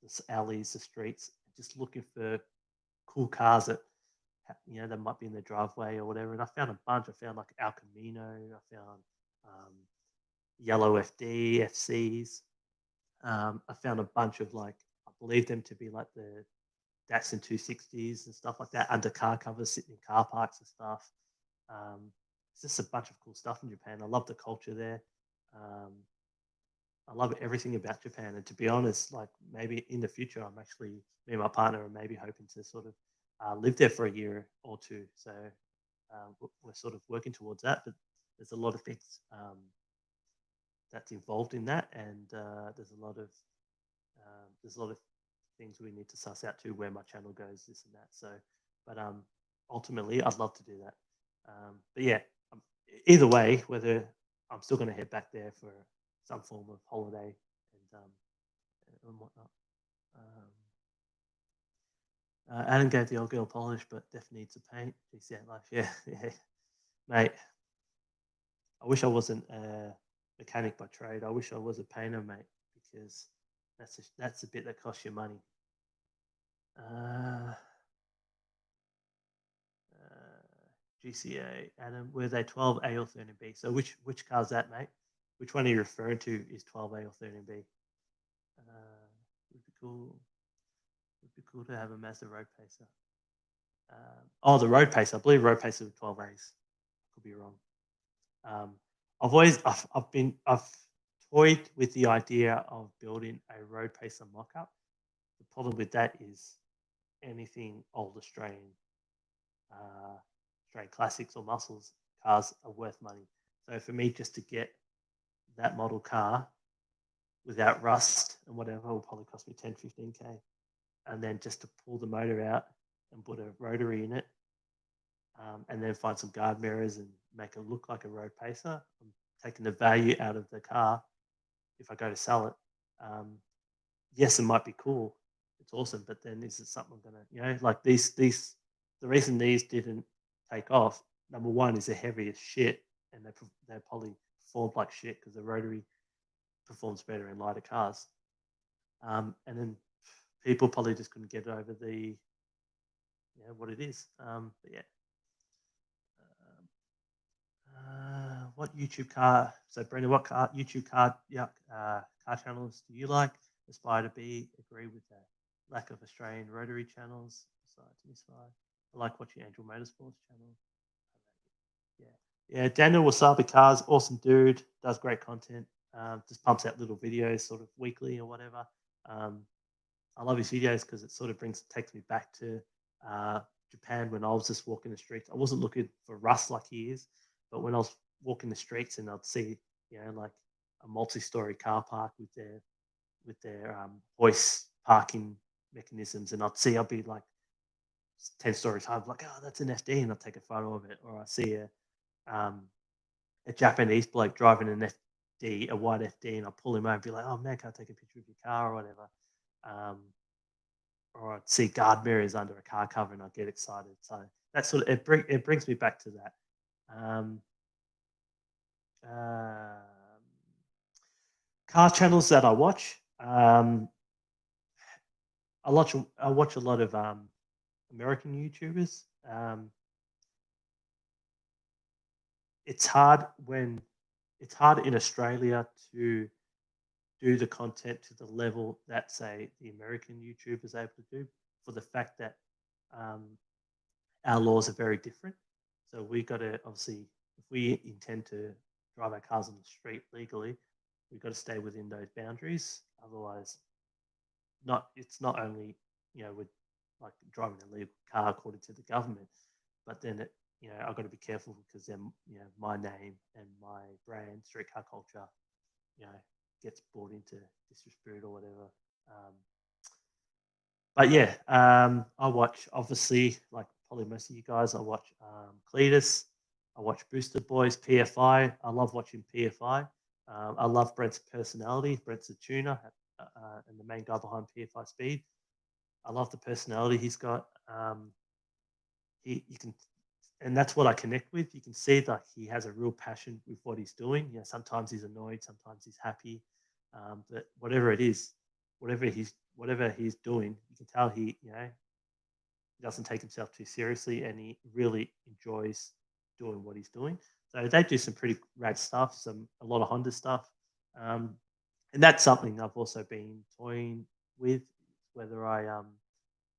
[SPEAKER 1] the alleys, the streets, just looking for cool cars that that might be in the driveway or whatever. And I found a bunch. I found like Al Camino. I found yellow FD, FCs. I found a bunch of I believe them to be like the Datsun 260s and stuff like that under car covers, sitting in car parks and stuff. It's just a bunch of cool stuff in Japan. I love the culture there. Um, I love everything about Japan. And to be honest, like maybe in the future, I'm actually me and my partner are maybe hoping to sort of live there for a year or two. So we're sort of working towards that. But there's a lot of things that's involved in that, and there's a lot of things we need to suss out too, where my channel goes, this and that. So, but ultimately, I'd love to do that. But yeah, either way, whether I'm still going to head back there for some form of holiday and whatnot. Adam gave the old girl polish, but definitely needs a paint. GC8 life, yeah, yeah, mate. I wish I wasn't a mechanic by trade. I wish I was a painter, mate, because that's a bit that costs you money. GCA, Adam, were they 12A or 13B? So which car's that, mate? Which one are you referring to is 12A or 13B? Would be cool. Would be cool to have a Mazda road pacer. The road pacer. I believe road pacer with 12As. Could be wrong. I've toyed with the idea of building a road pacer mock-up. The problem with that is anything old Australian classics or muscles cars are worth money. So for me, just to get that model car without rust and whatever will probably cost me 10, 15K. And then just to pull the motor out and put a rotary in it, and then find some guard mirrors and make it look like a road pacer. I'm taking the value out of the car if I go to sell it. Yes, it might be cool. It's awesome, but then is it something I'm gonna, like these the reason these didn't take off, number one is they're heavy as shit, and they probably performed like shit because the rotary performs better in lighter cars. And then people probably just couldn't get over what it is. But yeah. What YouTube car? So Brendan, what YouTube car channels do you like? Aspire to be? Agree with the lack of Australian rotary channels. Besides Misfire, I like watching Angel Motorsports channel. Yeah. Daniel Wasabi Cars, awesome dude, does great content. Just pumps out little videos sort of weekly or whatever. I love his videos because it sort of takes me back to Japan when I was just walking the streets. I wasn't looking for rust like he is, but when I was walking the streets and I'd see, a multi-story car park with their hoist parking mechanisms, and I'll be like 10 stories high, I'm like, oh, that's an FD, and I'll take a photo of it. Or I see a Japanese bloke driving an FD, a white FD, and I'll pull him over and be like, oh man, can I take a picture of your car or whatever? Um, or I'd see guard mirrors under a car cover and I'd get excited. So that sort of it brings me back to that. Um, um, car channels that I watch. I watch a lot of American YouTubers. It's hard when it's hard in Australia to do the content to the level that say the American YouTuber is able to do, for the fact that um, our laws are very different. So we got to obviously, if we intend to drive our cars on the street legally, we've got to stay within those boundaries. Otherwise, it's not only with like driving a legal car according to the government, but then I've got to be careful because then my name and my brand, street car culture, you know gets brought into disrepute or whatever. Um, but yeah, I watch obviously like probably most of you guys. I watch Cletus. I watch Booster Boys, PFI. I love watching PFI. I love Brent's personality. Brent's a tuner and the main guy behind PFI Speed. I love the personality he's got. You can, and that's what I connect with. You can see that he has a real passion with what he's doing. Sometimes he's annoyed, sometimes he's happy, but whatever it is, whatever he's doing, you can tell he doesn't take himself too seriously, and he really enjoys doing what he's doing. So they do some pretty rad stuff, a lot of Honda stuff, and that's something I've also been toying with, whether I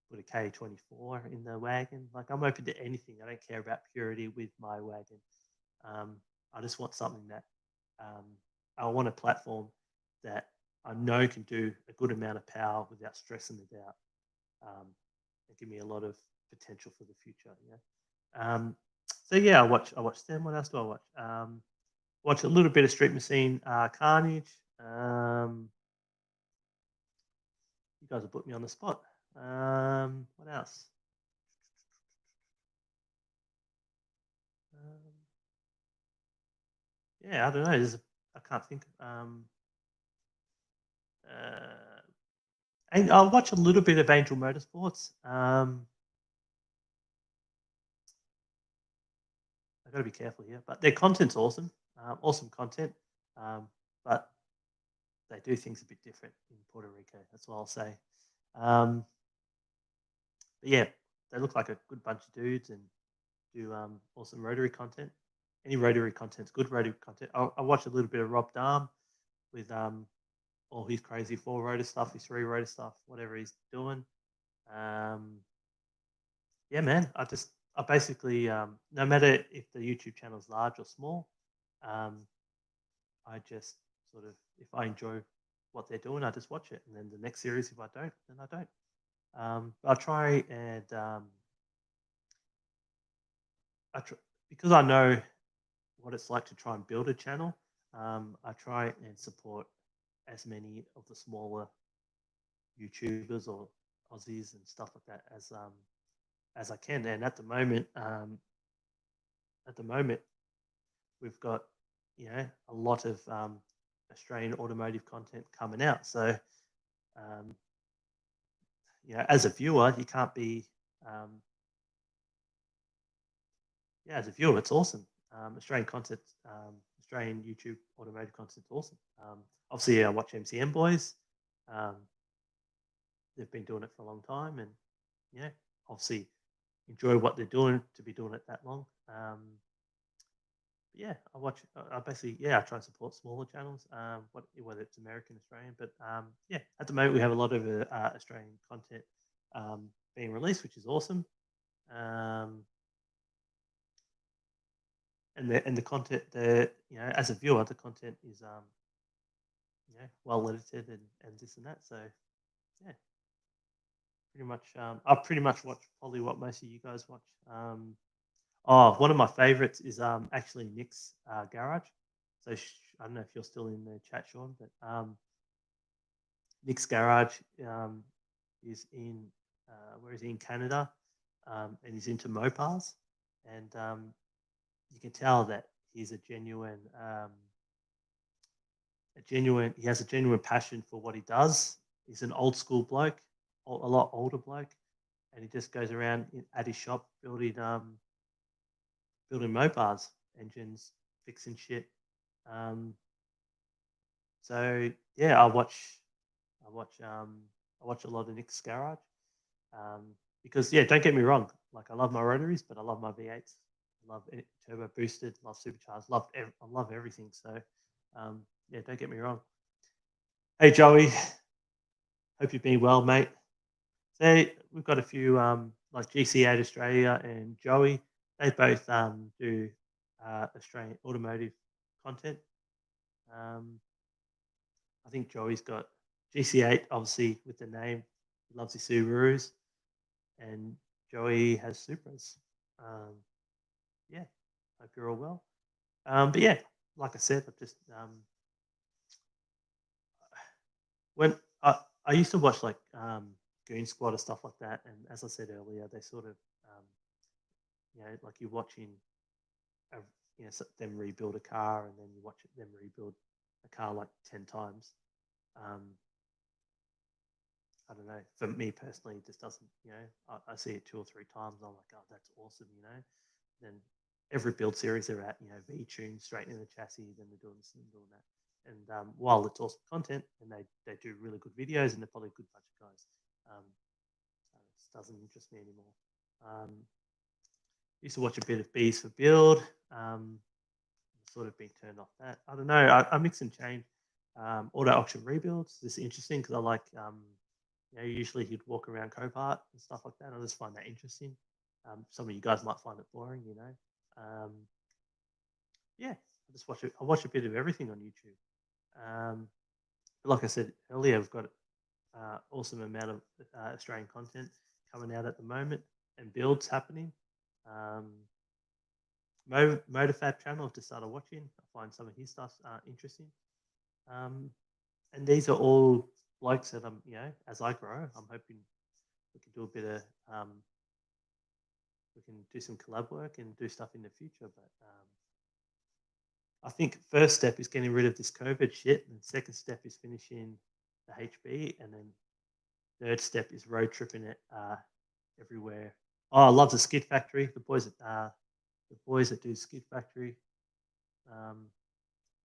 [SPEAKER 1] put a K24 in the wagon. Like I'm open to anything. I don't care about purity with my wagon. I just want something that I want a platform that I know can do a good amount of power without stressing it out. And give me a lot of potential for the future. So yeah, I watch them. What else do I watch? Watch a little bit of Street Machine Carnage. You guys have put me on the spot. What else? Yeah, I don't know. I can't think. And I'll watch a little bit of Angel Motorsports. I've got to be careful here, but their content's awesome. Awesome content. But they do things a bit different in Puerto Rico. That's all I'll say. But yeah, they look like a good bunch of dudes and do awesome rotary content. Any rotary content's good rotary content. I watch a little bit of Rob Dahm with all his crazy 4 rotor stuff, his 3 rotor stuff, whatever he's doing. Yeah, man. I basically no matter if the YouTube channel is large or small, I just sort of, if I enjoy what they're doing, I just watch it, and then the next series, if I don't, then I don't. I try and because I know what it's like to try and build a channel. I try and support as many of the smaller YouTubers or Aussies and stuff like that as I can. And at the moment, we've got a lot of Australian automotive content coming out. So as a viewer, you can't be as a viewer, it's awesome. Australian content, Australian YouTube automotive content, awesome. Obviously, I watch MCM Boys. They've been doing it for a long time, and obviously enjoy what they're doing to be doing it that long. I watch. I basically, I try and support smaller channels, whether it's American, Australian. But at the moment we have a lot of Australian content being released, which is awesome. And the content, as a viewer, the content is well edited and this and that. So yeah, pretty much. I pretty much watch probably what most of you guys watch. One of my favorites is actually Nick's Garage. So I don't know if you're still in the chat, Sean, but Nick's Garage is in where is he, in Canada, and he's into Mopars, and you can tell that he's a genuine he has a genuine passion for what he does. He's an old school bloke, a lot older bloke, and he just goes around at his shop building Mopars, engines, fixing shit. So yeah, I watch a lot of Nick's Garage, because yeah, don't get me wrong, like I love my rotaries, but I love my V8s. I love turbo boosted, love supercharged, I love everything. So yeah, don't get me wrong. Hey Joey, hope you've been well, mate. So we've got a few like GC8 Australia and Joey. They both do Australian automotive content. I think Joey's got GC8, obviously with the name. He loves his Subarus, and Joey has Supras. Yeah, hope you're all well. But yeah, like I said, I've just when I used to watch like Goon Squad or stuff like that, and as I said earlier, they sort of like you're watching them rebuild a car, and then you watch them rebuild a car like 10 times. I don't know. For me personally, it just doesn't. I see it 2 or 3 times. I'm like, oh, that's awesome. Then every build series they're at, V-tune, straightening the chassis, then they're doing this and doing that. And while it's awesome content, and they do really good videos, and they're probably a good bunch of guys, it doesn't interest me anymore. Used to watch a bit of Bees for Build. Sort of been turned off that. I don't know. I mix and change. Auto auction rebuilds. This is interesting because I like. Usually he'd walk around Copart and stuff like that. I just find that interesting. Some of you guys might find it boring, yeah, I just watch it. I watch a bit of everything on YouTube. Like I said earlier, we've got awesome amount of Australian content coming out at the moment, and builds happening. Motorfab channel, I've just started watching. I find some of his stuff interesting. And these are all blokes that I'm, as I grow, I'm hoping we can do a bit of, we can do some collab work and do stuff in the future. But I think first step is getting rid of this COVID shit, and second step is finishing the HB, and then third step is road tripping it everywhere. Oh, I love the Skid Factory. The boys that do Skid Factory,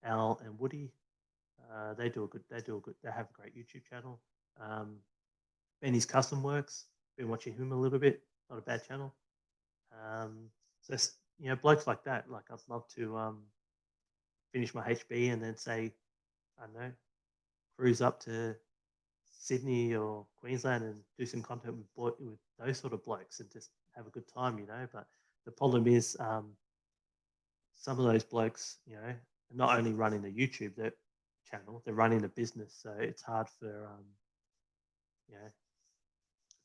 [SPEAKER 1] Al and Woody. They have a great YouTube channel. Benny's Custom Works, been watching him a little bit, not a bad channel. So blokes like that, like I'd love to finish my HB and then say, I don't know, cruise up to Sydney or Queensland and do some content with those sort of blokes and just have a good time, But the problem is some of those blokes, are not only running the YouTube channel, they're running a business, so it's hard for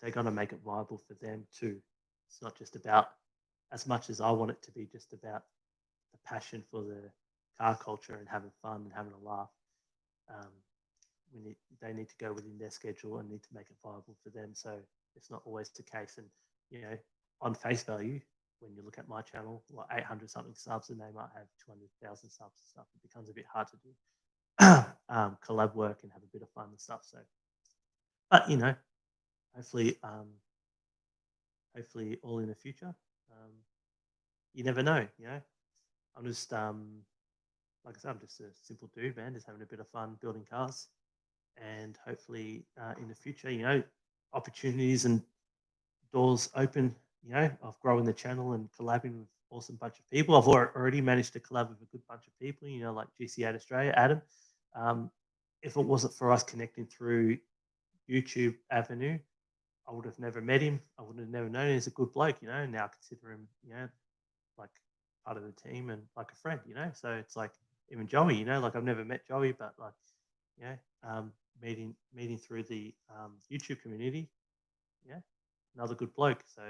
[SPEAKER 1] they're going to make it viable for them too. It's not just about, as much as I want it to be, just about the passion for the car culture and having fun and having a laugh. They need to go within their schedule and need to make it viable for them. So it's not always the case. And on face value, when you look at my channel, 800 something subs, and they might have 200,000 subs and stuff, it becomes a bit hard to do collab work and have a bit of fun and stuff. So, but hopefully all in the future. You never know, I'm just like I said, I'm just a simple dude, man, just having a bit of fun building cars, and hopefully in the future, opportunities and doors open, of growing the channel and collabing with awesome bunch of people. I've already managed to collab with a good bunch of people, like GC8 Australia, Adam. If it wasn't for us connecting through YouTube avenue, I would have never met him. I would have never known he's a good bloke, Now I consider him, like part of the team and like a friend, So it's like even Joey, like I've never met Joey, but like, meeting through the YouTube community, another good bloke. So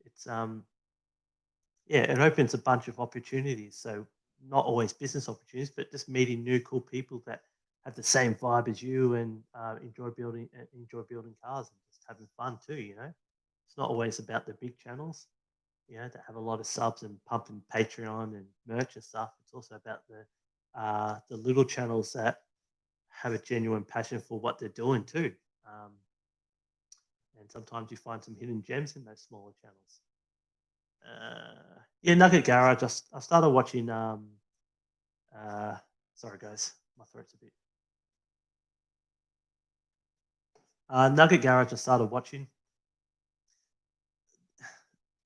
[SPEAKER 1] it's it opens a bunch of opportunities. So not always business opportunities, but just meeting new cool people that have the same vibe as you and enjoy building cars and just having fun too. It's not always about the big channels, that have a lot of subs and pumping Patreon and merch and stuff. It's also about the little channels that have a genuine passion for what they're doing too. Um, and sometimes you find some hidden gems in those smaller channels. Yeah, Nugget Garage. I started watching. Uh, Sorry, guys, my throat's a bit. Nugget Garage. I started watching.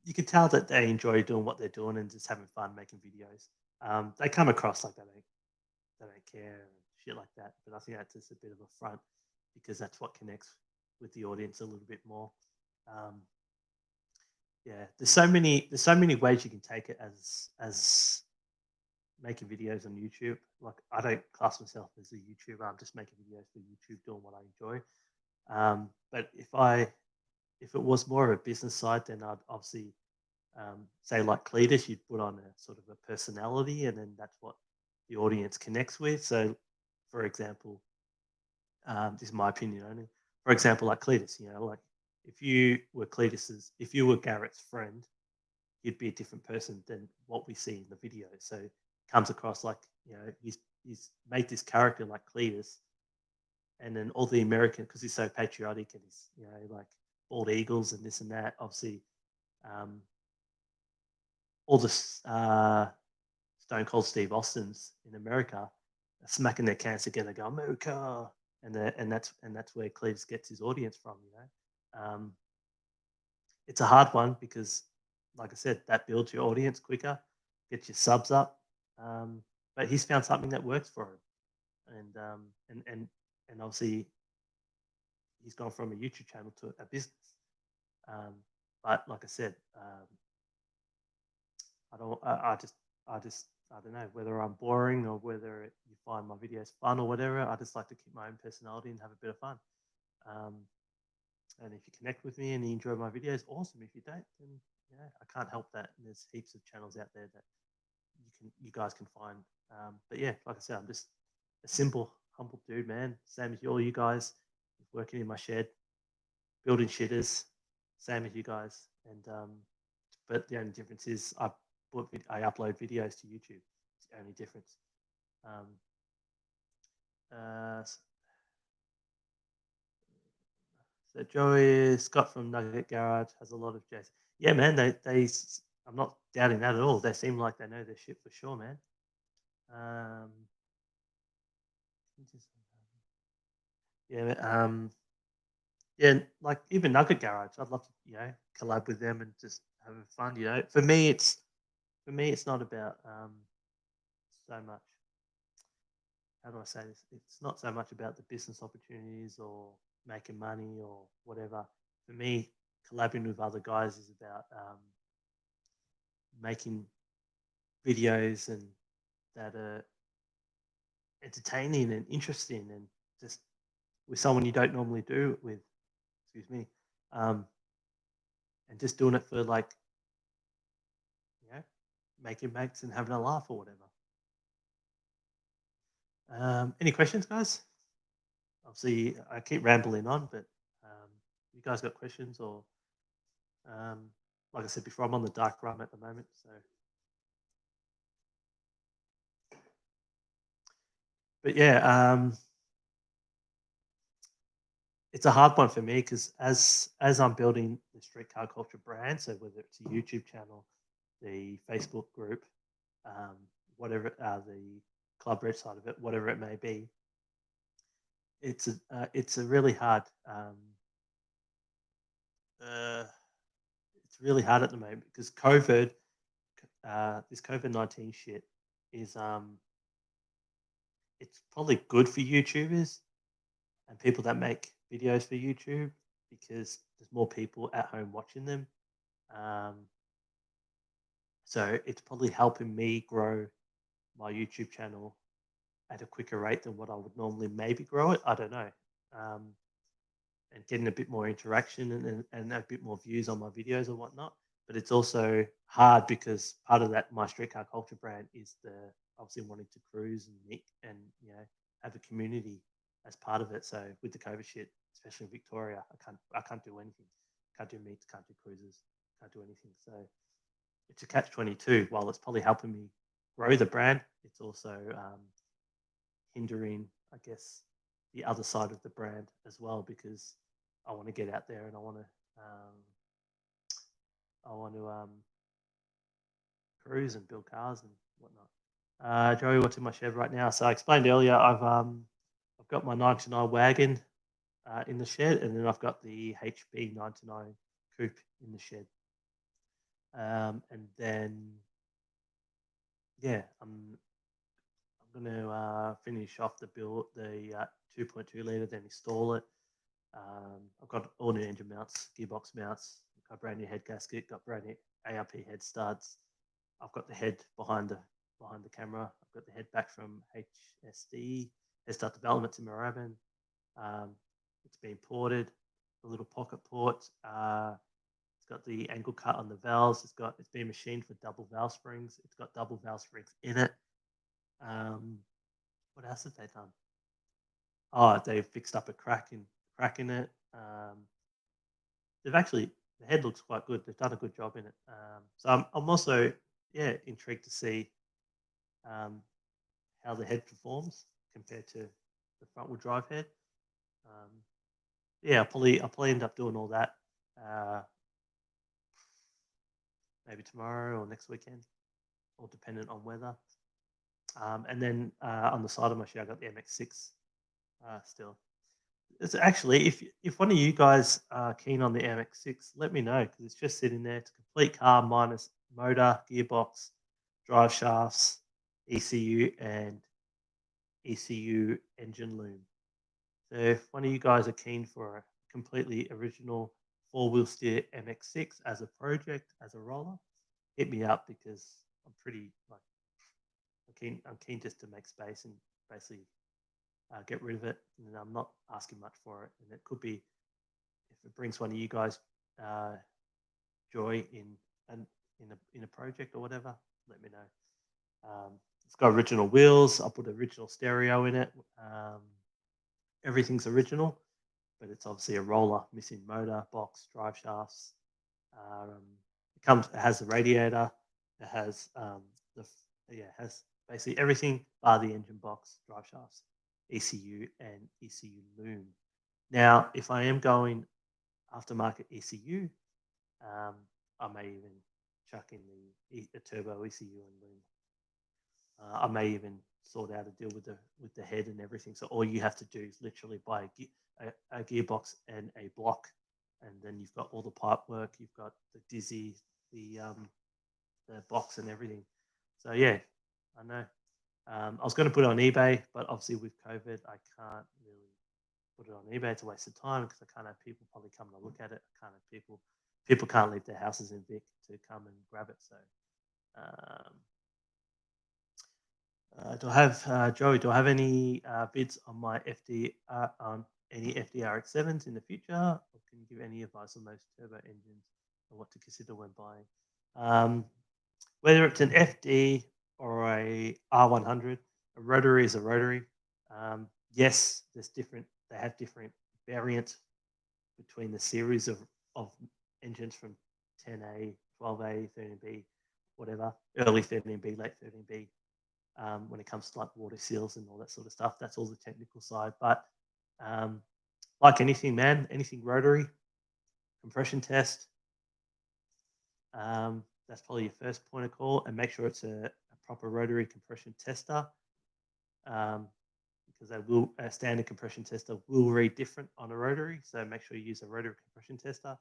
[SPEAKER 1] You can tell that they enjoy doing what they're doing and just having fun making videos. They come across like they don't care and shit like that. But I think that's just a bit of a front because that's what connects with the audience a little bit more. Um, yeah, there's so many ways you can take it as making videos on YouTube. Like I don't class myself as a YouTuber. I'm just making videos for YouTube, doing what I enjoy. But if it was more of a business side, then I'd obviously say like Cletus, you'd put on a sort of a personality, and then that's what the audience connects with. So, for example, this is my opinion only. For example, like Cletus, like if you were Garrett's friend, he'd be a different person than what we see in the video. So it comes across like he's made this character like Cletus, and then all the American because he's so patriotic and he's like bald eagles and this and that. Obviously, um, all the Stone Cold Steve Austins in America are smacking their cans together, go America, and that's where Cleves gets his audience from. It's a hard one because, like I said, that builds your audience quicker, gets your subs up. But he's found something that works for him, and obviously he's gone from a YouTube channel to a business. But like I said, I don't. I don't know whether I'm boring or whether you find my videos fun or whatever. I just like to keep my own personality and have a bit of fun. Um, and if you connect with me and you enjoy my videos, awesome. If you don't, then I can't help that. And there's heaps of channels out there that you guys can find. But yeah, like I said, I'm just a simple, humble dude, man. Same as all you guys, working in my shed, building shitters, same as you guys. And but the only difference is I upload videos to YouTube. It's the only difference. Um, uh, so Joey Scott from Nugget Garage has a lot of jokes. Yeah, man. I'm not doubting that at all. They seem like they know their shit for sure, man. Um, yeah, yeah, like even Nugget Garage. I'd love to, collab with them and just have fun. For me, it's not about so much. How do I say this? It's not so much about the business opportunities or making money or whatever. For me, collaborating with other guys is about making videos and that are entertaining and interesting and just with someone you don't normally do it with. Excuse me, and just doing it for like making mates and having a laugh or whatever. Any questions, guys? Obviously, I keep rambling on, but you guys got questions or, like I said before, I'm on the dark run at the moment, so. But yeah, it's a hard one for me because as I'm building the street car culture brand, so whether it's a YouTube channel, the Facebook group, whatever the club red side of it, whatever it may be, it's a really hard uh, it's really hard at the moment because this COVID-19 shit is it's probably good for YouTubers and people that make videos for YouTube because there's more people at home watching them. Um, so it's probably helping me grow my YouTube channel at a quicker rate than what I would normally maybe grow it. I don't know. Um, and getting a bit more interaction and a bit more views on my videos or whatnot. but it's also hard because part of that my streetcar culture brand is the obviously wanting to cruise and meet and have a community as part of it. So with the COVID shit, especially in Victoria, I can't do anything. Can't do meets, can't do cruises, can't do anything. So it's a catch-22. While it's probably helping me grow the brand, it's also hindering, I guess, the other side of the brand as well because I want to get out there and I want to cruise and build cars and whatnot. Joey, what's in my shed right now? So I explained earlier, I've got my 99 wagon in the shed, and then I've got the HB 99 coupe in the shed. And then yeah, I'm going to finish off the 2.2 liter, then install it. I've got all new engine mounts, gearbox mounts, got brand new head gasket, got brand new ARP head studs. I've got the head behind the camera. I've got the head back from HSD, Head Start Developments in Moorabbin. It's been ported, the little pocket port. It's got the angle cut on the valves. It's been machined for double valve springs. It's got double valve springs in it. What else have they done? Oh, they've fixed up a crack in it. The head looks quite good. They've done a good job in it. So I'm also intrigued to see how the head performs compared to the front wheel drive head. I'll probably end up doing all that maybe tomorrow or next weekend, all dependent on weather. And then on the side of my shed, I got the MX-6 still. It's actually, if one of you guys are keen on the MX-6, let me know because it's just sitting there. It's a complete car minus motor, gearbox, drive shafts, ECU, and ECU engine loom. So if one of you guys are keen for a completely original 4-wheel steer MX-6 as a project, as a roller, hit me up because I'm pretty I'm keen just to make space and basically get rid of it, and I'm not asking much for it. And it could be if it brings one of you guys joy in a project or whatever, let me know. It's got original wheels. I put original stereo in it. Everything's original, but it's obviously a roller missing motor, box, drive shafts. It has the radiator. It has it has basically everything bar the engine box, drive shafts, ECU, and ECU loom. Now, if I am going aftermarket ECU, I may even chuck in the turbo ECU and loom. I may even sort out a deal with the head and everything. So all you have to do is literally buy a gearbox and a block, and then you've got all the pipe work. You've got the dizzy, the box, and everything. So yeah, I know. I was going to put it on eBay, but obviously with COVID, I can't really put it on eBay. It's a waste of time because I can't have people probably come to look at it. I can't have people can't leave their houses in Vic to come and grab it. So, do I have Joey? Do I have any bids on my on any FDRX7s in the future, or can you give any advice on those turbo engines and what to consider when buying? Whether it's an FD or a R100, a rotary is a rotary. Yes, there's different. They have different variants between the series of engines from 10A, 12A, 13B, whatever, early 13B, late 13B. When it comes to like water seals and all that sort of stuff, that's all the technical side. But like anything, man, anything rotary, compression test. That's probably your first point of call, and make sure it's a proper rotary compression tester, because a standard compression tester will read different on a rotary. So make sure you use a rotary compression tester.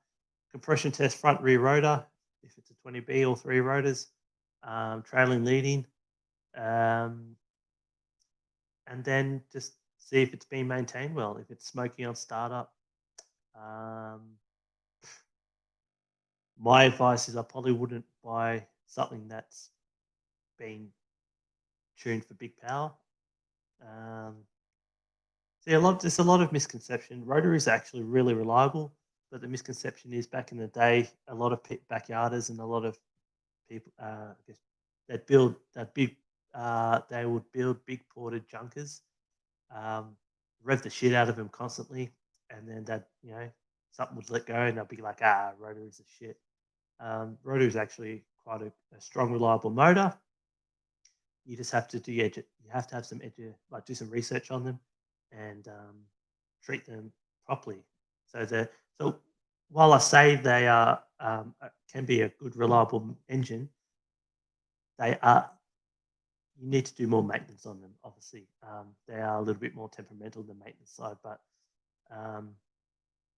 [SPEAKER 1] Compression test front rear rotor if it's a 20B or 3 rotors, trailing leading, and then just see if it's being maintained well. If it's smoking on startup. My advice is I probably wouldn't buy something that's been tuned for big power. There's a lot of misconception. Rotary is actually really reliable, but the misconception is back in the day, a lot of backyarders and a lot of people, I guess, they'd build that big. They would build big ported junkers, um, rev the shit out of them constantly, and then that something would let go, and they'll be like, rotaries are shit. Rotary is actually quite a strong, reliable motor. You just have to do you have to have some like do some research on them and treat them properly. So while I say they are can be a good, reliable engine, they are you need to do more maintenance on them. Obviously, they are a little bit more temperamental than the maintenance side, but um,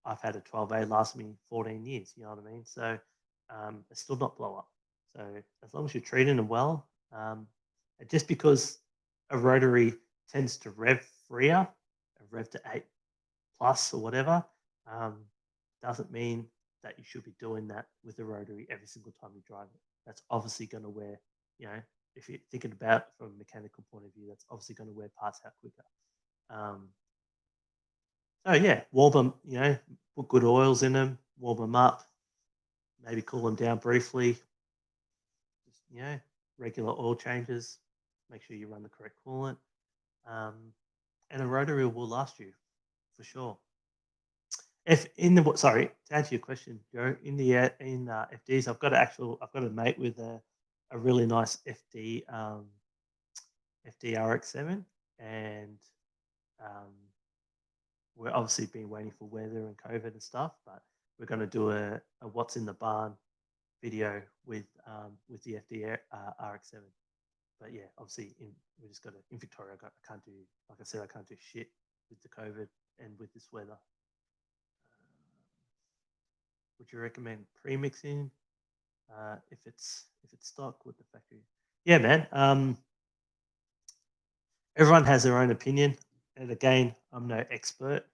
[SPEAKER 1] I've had a 12A last me 14 years. You know what I mean? So it's still not blow up. So as long as you're treating them well, just because a rotary tends to rev freer, rev to 8 plus or whatever, doesn't mean that you should be doing that with a rotary every single time you drive it. That's obviously going to wear, if you're thinking about it from a mechanical point of view, that's obviously going to wear parts out quicker. So yeah, warm them, put good oils in them, warm them up, maybe cool them down briefly. Just, regular oil changes, make sure you run the correct coolant. And a rotary will last you for sure. If in the to answer your question, Joe, in FDs, I've got a mate with a really nice FD FD RX7, and we're obviously been waiting for weather and COVID and stuff, but we're going to do a what's in the barn video with the FD RX7. But yeah, obviously we just got in Victoria. I can't do, like I said, I can't do shit with the COVID and with this weather. Would you recommend pre-mixing if it's stock with the factory? Yeah, man. Everyone has their own opinion, and again, I'm no expert.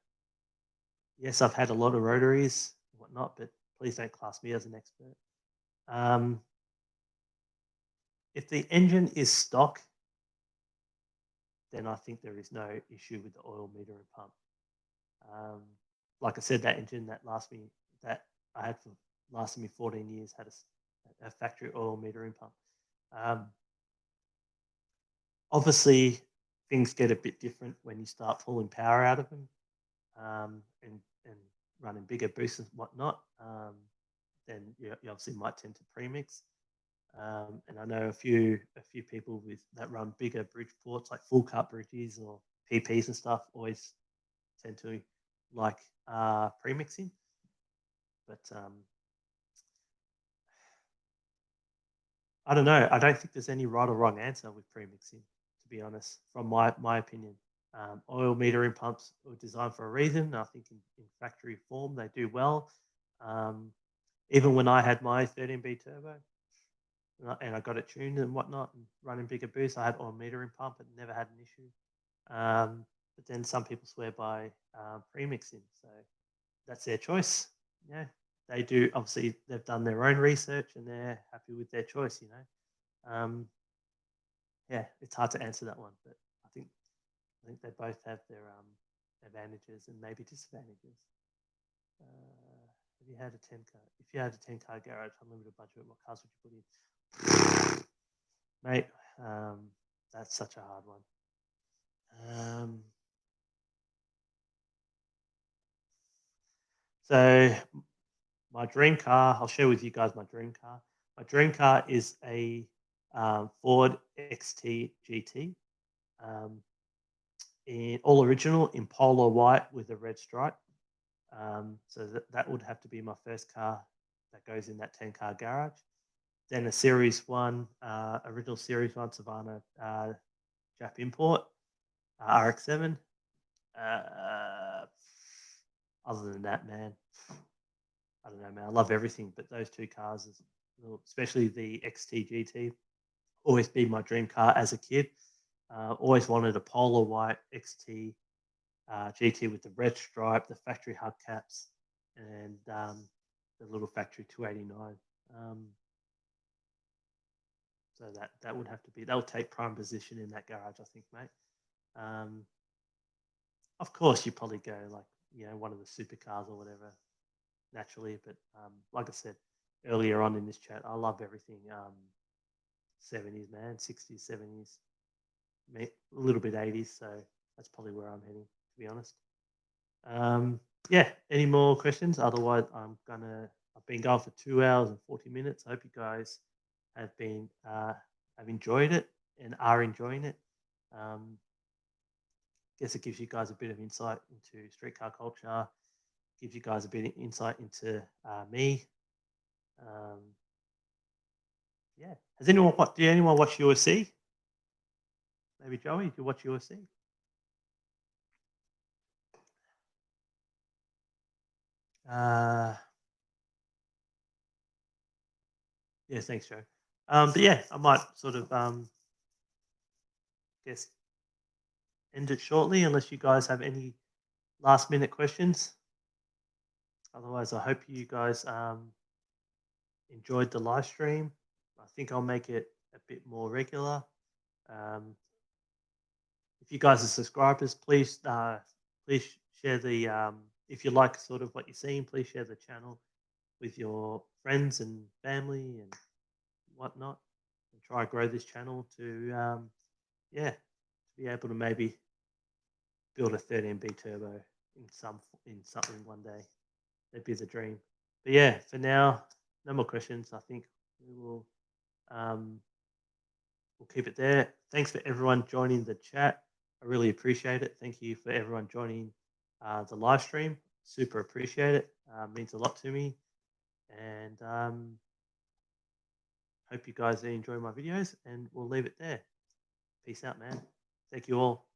[SPEAKER 1] Yes, I've had a lot of rotaries and whatnot, but please don't class me as an expert. If the engine is stock, then I think there is no issue with the oil meter and pump. Like I said, that engine that I had for lasted me 14 years had a factory oil metering pump. Obviously, things get a bit different when you start pulling power out of them and running bigger boosts and whatnot. Then you obviously might tend to premix. And I know a few people that run bigger bridge ports, like full cut bridges or PPs and stuff, always tend to like premixing. But I don't know. I don't think there's any right or wrong answer with premixing, to be honest, from my opinion. Oil metering pumps were designed for a reason. I think in factory form they do well. Even when I had my 13B turbo and I got it tuned and whatnot and running bigger boosts, I had oil metering pump and never had an issue. But then some people swear by premixing, so that's their choice. Yeah, they do. Obviously, they've done their own research and they're happy with their choice. Yeah, it's hard to answer that one, but I think they both have their advantages and maybe disadvantages. Have you had a 10 car? If you had a 10-car garage, unlimited budget, what cars would you put in? Mate, that's such a hard one. So my dream car, I'll share with you guys my dream car. My dream car is a Ford XT GT. In all original in polar white with a red stripe. So that would have to be my first car that goes in that 10-car garage. Then a Series 1, original Series 1 Savannah Jap import, RX-7. Other than that, man, I don't know, man. I love everything, but those two cars, especially the XT GT, always been my dream car as a kid. Always wanted a polar white XT GT with the red stripe, the factory hubcaps, and the little factory 289. So that would have to be, that would take prime position in that garage, I think, mate. Of course, you probably go like, one of the supercars or whatever. naturally. But like I said earlier on in this chat, I love everything 70s, man, 60s, 70s, a little bit 80s. So that's probably where I'm heading, to be honest. Yeah, any more questions? Otherwise, I've been going for 2 hours and 40 minutes. I hope you guys have been have enjoyed it and are enjoying it. Guess it gives you guys a bit of insight into streetcar culture. Gives you guys a bit of insight into me. Yeah. Has anyone did anyone watch UFC? Maybe Joey, did you watch UFC? Yeah, thanks, Joe. But yeah, I might sort of guess end it shortly unless you guys have any last minute questions. Otherwise, I hope you guys enjoyed the live stream. I think I'll make it a bit more regular. If you guys are subscribers, please share the if you like sort of what you're seeing, please share the channel with your friends and family and whatnot, and try and grow this channel to to be able to maybe build a 13B turbo in something one day. That'd be the dream. But yeah, for now, no more questions. I think we will we'll keep it there. Thanks for everyone joining the chat. I really appreciate it. Thank you for everyone joining the live stream. Super appreciate it. Means a lot to me. And hope you guys enjoy my videos, and we'll leave it there. Peace out, man. Thank you all.